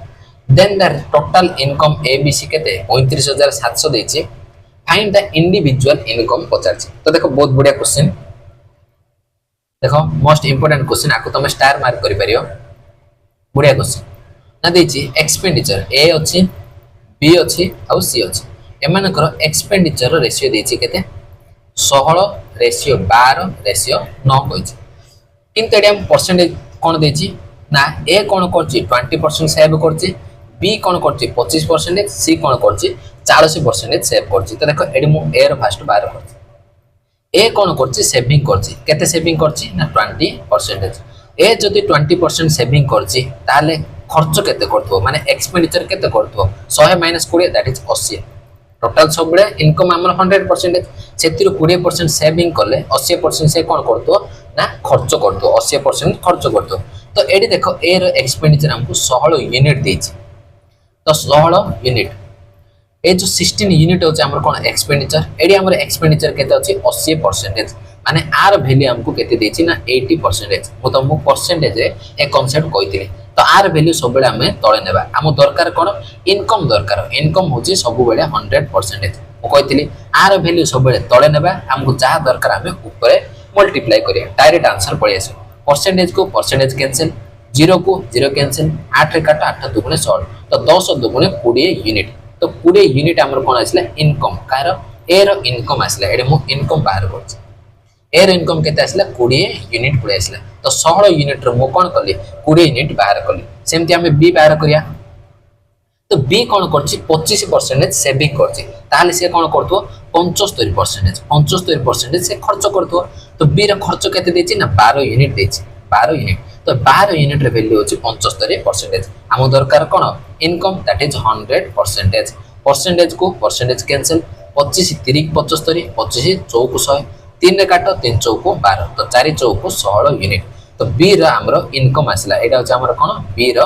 then the total income ABC केते 35700 देछि फाइंड द इंडिविजुअल इनकम पचाछि तो देखो बहुत बढ़िया क्वेश्चन देखो मोस्ट इंपोर्टेंट क्वेश्चन आको तुम स्टार मार्क करि परियो बढ़िया क्वेश्चन ना देछि एक्सपेंडिचर ए अछि बी अछि आ सी अछि एमानकर एक्सपेंडिचर रेशियो देछि केते 16 रेशियो 12 रेशियो 9 कहिछि किंतु एडी हम परसेंटेज कोन देछि ना ए कोन करछि 20% सेव करछि बी कोन करछि 25% सी कोन करछि 40% सेव करछि तो देखो एडी मु ए रो फर्स्ट 12 करछि ए कोन करछि सेविंग करछि केते सेविंग करछि ना 20% ए जदि 20% सेविंग करछि ताले खर्च केते करथो माने एक्सपेंडिचर केते करथो 100 - 20 दैट इज 80 टोटल सब बळे इनकम हमर 100% सेतिरो 20% सेविंग करले 80% से कोन करथो ना खर्च करथो 80% खर्च करथो तो एडी देखो ए रो एक्सपेंडिचर हमको 16 यूनिट देछि तो 16 यूनिट ए जो 16 यूनिट होचे हमर कोन एक्सपेंडिचर एडी हमर एक्सपेंडिचर केते अछि 80% माने आर वैल्यू हमको केते देछि ना 80% मु तो मु परसेंटेज रे ए कांसेप्ट कहितली तो आर वैल्यू सब बेले आमे तळे नेबा आम दरकार कोन इनकम दरकार इनकम होची सब बेले 100% मु कहतिली आर वैल्यू सब बेले तळे नेबा हमको जहा दरकार आमे ऊपर मल्टीप्लाई करिया डायरेक्ट आंसर पळि आसे परसेंटेज को परसेंटेज कैंसिल 0 को 0 कैंसिल 8 रे काट 8 दुगुणे 16 तो 10 दुगुणे 20 यूनिट तो 20 यूनिट हमर कोन आसला इनकम कार ए रो इनकम आसला एडे मु इनकम बाहर करछ ए रो इनकम केते आसला 20 यूनिट पळे आसला तो 16 यूनिट रो मु कोन करली 20 यूनिट बाहर करली सेमति हमें बी बाहर करिया तो बी कोन करछि 25% सेविंग करछि ताले से कोन करथो 75% से खर्च करथो तो बी रो खर्च केते देछि ना 12 यूनिट देछि 12 यूनिट तो 12 यूनिट रे वैल्यू होछि 75% हमो दरकार कोन इनकम दैट इज 100% परसेंटेज को परसेंटेज कैंसिल 25 3 75 25 चौक 100 3 रे काट 3 चौक 12 तो 4 चौक 16 यूनिट तो बी रो हमरो इनकम आसला एटा होछि हमरो कोन बी रो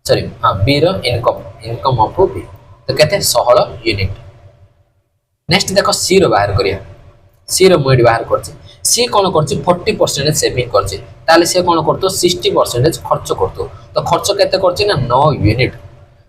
सॉरी हां बी रो इनकम ऑफ बी तो केते 16 यूनिट नेक्स्ट देखो सी रो बाहर करिया सी रो मोड बाहर करछि सी कोन करछि 40% सेविंग करछि ताले से कोन करतो 60% खर्च करतो तो खर्च केते करछि ना 9 यूनिट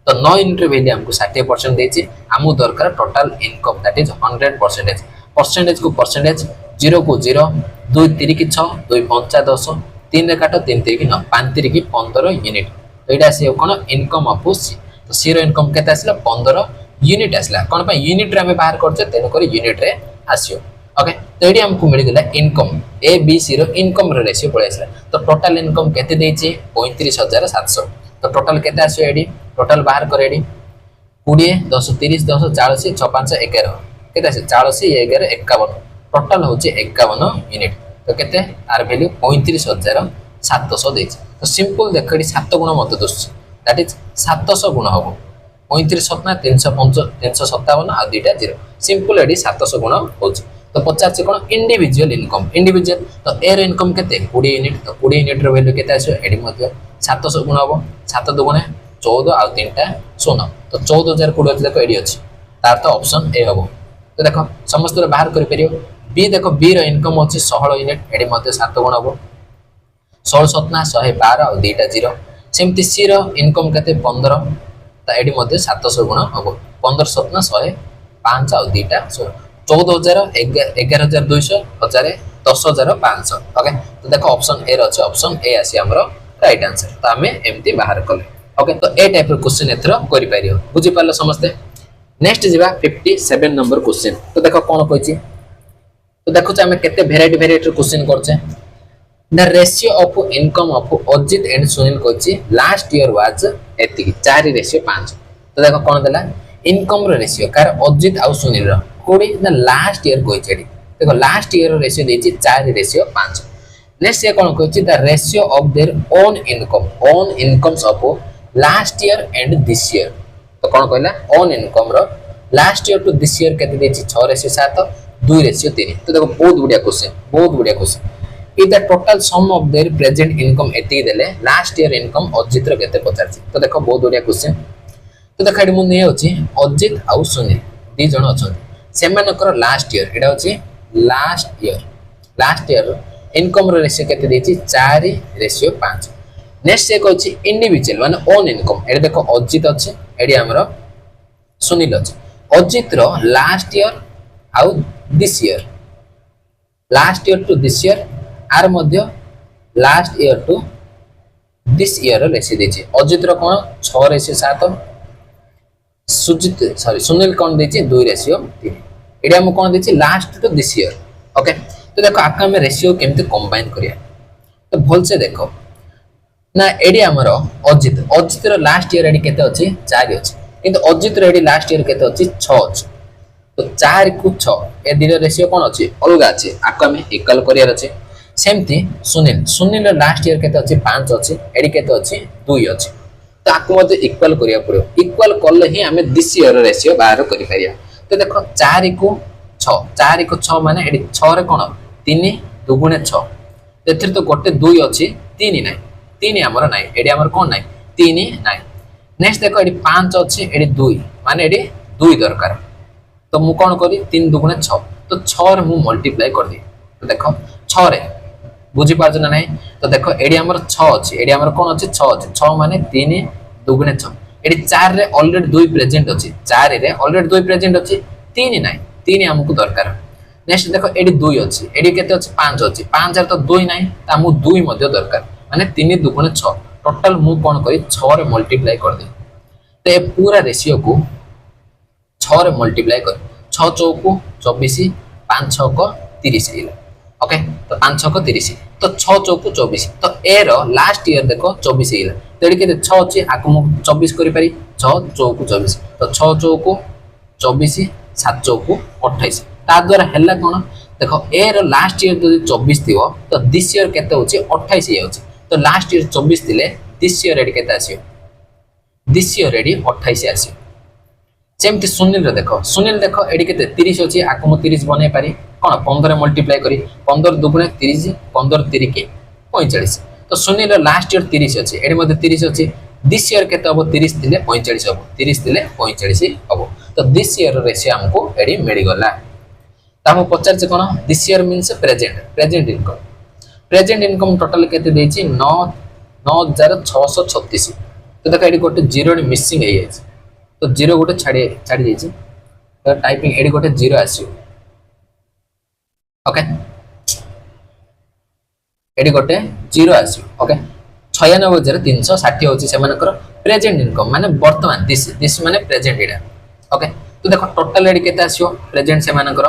तो 9 यूनिट रे वैल्यू हमको 60% देछि हमु दरकार total income that is 100% percentage को परसेंटेज 0 को 0 2 3 की 6 2 5 10 3 रे काटो 3 3 की 9 5 3 की 15 यूनिट तो एटा से कोन इनकम ऑफ सी तो सी रो इनकम केते आसला 15 यूनिट आसला कोन पा यूनिट रे हमें बाहर करछे तेनो करी यूनिट रे आसियो ओके तो एडी हमको मिल गेला इनकम ए बी सी रो इनकम रो रेशियो पळे आसला तो टोटल इनकम केते देछि 35700 तो टोटल केते आसियो एडी टोटल बाहर कर एडी 20 10 30 10 40 6 5 11 केते आसे 40 11 51 टोटल होछि 51 यूनिट तो केते आर वैल्यू 35700 देछि तो सिंपल देखड़ी 7 गुण मत दोस दैट इज 700 गुण हो 35 7 357 आ दुटा 0 सिंपल एडी 700 गुण होछि तो 50 कोन इंडिविजुअल इंडिविजुअल तो एर इनकम केते 20 यूनिट तो 20 यूनिट रो वैल्यू केते आसो एडी मध्य 700 गुण हो 7 दुगुणे 14 आ 3टा 16 तो 14000 कोड देखो एडी अछि तार तो ऑप्शन ए हो तो देखो समस्त बाहर कर परियो बी देखो बी रो इनकम अछि 16 यूनिट एडी मध्य 7 गुण हो 16 7 112 आ 2टा 0 सेमति सी रो इनकम केते 15 तो एडी मध्य 700 गुण हो 15 7 105 आ 2टा 16 14000 11200 1000 10500 ओके तो देखो option A row option A आसी हमरो राइट आंसर तो हमें एमती बाहर कले ओके तो ए टाइप रो क्वेश्चन एथरो करि पारियो बुझि पारलो समस्ते नेक्स्ट जिबा 57 नंबर क्वेश्चन तो देखो कोन कहछि तो देखो हमें केते वेराइटी रो क्वेश्चन करछे the ratio of income of Ajit and Sunil कहछि लास्ट ईयर वाज एति 4 रेशियो 5 तो देखो कोन देला इनकम रो रेशियो कार अजित आ सुनील रो कोडी ना लास्ट ईयर कहछि एडी देखो लास्ट ईयर रो रेशियो देछि 4 रेशियो 5 नेक्स्ट ये कोन कहछि the ratio of their own incomes of last year and this year तो कोन कहला ओन इनकम रो last year to this year केते देछि 6 रेशियो 7 2 रेशियो 3 तो देखो बहुत बढ़िया question if the total sum of their present income एति देले लास्ट ईयर इनकम अजित रो केते पचारछि तो देखो बहुत बढ़िया क्वेश्चन तो देखा एडी mun नै होछि अजित आ सुनील दी जण अछन सेमानकर लास्ट ईयर एटा होछि लास्ट ईयर इनकम रो रेशियो केते देछि 4 रेशियो 5 नेक्स्ट से कहछि इंडिविजुअल माने ओन इनकम एटा देखो अजित अछि एडी हमरो सुनील अछि अजित रो लास्ट ईयर आ this year last year to this year आर मध्य last year to this year ratio देछि अजित रो कोन 6 रेशियो 7 सुजित सॉरी सुनील कोन देछि 2 रेशियो 3 एडी हम कोन देछि last to this year okay तो देखो आका में रेशियो केमते कंबाइन करिया तो भल से देखो ना एडी हमरो अजित रो लास्ट ईयर एडी केते अछि 4 अछि किंतु अजित रो एडी लास्ट ईयर केते अछि 6 अछि तो 4 को 6 ए दिनो रेशियो कोन अछि अलगा अछि आका में इक्वल करिया अछि सेमती सुनील लास्ट ईयर केते अछि 5 अछि एडी केते अछि 2 अछि तो आकु मते इक्वल करिया पड़ो इक्वल करले ही हमें दिस ईयर रेशियो बाहर करि परिया तो देखो 4 को 6 माने एडी 6 रे कोन 3 दुगुणे 6 एथिर तो गोटे 2 अछि 3 नै 3 हमर नै एडी हमर कोन नै 3 नै नेक्स्ट देखो एडी 5 अछि एडी 2 माने एडी 2 दरकार तो मु कोन करी 3 दुगुणे 6 तो 6 रे मु मल्टीप्लाई कर दी तो देखो 6 रे बुझी पारछ ना नहीं तो देखो एडी हमर 6 अछि एडी हमर कोन अछि 6 अछि 6 माने 3 दुगुणे 6 एडी 4 रे ऑलरेडी 2 प्रेजेंट अछि 4 रे ऑलरेडी 2 प्रेजेंट अछि 3 नाही 3 हमकु दरकार नेक्स्ट देखो एडी 2 अछि एडी केते अछि 5 अछि 5 रे तो 2 नाही त हमु 2 मध्ये दरकार माने 3 दुगुणे 6 टोटल मु कोन करी 6 रे मल्टीप्लाई कर दे तो ए पूरा रेशियो को 6 रे मल्टीप्लाई कर 6 चौको 24 5 6 को 30 हेला ओके तो 5 6 को 30 तो 6 चौको 24 तो ए रो लास्ट ईयर देखो 24 हेला तेडी के 6 अछि आकु मु 24 करि पारी 6 चौको 24 तो 6 चौको 24 7 चौको 28 ता द्वारा हेला कोन देखो ए रो लास्ट ईयर जदि 24 थिवो तो दिस ईयर केते होछि 28 हे होछि तो लास्ट ईयर 24 थिले दिस ईयर एडी केते आसियो दिस ईयर एडी 28 आसियो सेमती सुनील देखो एडी केते 30 अछि आकु मु 30 बनै पारी कोन 15 मल्टीप्लाई करी 15 दुगुणे 30 15 3 के 45 तो सुनील लास्ट ईयर 30 अछि एडी मध्ये 30 अछि दिस ईयर केते हबो 30 थिले 45 हबो 30 थिले 45 हबो तो दिस ईयर रेशियो हमको एडी मिल गला तामु पचार से कोन this year means present income total केते देछि 9636 तो देखो एडी गोटे जीरो मिसिंग हे जाय तो जीरो गोटे छाड़ी जाइए तो टाइपिंग एडी गोटे जीरो आसियो ओके एडी गोटे जीरो आसियो ओके 96,360 होची से मानकर प्रेजेंट इनकम माने वर्तमान दिस माने प्रेजेंट एडा ओके तो देखो टोटल एडी केते आसियो प्रेजेंट से मानकर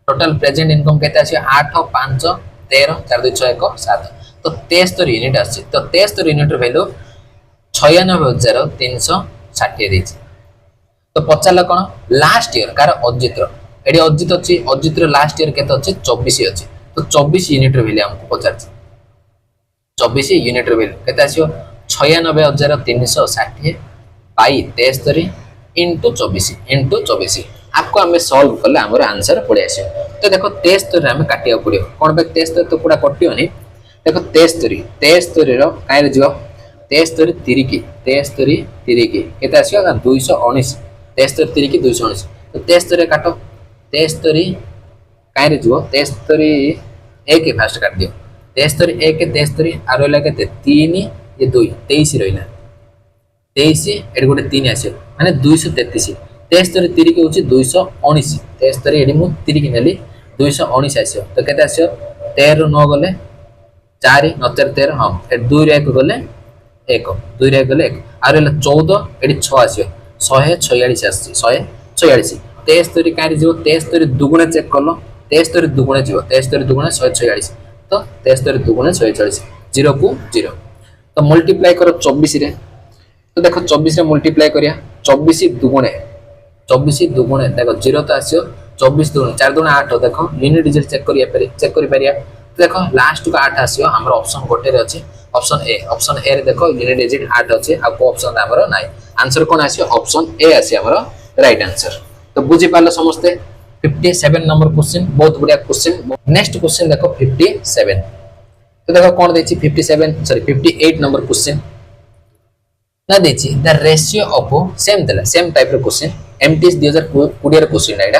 टोटल प्रेजेंट इनकम केते आसियो 8 5 13 4 2 6 1 7 तो 73 यूनिट आसी तो 73 यूनिट वैल्यू 96,360 देछि तो पचाला कोन लास्ट ईयर कार अजित एडी अजित अछि अजित लास्ट ईयर केते अछि 24 अछि तो 24 यूनिट वैल्यू हमको पचार 24 यूनिट वैल्यू केते आसियो 96,360 बाई 73 इनटू 24 आपको हमें सॉल्व करले हमर आंसर पड़े आसियो तो देखो 73 रे हमें काटिया पड़ियो कोन बे 73 तो पूरा कटियो नि देखो 73 रो कायर जियो 73 तिरिकी केते आसियो 219 73 तिरिकी 219 तो 73 काटो 73 कायर जियो 73 एक फास्ट काट दियो 73 एक 73 आरो लगे 3 ये 2 23 रहिला 23 एड गोटे 3 आसियो माने 233 73 तिरिकी होची 219 73 एडी मु तिरिकी नेली 219 आसियो तो केते आसियो 13 9 गले 4 9 13 हां 2 रे 1 गले 1 2 रे गले 1 आरो 14 एडी 6 आसियो 146 आसी 146 73 काई जो 73 दुगुणे चेक करलो 73 दुगुणे जीव 73 दुगुणे 146 तो 73 दुगुणे 146 0 को 0 तो मल्टीप्लाई करो 24 रे तो देखो 24 रे मल्टीप्लाई करिया 24 दुगुणे देखो 0 तो आसियो 24 दुगुणे 4 दुगुणे 8 देखो यूनिट डिजिट चेक करि पारिया तो देखो लास्ट को 8 आसियो हमर ऑप्शन गोटे रे अछि ऑप्शन ए रे देखो यूनिट डिजिट 8 अछि आ को ऑप्शन हमर नाही आंसर कोन आसियो ऑप्शन ए आसी हमर राइट आंसर तो बुझी पालो समस्ते 57 नंबर क्वेश्चन बहुत बढ़िया क्वेश्चन नेक्स्ट क्वेश्चन देखो 57 तो देखो कोन देछि 58 नंबर क्वेश्चन ना देछि the ratio of same type रो क्वेश्चन एमटीएस 2020 रो क्वेश्चन एटा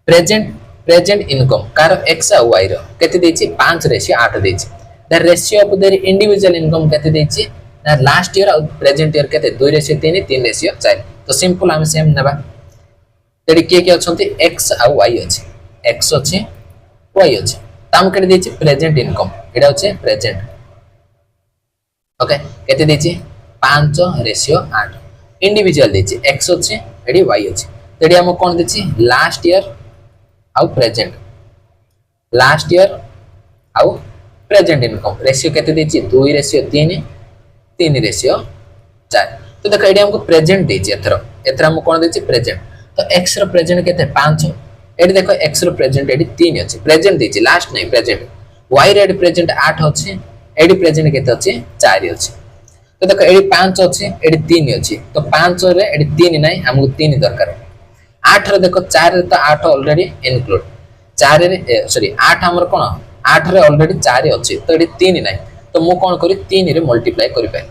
प्रेजेंट इनकम कार एक्स और वाई रो केते देछि 5:8 देछि the ratio of their individual income केते देछि ना लास्ट ईयर और प्रेजेंट ईयर केते 2:3 3:4 तो सिंपल हम सेम नेबा तेडी के अछंती x और y अछि x अछि y अछि ताम केते देछि प्रेजेंट इनकम एडा अछि प्रेजेंट ओके केते देछि 5:8 इंडिविजुअल देछि x अछि एडी y अछि तेडी हम कोन देछि लास्ट ईयर और प्रेजेंट इनकम रेशियो केते देछि 2:3 3:4 तो देखो एडी हमको प्रेजेंट देछि एथरा हम कोन देछि प्रेजेंट तो x रो प्रेजेंट केते 5 एडी देखो x रो प्रेजेंट एडी 3 अछि प्रेजेंट देछि लास्ट नै प्रेजेंट y रो एडी प्रेजेंट 8 अछि एडी प्रेजेंट केते अछि 4 अछि तो देखो एडी 5 अछि एडी 3 अछि तो 5 रे एडी 3 नै हमको 3 दरकार 8 रे देखो 4 रे तो 8 ऑलरेडी इनक्लूड 4 रे सॉरी 8 हमर कोन 8 रे ऑलरेडी 4 अछि तो एडी 3 नै तो मु कोन करी 3 रे मल्टीप्लाई करि पाए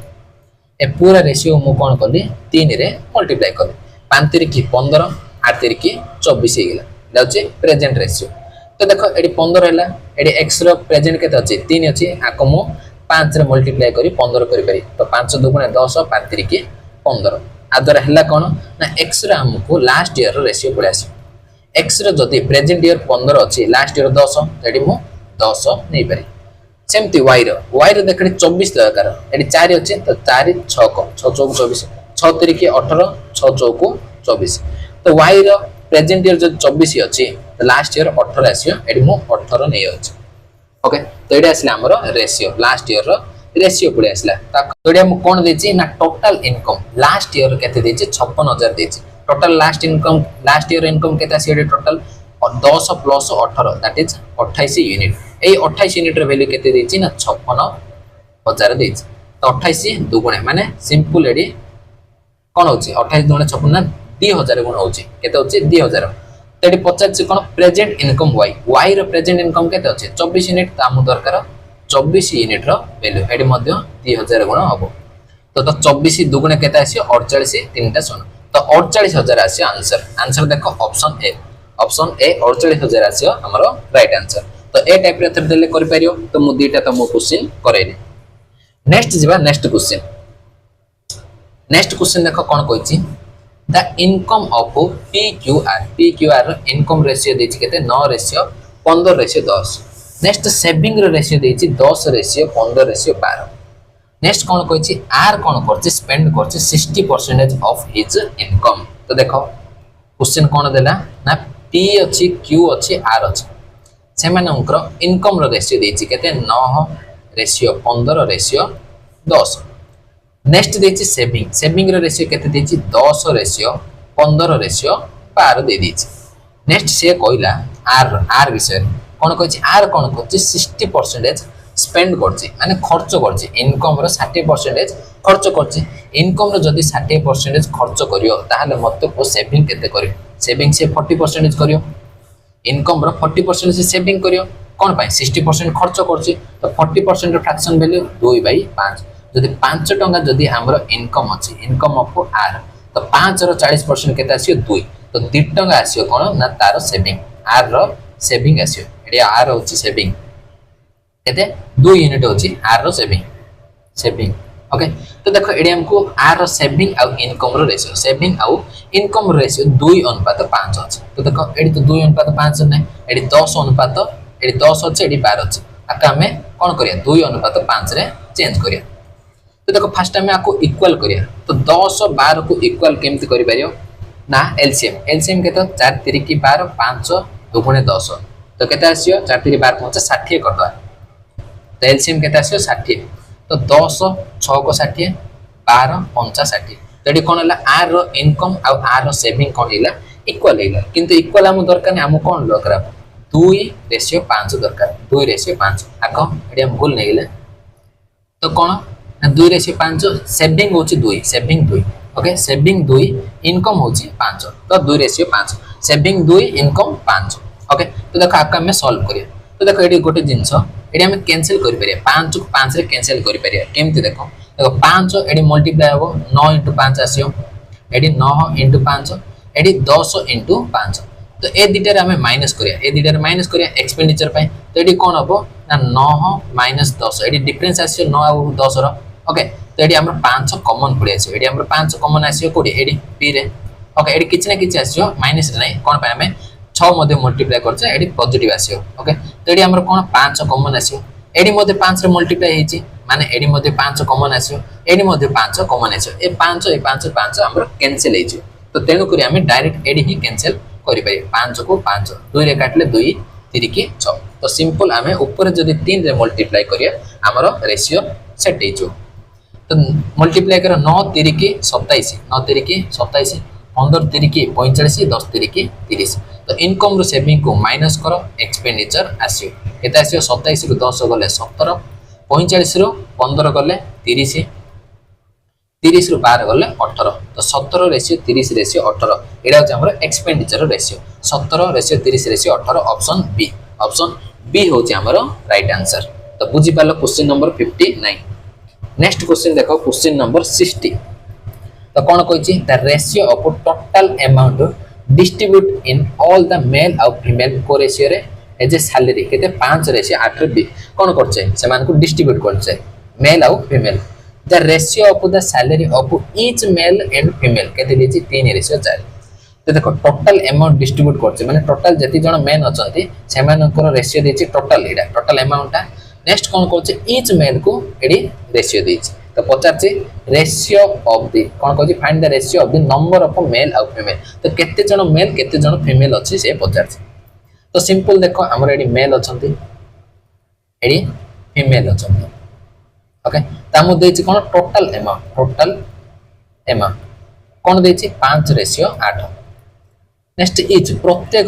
ए पूरा रेशियो मु कोन करली 3 रे मल्टीप्लाई करली 5 3 की 15 8 3 की 24 हे गेला लाउचे प्रेजेंट रेशियो तो देखो एडी 15 हैला एडी x रो प्रेजेंट केते अछि 3 अछि आको मु 5 रे मल्टीप्लाई करी 15 करि पारि तो 5 दुगुणे 10 5 3 की 15 आ द्वारा हला कोन ना x रो हमको लास्ट ईयर रो रेशियो पड़े आसी x रो जदी प्रेजेंट ईयर 15 अछि लास्ट ईयर 10 एडी मु 10 नै पारि सेमती y रो देखड़ी 24 दरकार एडी 4 अछि तो 4 6 को 6 चौक 24 6 3 की 18 6 चौक 24 तो y रो प्रेजेंट ईयर जदी 24 अछि तो लास्ट ईयर 18 आसियो एडी मु 18 नै अछि ओके तो एडी आसला हमरो रेशियो लास्ट ईयर रो रेशियो पड़े आसला तो एडी हम कोन देछि ना टोटल इनकम लास्ट ईयर केते देछि 56000 देछि टोटल लास्ट ईयर इनकम केते आसी एडी total 10 plus 18 that is 28 unit ए 28 यूनिट रो वैल्यू केते देछि ना 56000 देछि तो 28 दुगुणे माने सिंपल एडी कोन होछि 28 दुगुणे 56 ना 2000 गुण होछि केते होछि 2000 तेडी 50 से कोन प्रेजेंट इनकम y रो प्रेजेंट इनकम केते होछि 24 यूनिट तामु दरकार 24 यूनिट रो वैल्यू एडी मध्ये 2000 गुण हबो तो 24 दुगुणे केते आसी 48 तीनटा सुन तो 48000 आसी आंसर देखो ऑप्शन ए 48000 आसी हमरो राइट आंसर तो ए टाइप रे उत्तर देले करि पारियो तो मु दुईटा तो मु क्वेश्चन करेनी नेक्स्ट जिबा नेक्स्ट क्वेश्चन देखो कोन कहछि द इनकम ऑफ PQR रो इनकम रेशियो देछि केते 9 रेशियो 15 रेशियो 10 नेक्स्ट सेविंग रो रेशियो देछि 10 रेशियो 15 रेशियो 12 नेक्स्ट कोन कहछि आर कोन करछि स्पेंड करछि 60% ऑफ हिज इनकम तो देखो क्वेश्चन कोन देला ना P अछि Q अछि R अछि सेमानंकर इनकम रो रेशियो देछि केते 9 रेशियो 15 रेशियो 10 नेक्स्ट देछि सेविंग रो रेशियो केते देछि 10 रेशियो 15 रेशियो 12 दे देछि नेक्स्ट से कहला आर विषय कोन कहछि आर कोन कहछि 60% स्पेंड करछि माने खर्च करछि इनकम रो 60% खर्च करछि इनकम रो जदी 60% खर्च करियो ताहाले मते को सेविंग केते करियो सेविंग से 40% करियो इनकम रो 40% से सेविंग करियो कोन पाई 60% खर्च करछि तो 40% फ्रैक्शन वैल्यू 2/5 जदी 5 टंका जदी हमरो इनकम अछि इनकम ऑफ आर तो 5 रो 40% केते आसियो 2 तो 2 टंका आसियो कोन ना तारो सेविंग आर रो सेविंग आसियो एडी आर होछि सेविंग केते 2 यूनिट होछि आर रो सेविंग ओके तो देखो एडी हमको आर रो सेविंग आ इनकम रो रेशियो सेविंग आ इनकम रेशियो 2:5 अछि तो देखो एडी तो 2:5 नै एडी 10:5 एडी 10 अछि एडी 12 अछि आका हमें कोन करिया 2:5 रे चेंज करिया तो देखो फर्स्ट टाइम आको इक्वल करिया तो 10 12 को इक्वल केमति करि पारियो ना एलसीएम केतो 4 3 की 12 5 दुगुणे 10 तो केते आसियो 4 3 12 5 60 करदवा तो एलसीएम केते आसियो 60 तो 10 6 को 60 12 5 60 तडी कोन हला आर रो इनकम आ आर रो सेविंग कोन हिला इक्वल हिला किंतु इक्वल हम दरकार नै हम कोन दरकार 2:5 दरकार 2:5 आको एडी हम भूल नैले तो कोन 2:5 सेविंग होची 2 ओके सेविंग 2 इनकम होची 5 तो 2:5 सेविंग 2 इनकम 5 ओके तो देखो आका में सॉल्व करिया तो देखो एडी गोटे जिंस एडी हम कैंसिल करि परिया 5 को 5 रे कैंसिल करि परिया केमति देखो 5 एडी मल्टीप्लाई हो 9 * 5 आसियो एडी 9 * 5 एडी 10 * 5 तो ए दिटा रे हमें माइनस करिया एक्सपेंडिचर पे तो एडी कोन हबो ना 9 - 10 एडी डिफरेंस आसियो 9 आ 10 रो ओके तो एडी हमर 5 कॉमन पड़ी आसियो एडी हमर 5 कॉमन आसियो कोडी एडी p रे ओके एडी किछ ना किछ आसियो माइनस नै कोन पे हमें 6 मध्ये मल्टीप्लाई करछ एडी पॉजिटिव आसियो ओके तो एडी हमर कोन 5 कॉमन आसियो एडी मध्ये 5 रे मल्टीप्लाई हेची माने एडी मध्ये 5 कॉमन आसियो एडी मध्ये 5 कॉमन आसियो ए 5 हमर कैंसिल हेची तो तेनु करी हमें डायरेक्ट एडी ही कैंसिल करि पाए 5 को 5 2 रे काटले 2 3 की 6 तो सिंपल हमें ऊपर जदी 3 रे मल्टीप्लाई करिया हमर रेशियो सेट हेजो तो मल्टीप्लाई करो 9 3 की 27 9 3 की 27 15 3 की 45 10 3 की 30 तो इनकम रो सेविंग को माइनस करो एक्सपेंडिचर आसियो एता आसियो 27 रो 10 गले 17 45 रो 15 गले 30 30 रो 12 गले 18 तो 17 रेशियो 30 रेशियो 18 एडा होछ हमर expenditure ratio 17 ratio 30 ratio 18 option B होछ हमर राइट आंसर तो बुझी पालो क्वेश्चन नंबर 59 नेक्स्ट क्वेश्चन देखो क्वेश्चन नंबर 60 तो कोन कहछि the ratio of total amount distribute in all the male और फीमेल को रेशियो रे एज ए सैलरी केते 5:8 रे कोन करछे से मान को डिस्ट्रीब्यूट करछे मेल आउ female the ratio of the salary of each male and female केते देछि 3:4 तो देखो टोटल अमाउंट डिस्ट्रीब्यूट करछे माने टोटल जति जण मेन अछंती से मानकर रेशियो देछि टोटल एडा टोटल अमाउंट ता नेक्स्ट कोन करछे ईच मेल को एडी रेशियो देछि तो पचारछि रेशियो ऑफ द कोन कहछि find the ratio of the number of male आउ फीमेल तो केते जण मेल केते जण फीमेल अछि से पचारछि तो सिंपल देखो हमर एडी मेल अछंती एडी फीमेल अछंती ओके तामु देछि कोन टोटल अमाउंट कोन देछि 5:8 नेक्स्ट इच प्रत्येक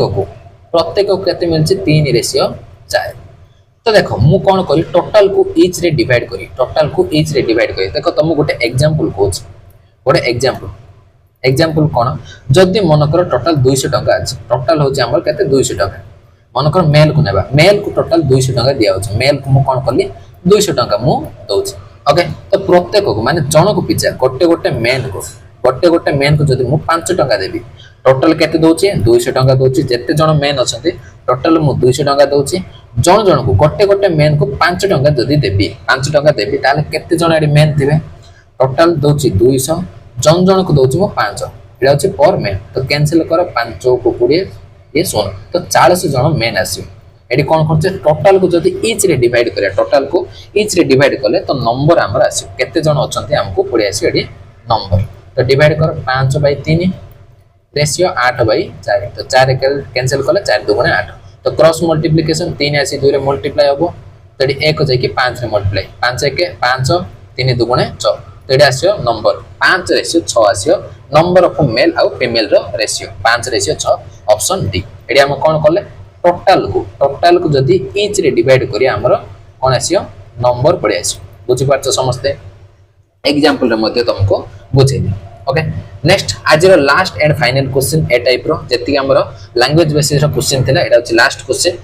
को केते मिलछि 3:4 तो देखो मु कोन करी टोटल को इच रे डिवाइड करी देखो तुम गोटे एग्जांपल कोच गोटे एग्जांपल कोन जदी मन कर टोटल 200 टका अछि टोटल होछि हमर केते 200 टका मन कर मेल को नेबा मेल को टोटल 200 टका दिया होछि मेल को मु कोन करली 200 टका मु दोछि ओके तो प्रत्येक को माने जण को पिछा गोटे मेन को जदी मु 5 टका देबी टोटल केते दोछि 200 टका दोछि जत्ते जण मेन अछंती टोटल मु 200 टका दोछि जण को गोटे मेन को 5 टका जदी देबी 5 टका देबी ताले केते जण एडी मेन थिबे टोटल दोछि 200 जण को दोछि मु 5 एडा होछि पर मेन तो कैंसिल करो 5 को 20 ये 16 तो 40 जण मेन आसी एडी कोन करछे टोटल को जदी ईच रे डिवाइड करे टोटल को ईच रे डिवाइड करले तो नंबर हमर आसी केते जण अछंती हमको पड़ी आसी एडी नंबर तो डिवाइड करो 5/3 रेशियो 8/4 तो 4 कैंसिल कले 4 2 8 तो क्रॉस मल्टीप्लिकेशन 3 आसी 2 रे मल्टीप्लाई होबो तो एडी 1 जाय कि 5 रे मल्टीप्लाई 5 1 5 3 2 6 तो एडी आसीयो नंबर 5:6 आसीयो नंबर ऑफ मेल आउ फीमेल रो रेशियो 5:6 ऑप्शन डी एडी हम कोन करले टोटल को जदी ईच रे डिवाइड करी हमरो कोन आसीयो नंबर पड़ी आसीयो बुझि पारछ समस्ते एग्जांपल रे मध्ये तुमको बुझेली ओके नेक्स्ट आज रो लास्ट एंड फाइनल क्वेश्चन ए टाइप रो जति हमरो लैंग्वेज बेसिस रो क्वेश्चन थिला एटा होची लास्ट क्वेश्चन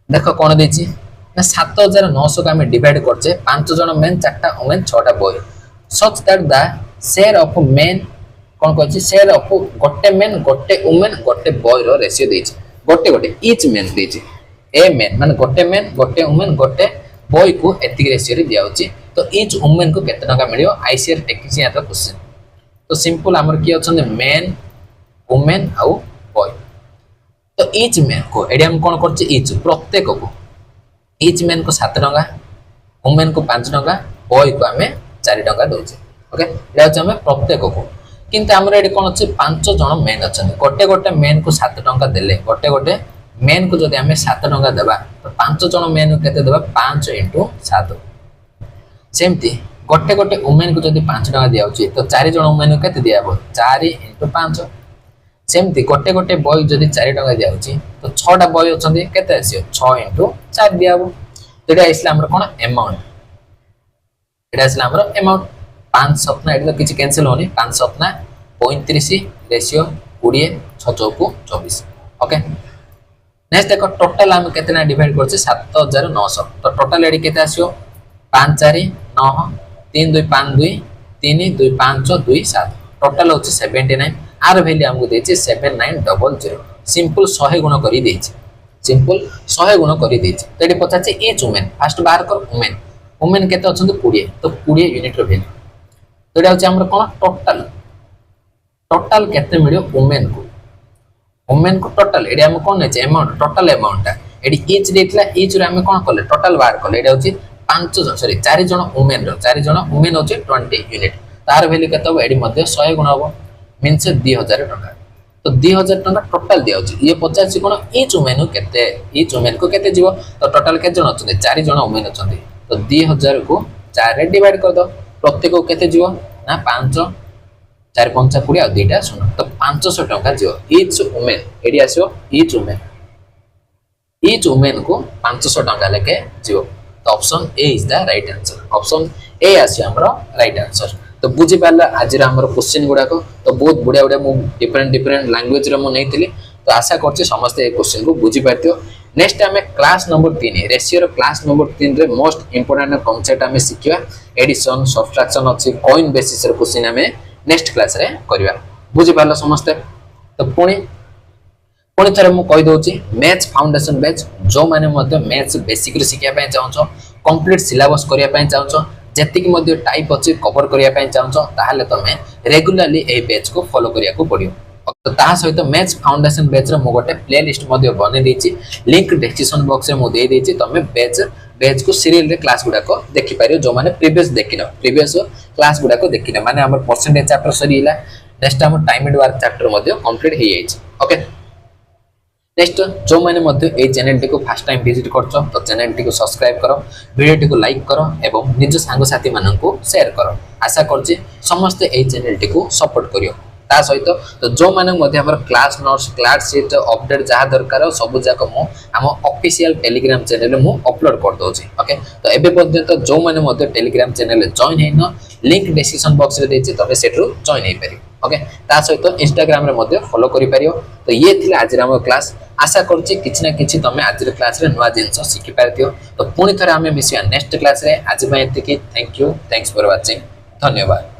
देखो कोन देछि ना 7900 का हम डिवाइड करछे 5 जण मेन 4टा वुमेन 6टा boy such that the share of men कोन कहछि शेयर ऑफ गोटे मेन गोटे वुमेन गोटे बॉय रो रेशियो देछि गोटे ईच मेन देछि ए मेन माने गोटे मेन गोटे वुमेन गोटे बॉय को एतिक रेशियो रे दिया होछि तो ईच वुमेन को केते टका मिलियो आईसीआर टेक्निशियन रो क्वेश्चन तो सिंपल हमर की अछन मेन वुमेन आउ बॉय तो ईच मेन को एडी हम कोन करछि ईच प्रत्येक को ईच मेन को 7 टका वुमेन को 5 टका बॉय को हमें 4 टका दोछे ओके एडा छ हमें प्रत्येक को किंतु हमर एडी कोन अछि 5 जण मेन अछन गोटे मेन को 7 टका देले गोटे मेन को जदि हमें 7 टका देबा तो 5 जण मेन को केते देबा 5 * 7 सेमती गोटे वुमेन को जदि 5 टका दिया होची तो 4 जण वुमेन को केते दियाबो 4 * 5 सेमती गोटे बॉय जदि 4 टका दिया होची तो 6टा बॉय अछंती केते आसीयो 6 * 4 दियाबो एटा आइसला हमर कोन अमाउंट एटा आइसला हमर अमाउंट 5 सपना एटा किछि कैंसिल होनी 5 सपना 35 रेशियो 20 6 चौको 24 ओके नेक्स्ट देखो टोटल हम केतना डिवाइड करछे 7900 तो टोटल एडी केते आसीयो 5 4 9 3 2 5 2 3 2 5 2 7 टोटल होची 79 आर वैल्यू हमको देछि 7900 सिंपल 100 गुण करी देछि सिंपल 100 गुण करी देछि तो एडी पछाचे ईच वुमेन फर्स्ट बार कर वुमेन केते अछन 20 तो 20 यूनिट रो वैल्यू तो एडा होची हमर कोन टोटल केते मिलियो वुमेन को टोटल एडी हम कोन नेचे अमाउंट टोटल अमाउंट एडी ईच देथिला ईच रे हम कोन करले टोटल बार करले एडा होची 4 जण वुमेन होची 20 यूनिट तार वैल्यू केते हो एडी मध्ये 100 गुण हो मींस 2000 टका तो 2000 टका टोटल दिया होची ये 50 कोन ईच वुमेन को केते जीवो तो टोटल के जण अछन 4 जण वुमेन अछन तो 2000 को 4 रे डिवाइड कर दो प्रत्येक को केते जीवो ना 5 4 5 20 आ दुईटा सुन तो 500 टका जीवो ईच वुमेन एडी आसीओ ईच वुमेन को 500 टका लेके जीवो तो option A is the right answer option A आसी हमरो राइट आंसर तो बुझी पाला आज रे हमरो क्वेश्चन गुडा को तो बहुत बढ़िया मु डिफरेंट लैंग्वेज रे मु नैतिली तो आशा करछि समस्त ए क्वेश्चन को बुझी पाथियो नेक्स्ट हमें क्लास नंबर 3 रेशियो रो क्लास नंबर 3 रे मोस्ट इंपोर्टेंट कांसेप्ट हमें सिखिया एडिशन सब्ट्रैक्शन अछि कॉइन बेसिस रे क्वेश्चन हमें नेक्स्ट क्लास रे करबा बुझी पाला समस्त तो पुणी पुणी थे मुझे कहीदे मैथ्स फाउंडेशन बैच जो मैंने मैथ्स बेसिक शिखापी चाहो कंप्लीट सिलेबस करने चाहो जी टाइप अच्छी कवर करने चाहो ताहले तुम रेगुलाली ए बैच को फॉलो करने पड़ो तो ता सहित मैथ्स फाउंडेशन बैच रो गोटे प्ले लिस्ट बने देछि लिंक डिस्क्रिप्शन बॉक्स में मुझे दे तुम बैच को सीरियल रे क्लास गुडा को देखि पारियो जो माने प्रीवियस क्लास गुडा को देखिना माने हमर परसेंटेज चैप्टर सरीला नेक्स्ट हम time and work chapter complete हो जाइए ओके नेक्स्ट जो मैंने ये चैनल टी को फर्स्ट टाइम विजिट कर तो चैनल टी को सब्सक्राइब करो वीडियो टी को लाइक करो एवं निज सांगसाथी मान को शेयर करो आशा कर समस्ते ये चैनल टी को सपोर्ट करियो ता सहित तो जो मैंने class notes class sheet update जहाँ दरकार सब जाक आम ऑफिशियल टेलीग्राम चैनल में अपलोड कर दूसरी ओके तो एबे पर्यंत जो मैंने टेलीग्राम चैनल जॉइन है लिंक डिस्क्रिप्शन बॉक्स रे देछि तबे सेट्रु जॉइन हे पारि ओके ता सहित इंस्टाग्राम रे मध्ये फॉलो करि पारियो तो ये थिला आज हम क्लास आशा करछि किछि ना किछि तमे आज रे क्लास रे नुवा जिंस सिखि पारतियो तो पुणी थरे हमें मिसिया नेक्स्ट क्लास रे आज बाय एतिकी thank you thanks for watching धन्यवाद।